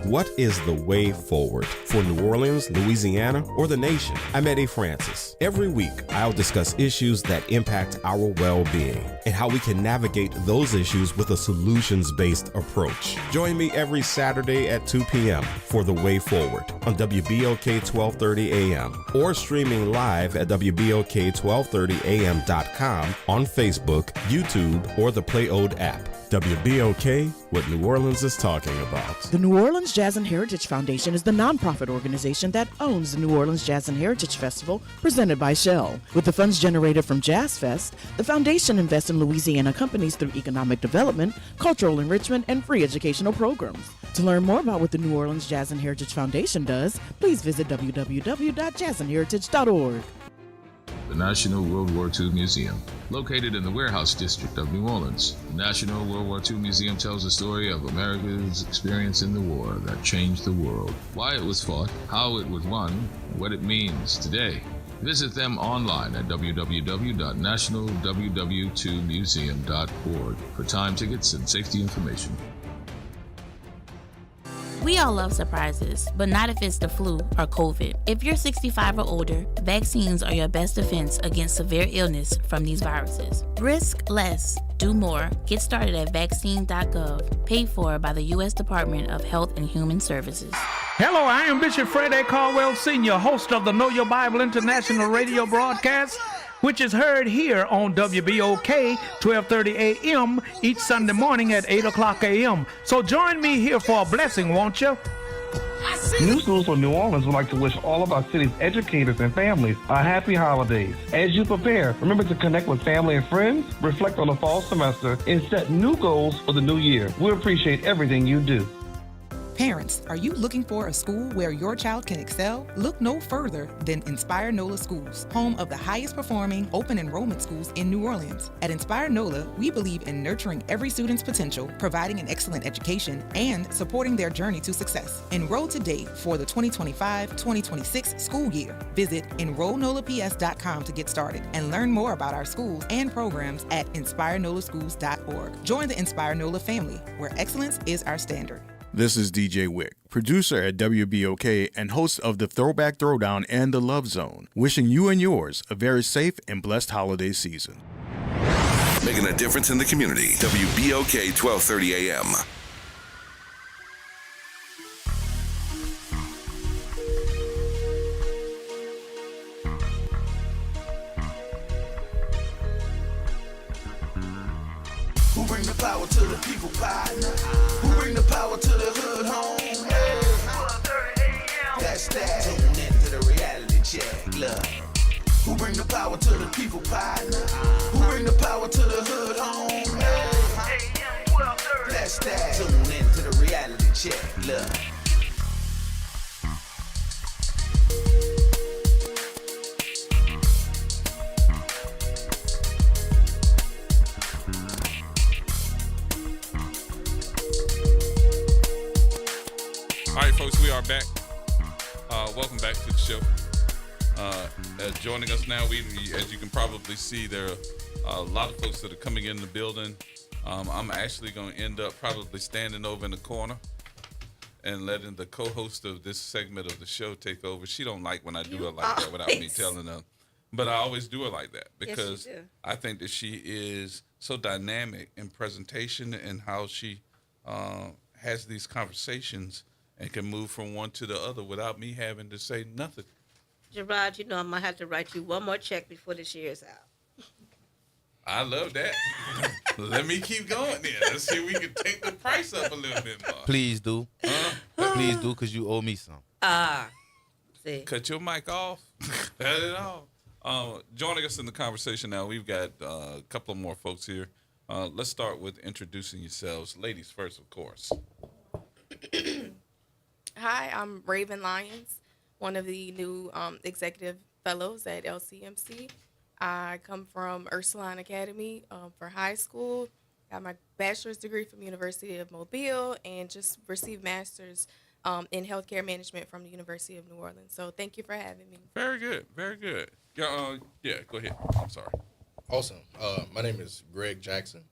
What is the way forward for New Orleans, Louisiana, or the nation? I'm Eddie Francis. Every week, I'll discuss issues that impact our well-being and how we can navigate those issues with a solutions-based approach. Join me every Saturday at 2 p.m. for The Way Forward on WBOK 1230 AM or streaming live at WBOK1230am.com on Facebook, YouTube, or the Play Ode app. WBOK, what New Orleans is talking about. The New Orleans Jazz and Heritage Foundation is the nonprofit organization that owns the New Orleans Jazz and Heritage Festival presented by Shell. With the funds generated from Jazz Fest, the foundation invests in Louisiana companies through economic development, cultural enrichment, and free educational programs. To learn more about what the New Orleans Jazz and Heritage Foundation does, please visit www.jazzandheritage.org. The National World War II Museum. Located in the Warehouse District of New Orleans, the National World War II Museum tells the story of America's experience in the war that changed the world, why it was fought, how it was won, and what it means today. Visit them online at www.nationalww2museum.org for time tickets and safety information. We all love surprises, but not if it's the flu or COVID. If you're 65 or older, vaccines are your best defense against severe illness from these viruses. Risk less, do more. Get started at vaccine.gov, paid for by the U.S. Department of Health and Human Services. Hello, I am Bishop Fred A. Caldwell Sr., host of the Know Your Bible International radio broadcast, which is heard here on WBOK 1230 AM each Sunday morning at 8 o'clock a.m. So join me here for a blessing, won't you? New Schools for New Orleans would like to wish all of our city's educators and families a happy holidays. As you prepare, remember to connect with family and friends, reflect on the fall semester, and set new goals for the new year. We appreciate everything you do. Parents, are you looking for a school where your child can excel? Look no further than Inspire NOLA Schools, home of the highest performing open enrollment schools in New Orleans. At Inspire NOLA, we believe in nurturing every student's potential, providing an excellent education, and supporting their journey to success. Enroll today for the 2025-2026 school year. Visit enrollnolaps.com to get started and learn more about our schools and programs at inspirenolaschools.org. Join the Inspire NOLA family, where excellence is our standard. This is DJ Wick, producer at WBOK and host of the Throwback Throwdown and the Love Zone, wishing you and yours a very safe and blessed holiday season. Making a difference in the community. WBOK 1230 AM. Who bring the power to the people, partner? Who bring the power to the hood home? Hey. That's that. Tune into the reality check. Look. Who bring the power to the people, partner? Who bring the power to the hood home? Hey. That's that. Tune into the reality check. Look. All right, folks, we are back. Welcome back to the show. Joining us now, we, as you can probably see, there are a lot of folks that are coming in the building. I'm actually going to end up probably standing over in the corner and letting the co-host of this segment of the show take over. She don't like when I do it like that without me telling her. But I always do it like that because I think that she is so dynamic in presentation and how she has these conversations and can move from one to the other without me having to say nothing. Gerard, you know I might have to write you one more check before this year's out. I love that. Let me keep going then. Let's see if we can take the price up a little bit more. Please do. Please do, because you owe me some. See. Cut your mic off. Cut it off. Joining us in the conversation now, we've got a couple of more folks here. Let's start with introducing yourselves. Ladies first, of course. Hi, I'm Raven Lyons, one of the new executive fellows at LCMC. I come from Ursuline Academy for high school. Got my bachelor's degree from University of Mobile and just received master's in healthcare management from the University of New Orleans. So thank you for having me. Very good, very good. Yeah, go ahead. I'm sorry. Awesome. My name is Greg Jackson.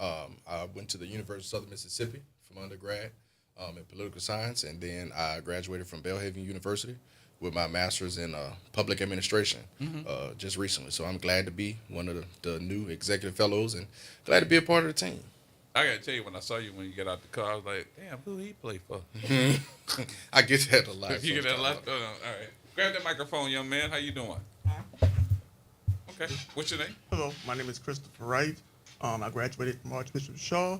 I went to the University of Southern Mississippi from undergrad. in political science, and then I graduated from Belhaven University with my master's in public administration just recently. So I'm glad to be one of the new executive fellows and glad to be a part of the team. I gotta tell you, when I saw you when you get out the car, I was like, damn, who he play for? I get that a lot. You get that a lot? All right. Grab that microphone, young man. How you doing? Okay. What's your name? Hello, my name is Christopher Wright. I graduated from Archbishop Shaw.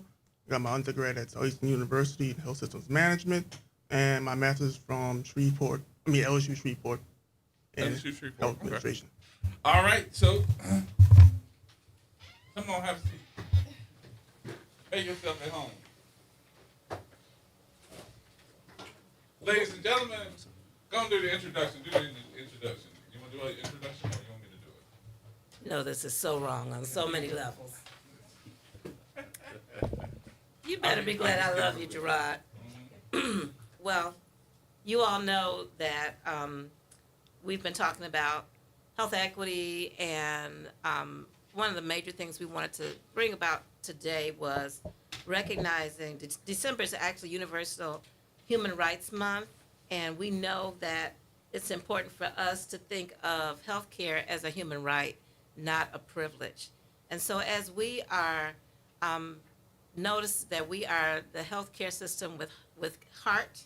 Got my undergrad at Southeastern University in Health Systems Management, and my master's from LSU Shreveport in Health Administration. All right, so come on, have a seat. Make yourself at home. Ladies and gentlemen, go and do the introduction. Do the introduction. You want to do an introduction, or you want me to do it? No, this is so wrong on so many levels. You better be glad I love you, Gerard. Well, you all know that we've been talking about health equity, and one of the major things we wanted to bring about today was recognizing December is actually Universal Human Rights Month, and we know that it's important for us to think of healthcare as a human right, not a privilege. And so as we are notice that we are the healthcare system with heart.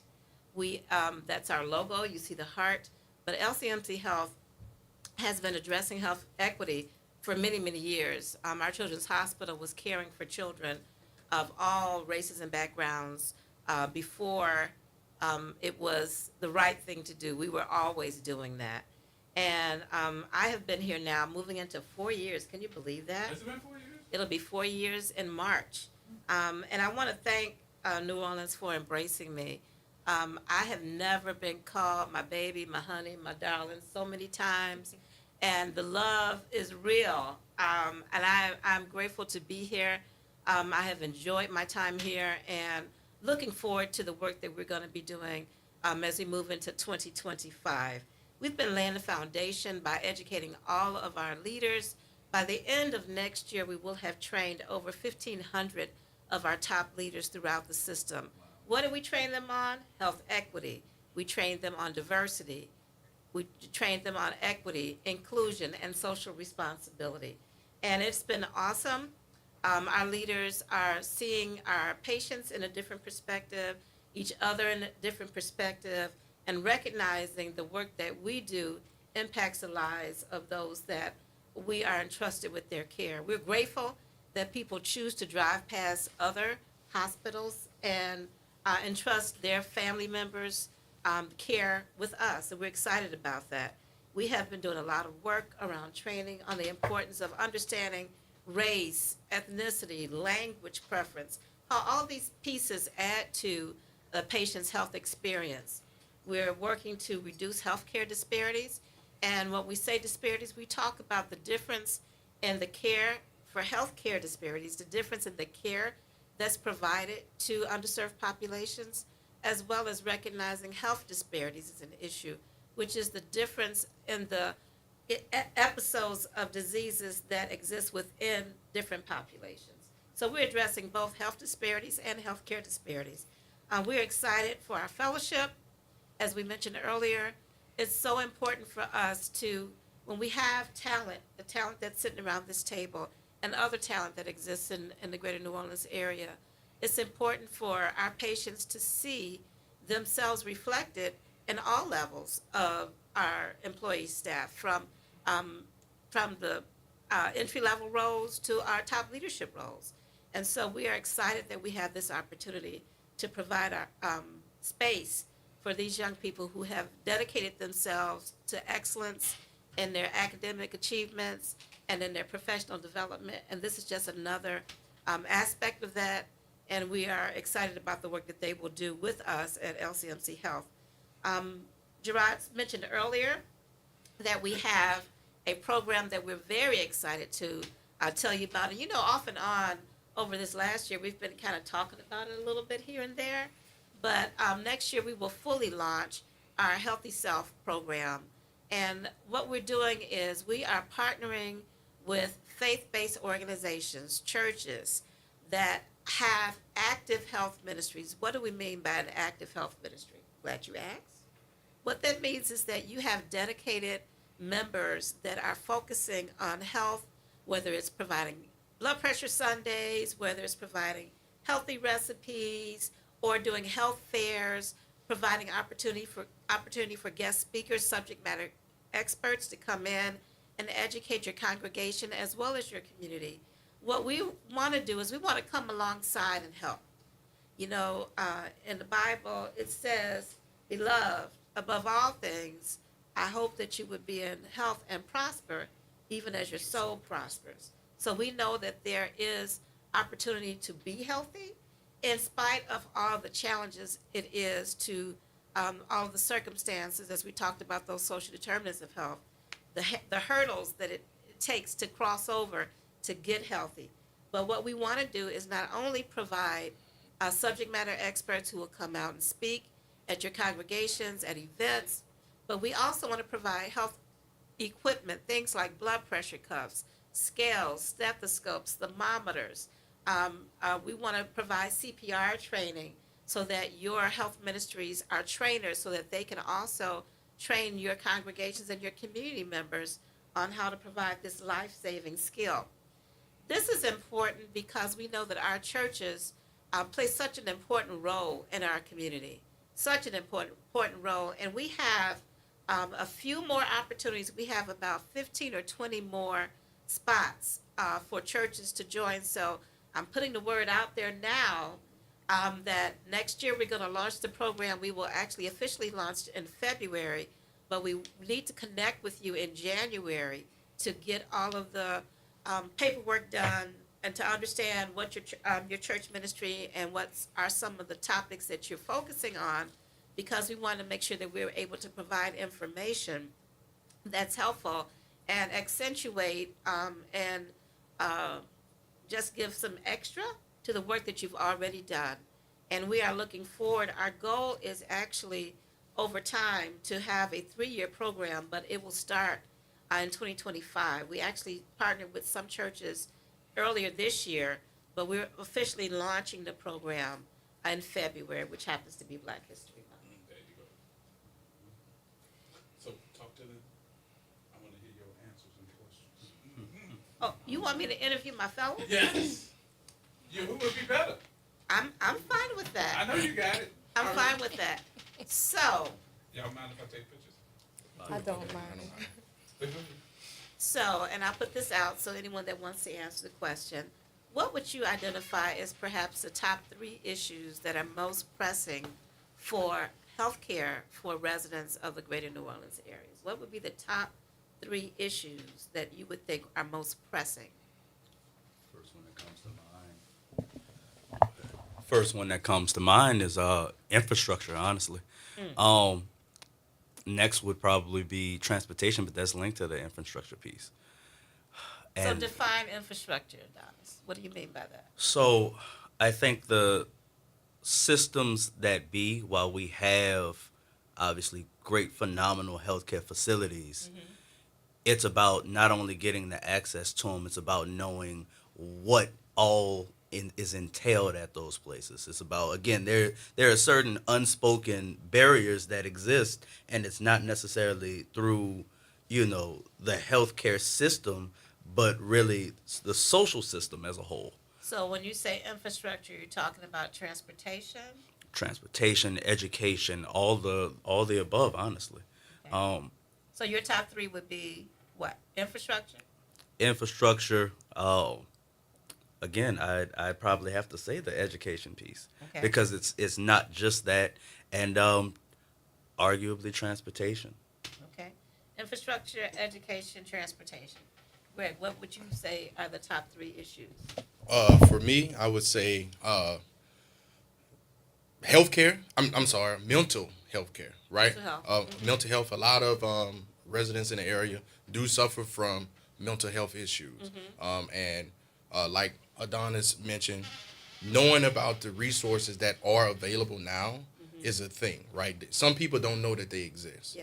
That's our logo. You see the heart. But LCMC Health has been addressing health equity for many, many years. Our Children's Hospital was caring for children of all races and backgrounds before it was the right thing to do. We were always doing that. And I have been here now moving into 4 years. Can you believe that? Has it been 4 years? It'll be 4 years in March. And I want to thank New Orleans for embracing me. I have never been called my baby, my honey, my darling so many times. And the love is real. And I'm grateful to be here. I have enjoyed my time here and looking forward to the work that we're going to be doing as we move into 2025. We've been laying the foundation by educating all of our leaders. By the end of next year, we will have trained over 1,500 of our top leaders throughout the system. What do we train them on? Health equity. We train them on diversity. We train them on equity, inclusion, and social responsibility. And it's been awesome. Our leaders are seeing our patients in a different perspective, each other in a different perspective, and recognizing the work that we do impacts the lives of those that we are entrusted with their care. We're grateful that people choose to drive past other hospitals and entrust their family members' care with us, and we're excited about that. We have been doing a lot of work around training on the importance of understanding race, ethnicity, language preference, how all these pieces add to the patient's health experience. We're working to reduce healthcare disparities, and when we say disparities, we talk about the difference in the care for healthcare disparities, the difference in the care that's provided to underserved populations, as well as recognizing health disparities as an issue, which is the difference in the episodes of diseases that exist within different populations. So we're addressing both health disparities and healthcare disparities. We're excited for our fellowship. As we mentioned earlier, it's so important for us to, when we have talent, the talent that's sitting around this table, and other talent that exists in the greater New Orleans area, it's important for our patients to see themselves reflected in all levels of our employee staff, from the entry-level roles to our top leadership roles. And so we are excited that we have this opportunity to provide our space for these young people who have dedicated themselves to excellence in their academic achievements and in their professional development. And this is just another aspect of that. And we are excited about the work that they will do with us at LCMC Health. Gerard mentioned earlier that we have a program that we're very excited to tell you about. And you know, off and on over this last year, we've been kind of talking about it a little bit here and there. But next year, we will fully launch our Healthy Self program. And what we're doing is we are partnering with faith-based organizations, churches, that have active health ministries. What do we mean by an active health ministry? Glad you asked. What that means is that you have dedicated members that are focusing on health, whether it's providing blood pressure Sundays, whether it's providing healthy recipes, or doing health fairs, providing opportunity for guest speakers, subject matter experts to come in and educate your congregation as well as your community. What we want to do is we want to come alongside and help. You know, in the Bible, it says, "Beloved, above all things, I hope that you would be in health and prosper, even as your soul prospers." So we know that there is opportunity to be healthy in spite of all the challenges it is to all the circumstances, as we talked about those social determinants of health, the hurdles that it takes to cross over to get healthy. But what we want to do is not only provide subject matter experts who will come out and speak at your congregations, at events, but we also want to provide health equipment, things like blood pressure cuffs, scales, stethoscopes, thermometers. We want to provide CPR training so that your health ministries are trainers so that they can also train your congregations and your community members on how to provide this life-saving skill. This is important because we know that our churches play such an important role in our community, such an important role. And we have a few more opportunities. We have about 15 or 20 more spots for churches to join. So I'm putting the word out there now that next year we're going to launch the program. We will actually officially launch in February, but we need to connect with you in January to get all of the paperwork done and to understand what your church ministry and what are some of the topics that you're focusing on, because we want to make sure that we're able to provide information that's helpful and accentuate and just give some extra to the work that you've already done. And we are looking forward. Our goal is actually over time to have a 3-year program, but it will start in 2025. We actually partnered with some churches earlier this year, but we're officially launching the program in February, which happens to be Black History Month. There you go. So talk to them. I want to hear your answers and questions. Oh, you want me to interview my fellows? Yes. Who would be better? I'm fine with that. I know you got it. I'm fine with that. So. Y'all mind if I take pictures? I don't mind. So, and I'll put this out so anyone that wants to answer the question, what would you identify as perhaps the top 3 issues that are most pressing for healthcare for residents of the greater New Orleans areas? What would be the top 3 issues that you would think are most pressing? First one that comes to mind is infrastructure, honestly. Next would probably be transportation, but that's linked to the infrastructure piece. So define infrastructure, Adonis. What do you mean by that? So I think the systems that be, while we have obviously great, phenomenal healthcare facilities, it's about not only getting the access to them, it's about knowing what all is entailed at those places. It's about, again, there are certain unspoken barriers that exist, and it's not necessarily through, the healthcare system, but really the social system as a whole. So when you say infrastructure, you're talking about transportation? Transportation, education, all the above, honestly. Okay. So your top 3 would be what? Infrastructure? Infrastructure. Again, I'd probably have to say the education piece, because it's not just that, and arguably transportation. Okay. Infrastructure, education, transportation. Greg, what would you say are the top 3 issues? For me, I would say healthcare. I'm sorry, mental health care, right? Mental health. Mental health. A lot of residents in the area do suffer from mental health issues, and like Adonis mentioned, knowing about the resources that are available now is a thing, right? Some people don't know that they exist,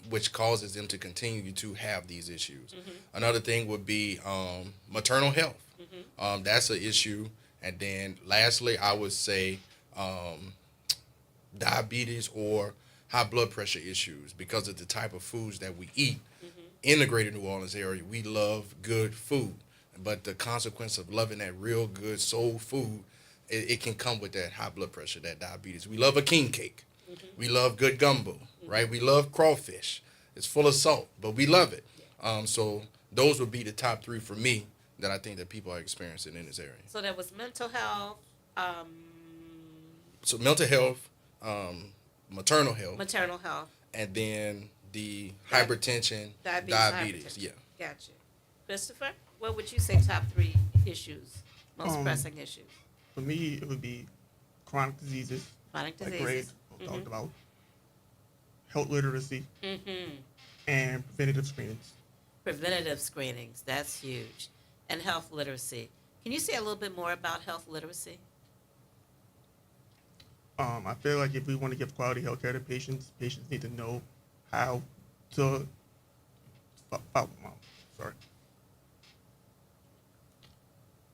which causes them to continue to have these issues. Another thing would be maternal health. That's an issue And then lastly, I would say diabetes or high blood pressure issues because of the type of foods that we eat. In the greater New Orleans area, we love good food, but the consequence of loving that real good soul food, it can come with that high blood pressure, that diabetes. We love a king cake. We love good gumbo, right? We love crawfish. It's full of salt, but we love it. So those would be the top three for me that I think that people are experiencing in this area. So there was mental health, So mental health, maternal health, and then the hypertension, diabetes. Yeah. Gotcha. Christopher, what would you say top three issues, most pressing issues? For me, it would be chronic diseases. Chronic like diseases. Greg talked about. Health literacy. And preventative screenings. Preventative screenings, that's huge. And health literacy. Can you say a little bit more about health literacy? I feel like if we want to give quality health care to patients need to know how to. Sorry.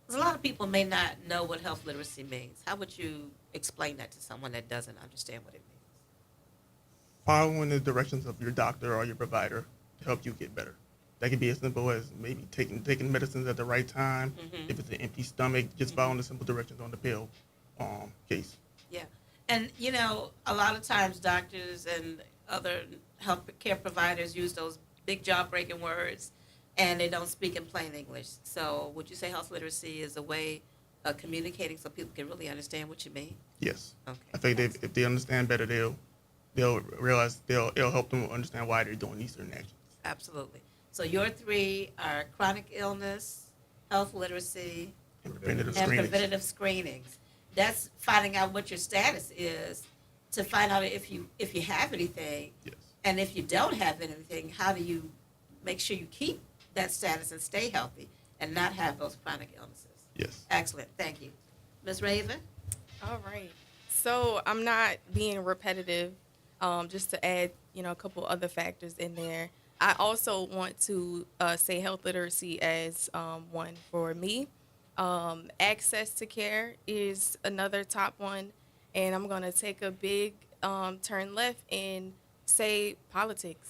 Because a lot of people may not know what health literacy means. How would you explain that to someone that doesn't understand what it means? Following the directions of your doctor or your provider to help you get better. That can be as simple as maybe taking medicines at the right time. If it's an empty stomach, just following the simple directions on the pill case. Yeah. And, you know, a lot of times doctors and other health care providers use those big jaw-breaking words, and they don't speak in plain English. So would you say health literacy is a way of communicating so people can really understand what you mean? Yes. Okay. I think if they understand better, they'll realize it'll help them understand why they're doing these certain actions. Absolutely. So your three are chronic illness, health literacy, and preventative screenings. That's finding out what your status is to find out if you have anything. Yes. And if you don't have anything, how do you make sure you keep that status and stay healthy and not have those chronic illnesses? Yes. Excellent. Thank you. Ms. Raven? All right. So I'm not being repetitive, just to add, a couple other factors in there. I also want to say health literacy as one for me. Access to care is another top one. And I'm going to take a big turn left and say politics.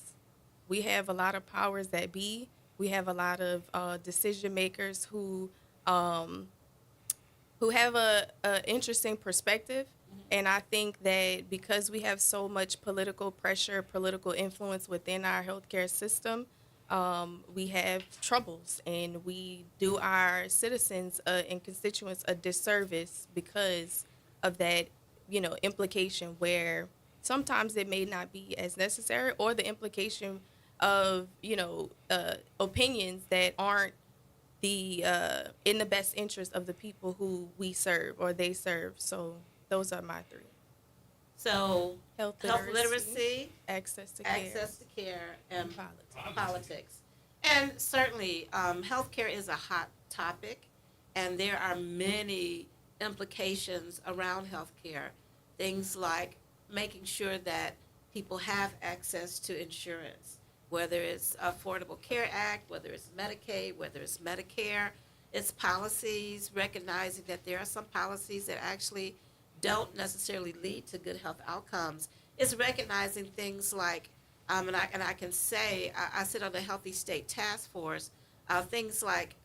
We have a lot of powers that be. We have a lot of decision makers who have a interesting perspective. And I think that because we have so much political pressure, political influence within our healthcare system, we have troubles, and we do our citizens and constituents a disservice because of that, implication where sometimes it may not be as necessary, or the implication of, opinions that aren't in the best interest of the people who we serve or they serve. So those are my three. So health literacy, access to care, and politics. And certainly, healthcare is a hot topic, and there are many implications around healthcare. Things like making sure that people have access to insurance, whether it's Affordable Care Act, whether it's Medicaid, whether it's Medicare. It's policies, recognizing that there are some policies that actually don't necessarily lead to good health outcomes. It's recognizing things like, and I can say, I sit on the Healthy State Task Force, things like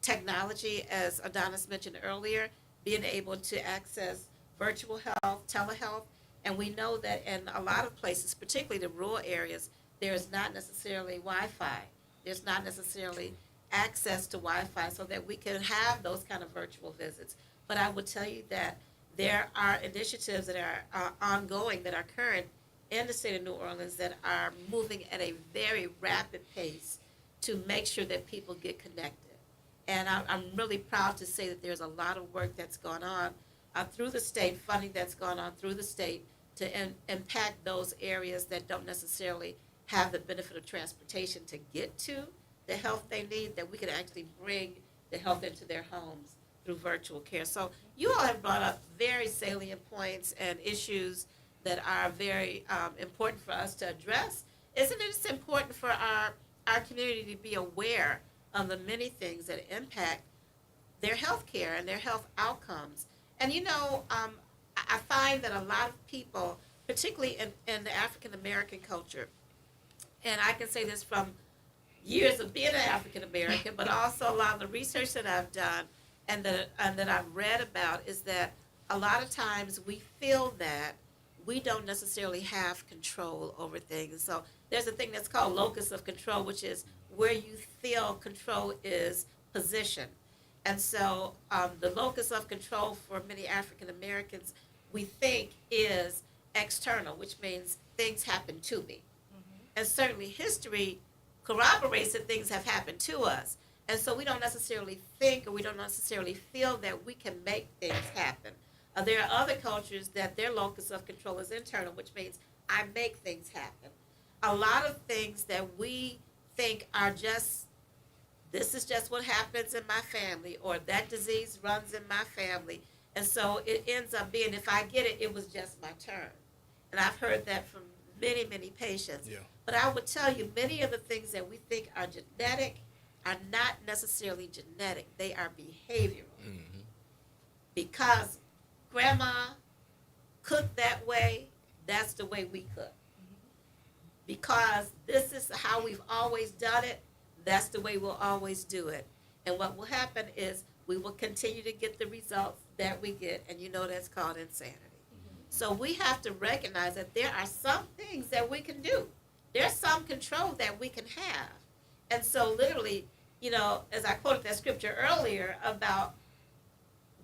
technology, as Adonis mentioned earlier, being able to access virtual health, telehealth, and we know that in a lot of places, particularly the rural areas, there is not necessarily Wi-Fi. There's not necessarily access to Wi-Fi so that we can have those kind of virtual visits. But I would tell you that there are initiatives that are ongoing, that are current in the state of New Orleans, that are moving at a very rapid pace to make sure that people get connected. And I'm really proud to say that there's a lot of work that's gone on through the state, funding that's gone on through the state to impact those areas that don't necessarily have the benefit of transportation to get to the health they need, that we can actually bring the health into their homes through virtual care. So you all have brought up very salient points and issues that are very important for us to address. Isn't it important for our community to be aware of the many things that impact their health care and their health outcomes. And I find that a lot of people, particularly in the African American culture, and I can say this from years of being an African American, but also a lot of the research that I've done and that I've read about, is that a lot of times we feel that we don't necessarily have control over things. So there's a thing that's called locus of control, which is where you feel control is positioned. And so the locus of control for many African Americans, we think, is external, which means things happen to me. And certainly history corroborates that things have happened to us. And so we don't necessarily think, or we don't necessarily feel that we can make things happen. There are other cultures that their locus of control is internal, which means I make things happen. A lot of things that we think are just, this is just what happens in my family, or that disease runs in my family. And so it ends up being, if I get it, it was just my turn. And I've heard that from many, many patients. Yeah. But I would tell you, many of the things that we think are genetic are not necessarily genetic. They are behavioral. Mm-hmm. Because grandma cooked that way, that's the way we cook. Because this is how we've always done it, that's the way we'll always do it. And what will happen is we will continue to get the results that we get, and that's called insanity. So we have to recognize that there are some things that we can do. There's some control that we can have. And so literally, as I quoted that scripture earlier about,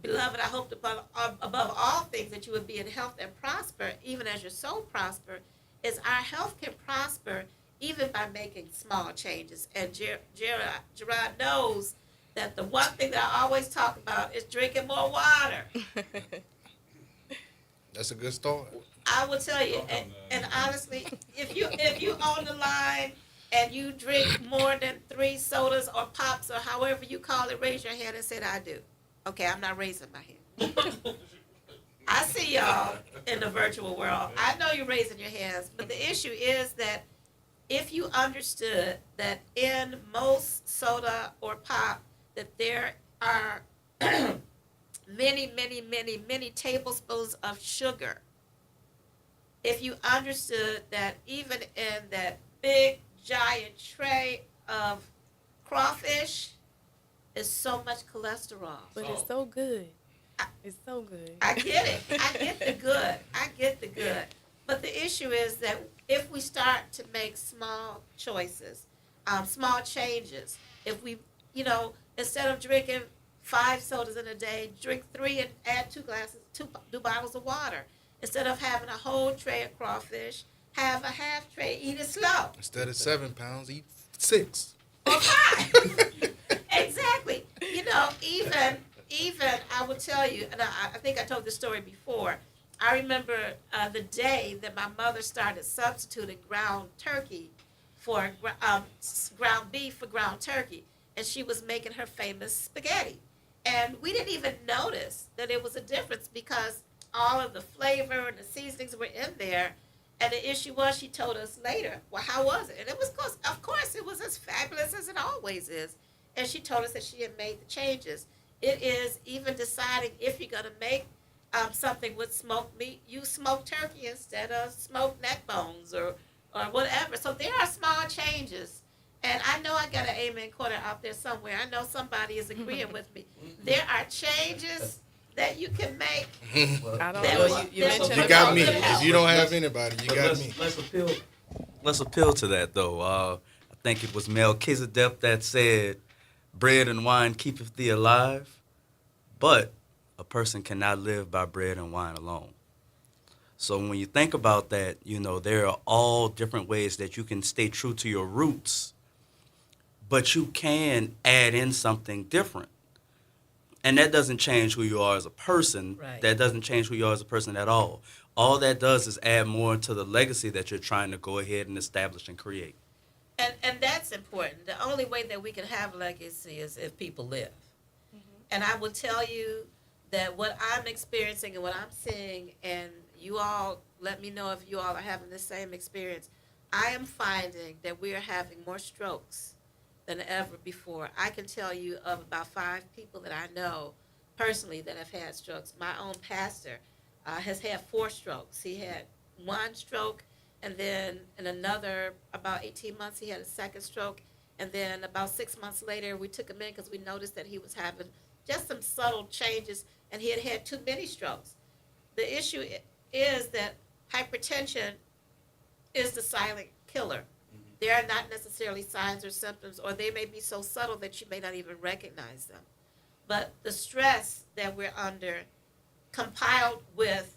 beloved, I hope above all things that you would be in health and prosper, even as your soul prosper, is our health can prosper even by making small changes. And Gerard knows that the one thing that I always talk about is drinking more water. That's a good start. I will tell you, and honestly, if you on the line and you drink more than 3 sodas or pops or however you call it, raise your hand and say, I do. Okay, I'm not raising my hand. I see y'all in the virtual world. I know you're raising your hands, but the issue is that if you understood that in most soda or pop that there are many, many, many, many tablespoons of sugar, if you understood that even in that big, giant tray of crawfish is so much cholesterol. But it's so good. It's so good. I get it. I get the good. I get the good. But the issue is that if we start to make small choices, small changes, if we, instead of drinking 5 sodas in a day, drink 3 and add 2 bottles of water. Instead of having a whole tray of crawfish, have a half tray, eat it slow. Instead of 7 pounds, eat 6. Or 5. Exactly. Even I would tell you, and I think I told this story before, I remember the day that my mother started substituting ground turkey for ground beef for ground turkey, and she was making her famous spaghetti. And we didn't even notice that it was a difference because all of the flavor and the seasonings were in there. And the issue was, she told us later, well, how was it? And it was, of course, it was as fabulous as it always is. And she told us that she had made the changes. It is even deciding if you're going to make something with smoked meat, use smoked turkey instead of smoked neck bones or whatever. So there are small changes. And I know I got an amen quarter out there somewhere. I know somebody is agreeing with me. There are changes that you can make. I don't know. You mentioned You got me. If you don't have anybody, you got me. Let's appeal to that, though. I think it was Melchizedek that said, bread and wine keepeth thee alive, but a person cannot live by bread and wine alone. So when you think about that, there are all different ways that you can stay true to your roots, but you can add in something different. And that doesn't change who you are as a person. Right. That doesn't change who you are as a person at all. All that does is add more to the legacy that you're trying to go ahead and establish and create. And that's important. The only way that we can have legacy is if people live. And I will tell you that what I'm experiencing and what I'm seeing, and you all let me know if you all are having the same experience, I am finding that we are having more strokes than ever before. I can tell you of about 5 people that I know personally that have had strokes. My own pastor has had 4 strokes. He had 1 stroke, and then in another about 18 months, he had a 2nd stroke. And then about 6 months later, we took him in because we noticed that he was having just some subtle changes, and he had had too many strokes. The issue is that hypertension is the silent killer. They are not necessarily signs or symptoms, or they may be so subtle that you may not even recognize them. But the stress that we're under, compiled with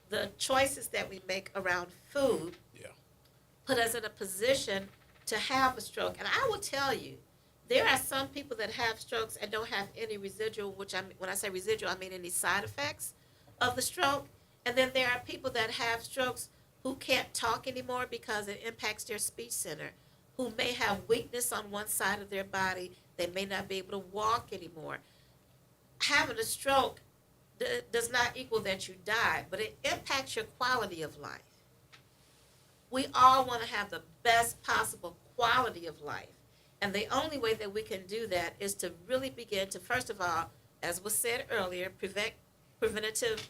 the choices that we make around food, put us in a position to have a stroke. And I will tell you, there are some people that have strokes and don't have any residual, when I say residual, I mean any side effects of the stroke. And then there are people that have strokes who can't talk anymore because it impacts their speech center, who may have weakness on one side of their body. They may not be able to walk anymore. Having a stroke does not equal that you die, but it impacts your quality of life. We all want to have the best possible quality of life. And the only way that we can do that is to really begin to, first of all, as was said earlier, preventative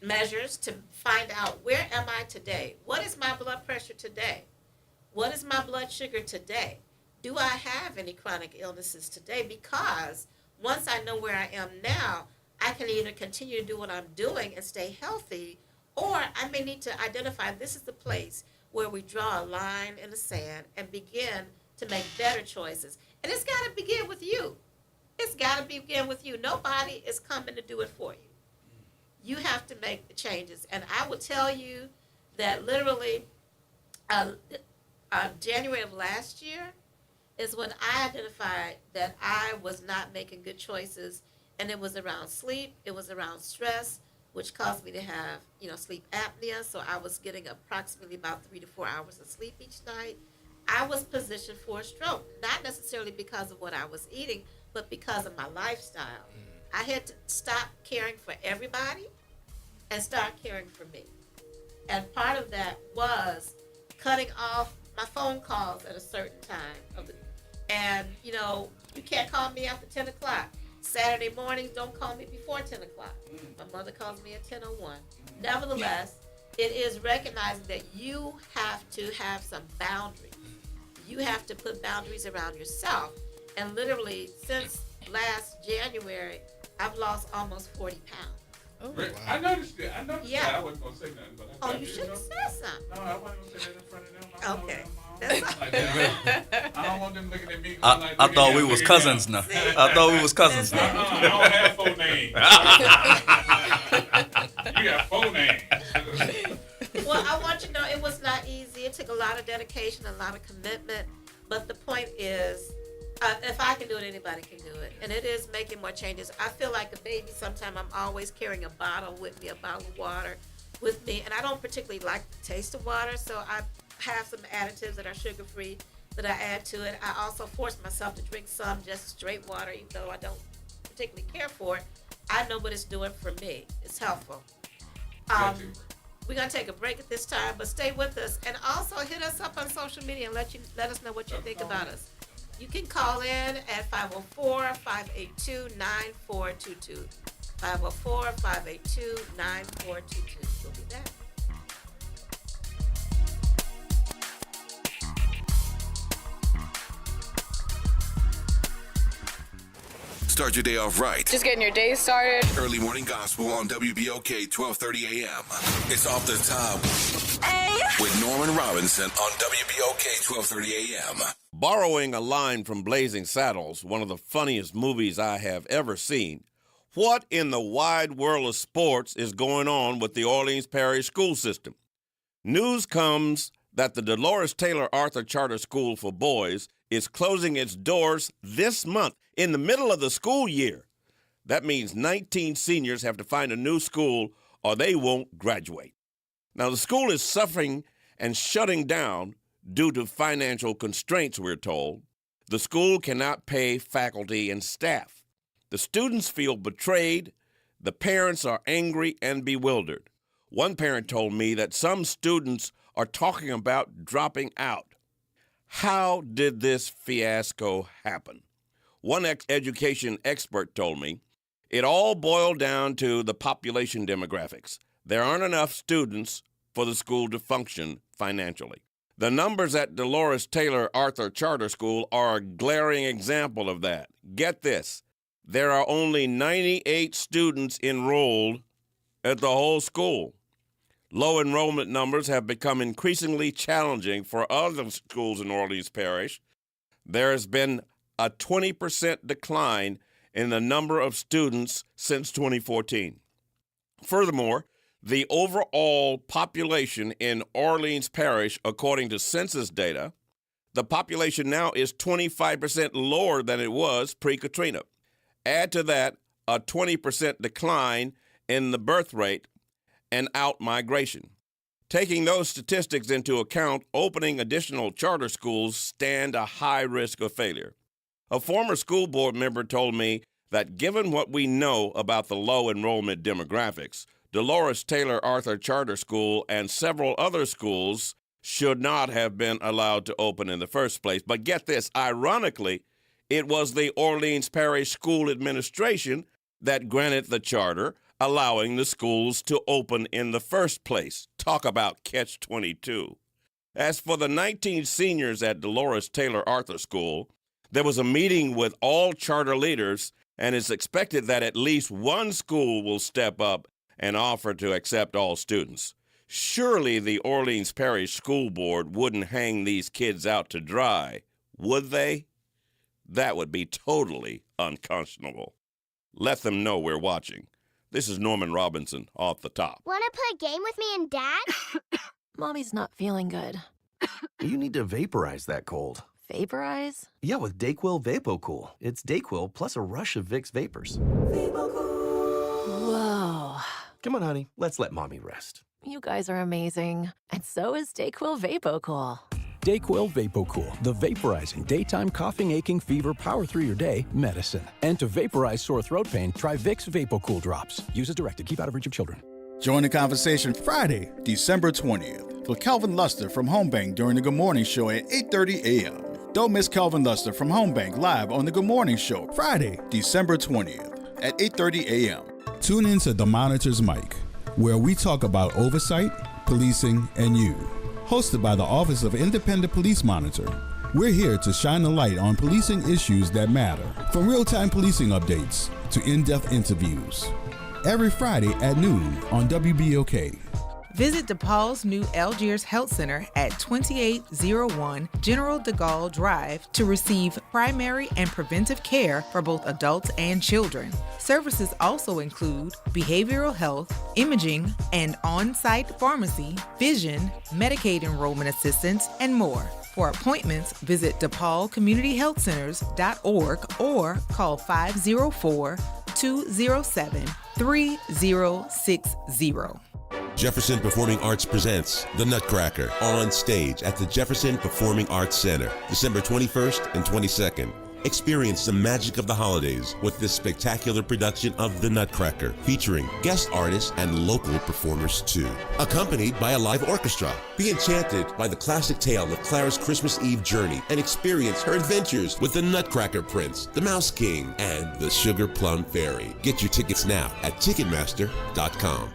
measures to find out, where am I today? What is my blood pressure today? What is my blood sugar today? Do I have any chronic illnesses today? Because once I know where I am now, I can either continue to do what I'm doing and stay healthy, or I may need to identify this is the place where we draw a line in the sand and begin to make better choices. And it's got to begin with you. It's got to begin with you. Nobody is coming to do it for you. You have to make the changes. And I will tell you that literally January of last year is when I identified that I was not making good choices. And it was around sleep. It was around stress, which caused me to have, sleep apnea. So I was getting approximately about 3 to 4 hours of sleep each night. I was positioned for a stroke, not necessarily because of what I was eating, but because of my lifestyle. I had to stop caring for everybody and start caring for me. And part of that was cutting off my phone calls at a certain time. And, you can't call me after 10 o'clock. Saturday mornings, don't call me before 10 o'clock. My mother calls me at 10:01. Nevertheless, it is recognizing that you have to have some boundaries. You have to put boundaries around yourself. And literally, since last January, I've lost almost 40 pounds. Oh, wow. I noticed it. Yeah. I wasn't going to say nothing. But you should have said something. No, I wasn't going to say that in front of them. Okay. I don't want them looking at me. I thought we was cousins now. I thought we was cousins now. I don't have 4 names. You got 4 names. Well, I want you to know it was not easy. It took a lot of dedication, a lot of commitment. But the point is, if I can do it, anybody can do it. And it is making more changes. I feel like a baby. Sometimes I'm always carrying a bottle with me, a bottle of water with me. And I don't particularly like the taste of water, so I have some additives that are sugar-free that I add to it. I also force myself to drink some just straight water, even though I don't particularly care for it. I know what it's doing for me. It's helpful. We're going to take a break at this time, but stay with us. And also hit us up on social media and let us know what you think about us. You can call in at 504-582-9422. 504-582-9422. We'll be back. Start your day off right. Just getting your day started. Early morning gospel on WBOK 1230 AM. It's off the top with Norman Robinson on WBOK 1230 AM. Borrowing a line from Blazing Saddles, one of the funniest movies I have ever seen, what in the wide world of sports is going on with the Orleans Parish school system? News comes that the Dolores Taylor Arthur Charter School for Boys is closing its doors this month in the middle of the school year. That means 19 seniors have to find a new school or they won't graduate. Now, the school is suffering and shutting down due to financial constraints, we're told. The school cannot pay faculty and staff. The students feel betrayed. The parents are angry and bewildered. One parent told me that some students are talking about dropping out. How did this fiasco happen? One education expert told me it all boiled down to the population demographics. There aren't enough students for the school to function financially. The numbers at Dolores Taylor Arthur Charter School are a glaring example of that. Get this, there are only 98 students enrolled at the whole school. Low enrollment numbers have become increasingly challenging for other schools in Orleans Parish. There has been a 20% decline in the number of students since 2014. Furthermore, the overall population in Orleans Parish, according to census data, the population now is 25% lower than it was pre-Katrina. Add to that a 20% decline in the birth rate and out-migration. Taking those statistics into account, opening additional charter schools stand a high risk of failure. A former school board member told me that given what we know about the low enrollment demographics, Dolores Taylor Arthur Charter School and several other schools should not have been allowed to open in the first place. But get this, ironically, it was the Orleans Parish School Administration that granted the charter, allowing the schools to open in the first place. Talk about catch-22. As for the 19 seniors at Dolores Taylor Arthur School, there was a meeting with all charter leaders, and it's expected that at least one school will step up and offer to accept all students. Surely the Orleans Parish School Board wouldn't hang these kids out to dry, would they? That would be totally unconscionable. Let them know we're watching. This is Norman Robinson, Off the Top. Want to play a game with me and Dad? Mommy's not feeling good. You need to vaporize that cold. Vaporize? Yeah, with Dayquil VapoCool. It's Dayquil plus a rush of Vicks vapors. Whoa. Come on, honey. Let's let Mommy rest. You guys are amazing. And so is Dayquil VapoCool. Dayquil VapoCool, the vaporizing daytime coughing, aching, fever, power through your day medicine. And to vaporize sore throat pain, try Vicks VapoCool drops. Use as directed. Keep out of reach of children. Join the conversation Friday, December 20th, with Calvin Luster from Home Bank during the Good Morning Show at 8:30 a.m. Don't miss Calvin Luster from Home Bank live on the Good Morning Show Friday, December 20th at 8:30 a.m. Tune in to The Monitor's Mic, where we talk about oversight, policing, and you. Hosted by the Office of Independent Police Monitor, we're here to shine a light on policing issues that matter, from real-time policing updates to in-depth interviews. Every Friday at noon on WBOK. Visit DePaul's new Algiers Health Center at 2801 General de Gaulle Drive to receive primary and preventive care for both adults and children. Services also include behavioral health, imaging, and on-site pharmacy, vision, Medicaid enrollment assistance, and more. For appointments, visit DePaulCommunityHealthCenters.org or call 504-207-3060. Jefferson Performing Arts presents The Nutcracker on stage at the Jefferson Performing Arts Center, December 21st and 22nd. Experience the magic of the holidays with this spectacular production of The Nutcracker, featuring guest artists and local performers too. Accompanied by a live orchestra. Be enchanted by the classic tale of Clara's Christmas Eve journey and experience her adventures with the Nutcracker Prince, the Mouse King, and the Sugar Plum Fairy. Get your tickets now at Ticketmaster.com.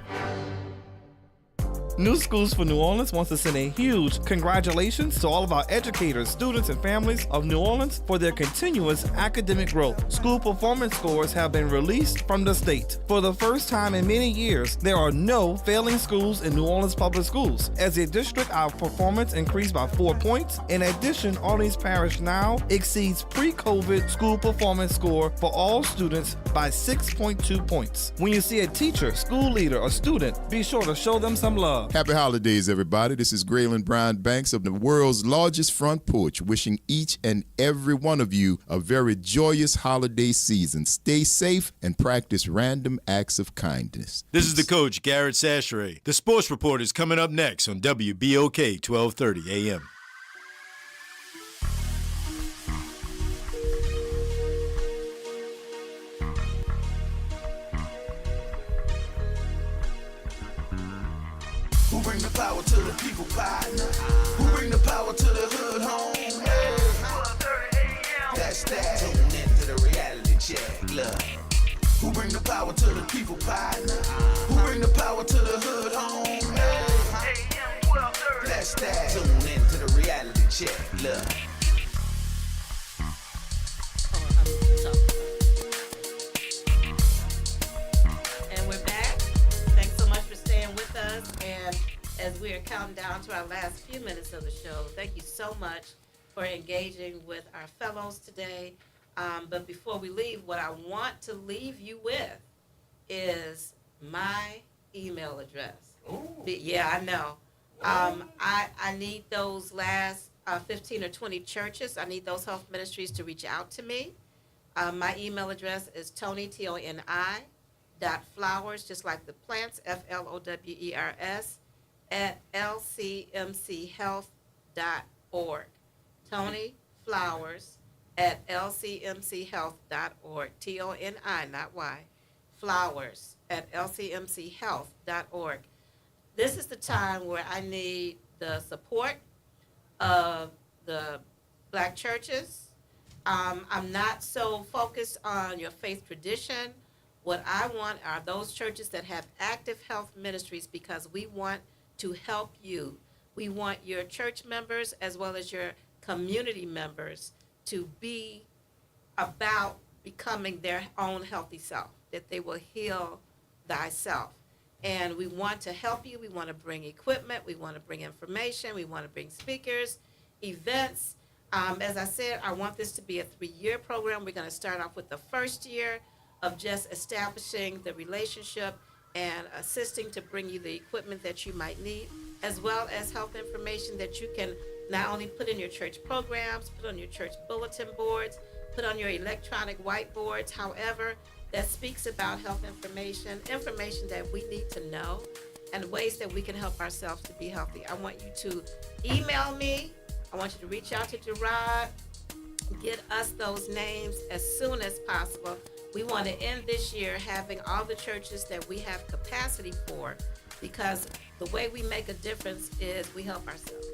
New Schools for New Orleans wants to send a huge congratulations to all of our educators, students, and families of New Orleans for their continuous academic growth. School performance scores have been released from the state. For the first time in many years, there are no failing schools in New Orleans Public Schools. As a district, our performance increased by 4 points. In addition, Orleans Parish now exceeds pre-COVID school performance score for all students by 6.2 points. When you see a teacher, school leader, or student, be sure to show them some love. Happy holidays, everybody. This is Graylin Brown Banks of the world's largest front porch, wishing each and every one of you a very joyous holiday season. Stay safe and practice random acts of kindness. This is the coach, Garrett Sasheray. The Sports Report is coming up next on WBOK 1230 AM. Who bring the power to the people, partner? Who bring the power to the hood home? check. Look. Who bring the power to the people, partner? Who bring the power to the hood home? Hey. That's that. Tune in to the reality check. Look. And we're back. Thanks so much for staying with us. And as we are counting down to our last few minutes of the show, thank you so much for engaging with our fellows today. But before we leave, what I want to leave you with is my email address. Yeah, I know. I need those last 15 or 20 churches. I need those health ministries to reach out to me. My email address is Toni, Toni, .flowers, just like the plants, FLOWERS, at lcmchealth.org. Toni Flowers at lcmchealth.org. TONI, not Y. Flowers at lcmchealth.org. This is the time where I need the support of the black churches. I'm not so focused on your faith tradition. What I want are those churches that have active health ministries, because we want to help you. We want your church members as well as your community members to be about becoming their own healthy self, that they will heal thyself. And we want to help you. We want to bring equipment. We want to bring information. We want to bring speakers, events. As I said, I want this to be a 3-year program. We're going to start off with the first year of just establishing the relationship and assisting to bring you the equipment that you might need, as well as health information that you can not only put in your church programs, put on your church bulletin boards, put on your electronic whiteboards, however, that speaks about health information that we need to know, and ways that we can help ourselves to be healthy. I want you to email me. I want you to reach out to Gerard, get us those names as soon as possible. We want to end this year having all the churches that we have capacity for, because the way we make a difference is we help ourselves.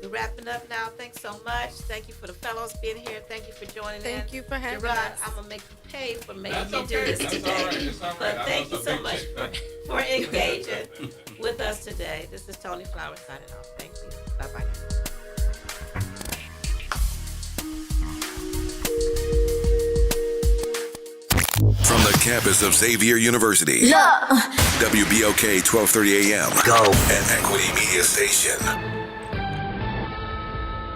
We're wrapping up now. Thanks so much. Thank you for the fellows being here. Thank you for joining in. Thank you for having Gerard, us. I'm going to make you pay for making That's me okay. do this That's today. all right. It's all right. But I thank you was a so big much chick. for engaging with us today. This is Toni Flowers signing off. Thank you. Bye-bye. From the campus of Xavier University. Yeah. WBOK 1230 AM. Go. An Equity Media Station.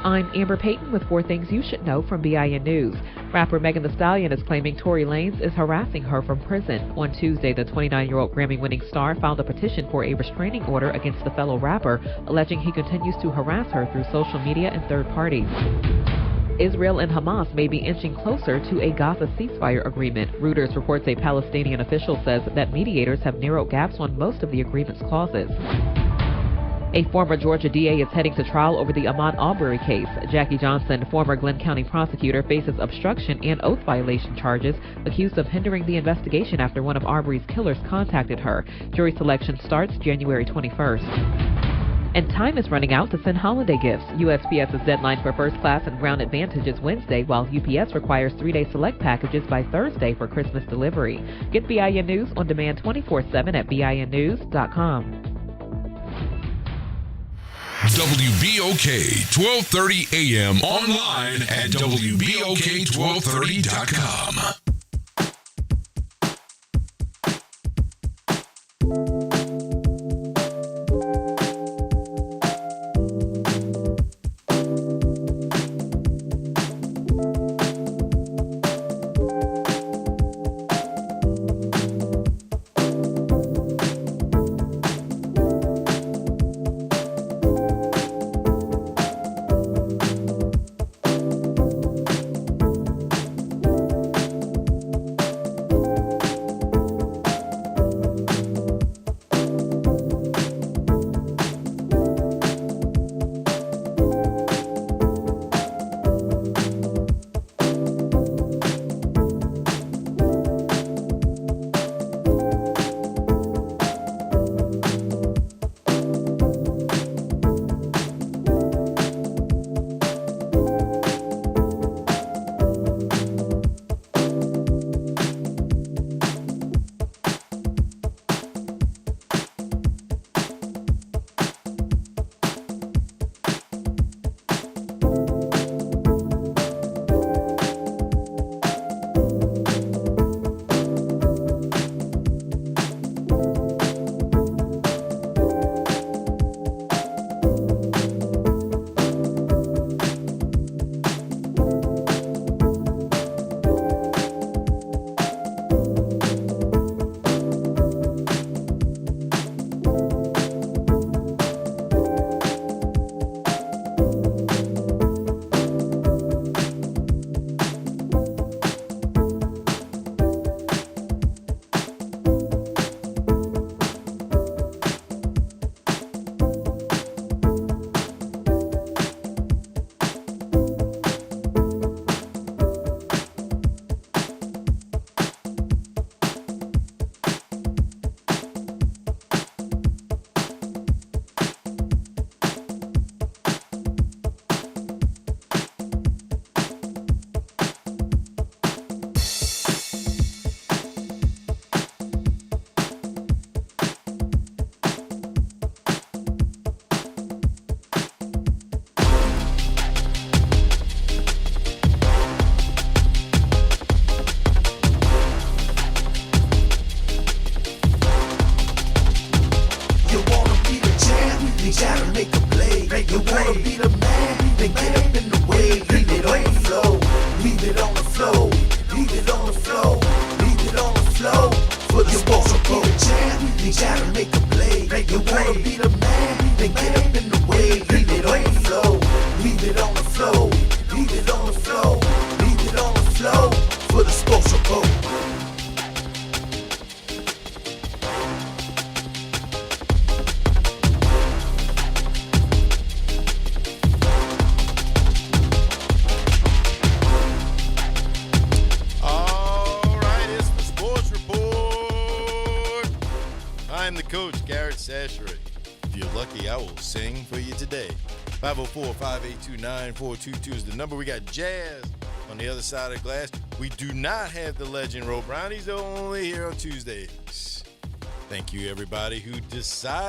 I'm Amber Payton with 4 things you should know from BIN News. Rapper Megan Thee Stallion is claiming Tory Lanez is harassing her from prison. On Tuesday, the 29-year-old Grammy-winning star filed a petition for a restraining order against the fellow rapper, alleging he continues to harass her through social media and third parties. Israel and Hamas may be inching closer to a Gaza ceasefire agreement. Reuters reports a Palestinian official says that mediators have narrowed gaps on most of the agreement's clauses. A former Georgia DA is heading to trial over the Ahmaud Arbery case. Jackie Johnson, former Glenn County prosecutor, faces obstruction and oath violation charges, accused of hindering the investigation after one of Arbery's killers contacted her. Jury selection starts January 21st. And time is running out to send holiday gifts. USPS's deadline for first class and ground advantage is Wednesday, while UPS requires 3-day select packages by Thursday for Christmas delivery. Get BIN News on demand 24/7 at BINnews.com. WBOK 1230 AM online at WBOK1230.com. wanna be the man, then get up in the way. Leave it on the floor, leave it on the floor, leave it on the floor, leave it on the floor. For the sports report, be the champ, you gotta make a play. You wanna be the man, then get up in the way. Leave it on the floor, leave it on the floor, leave it on the floor, leave it on the floor. For the sports report. I'm the coach, Garrett Sashery. If you're lucky, I will sing for you today. 504-582-9422 is the number. We got Jazz on the other side of the glass. We do not have the legend Ro Brown. He's only here on Tuesdays. Thank you, everybody who decided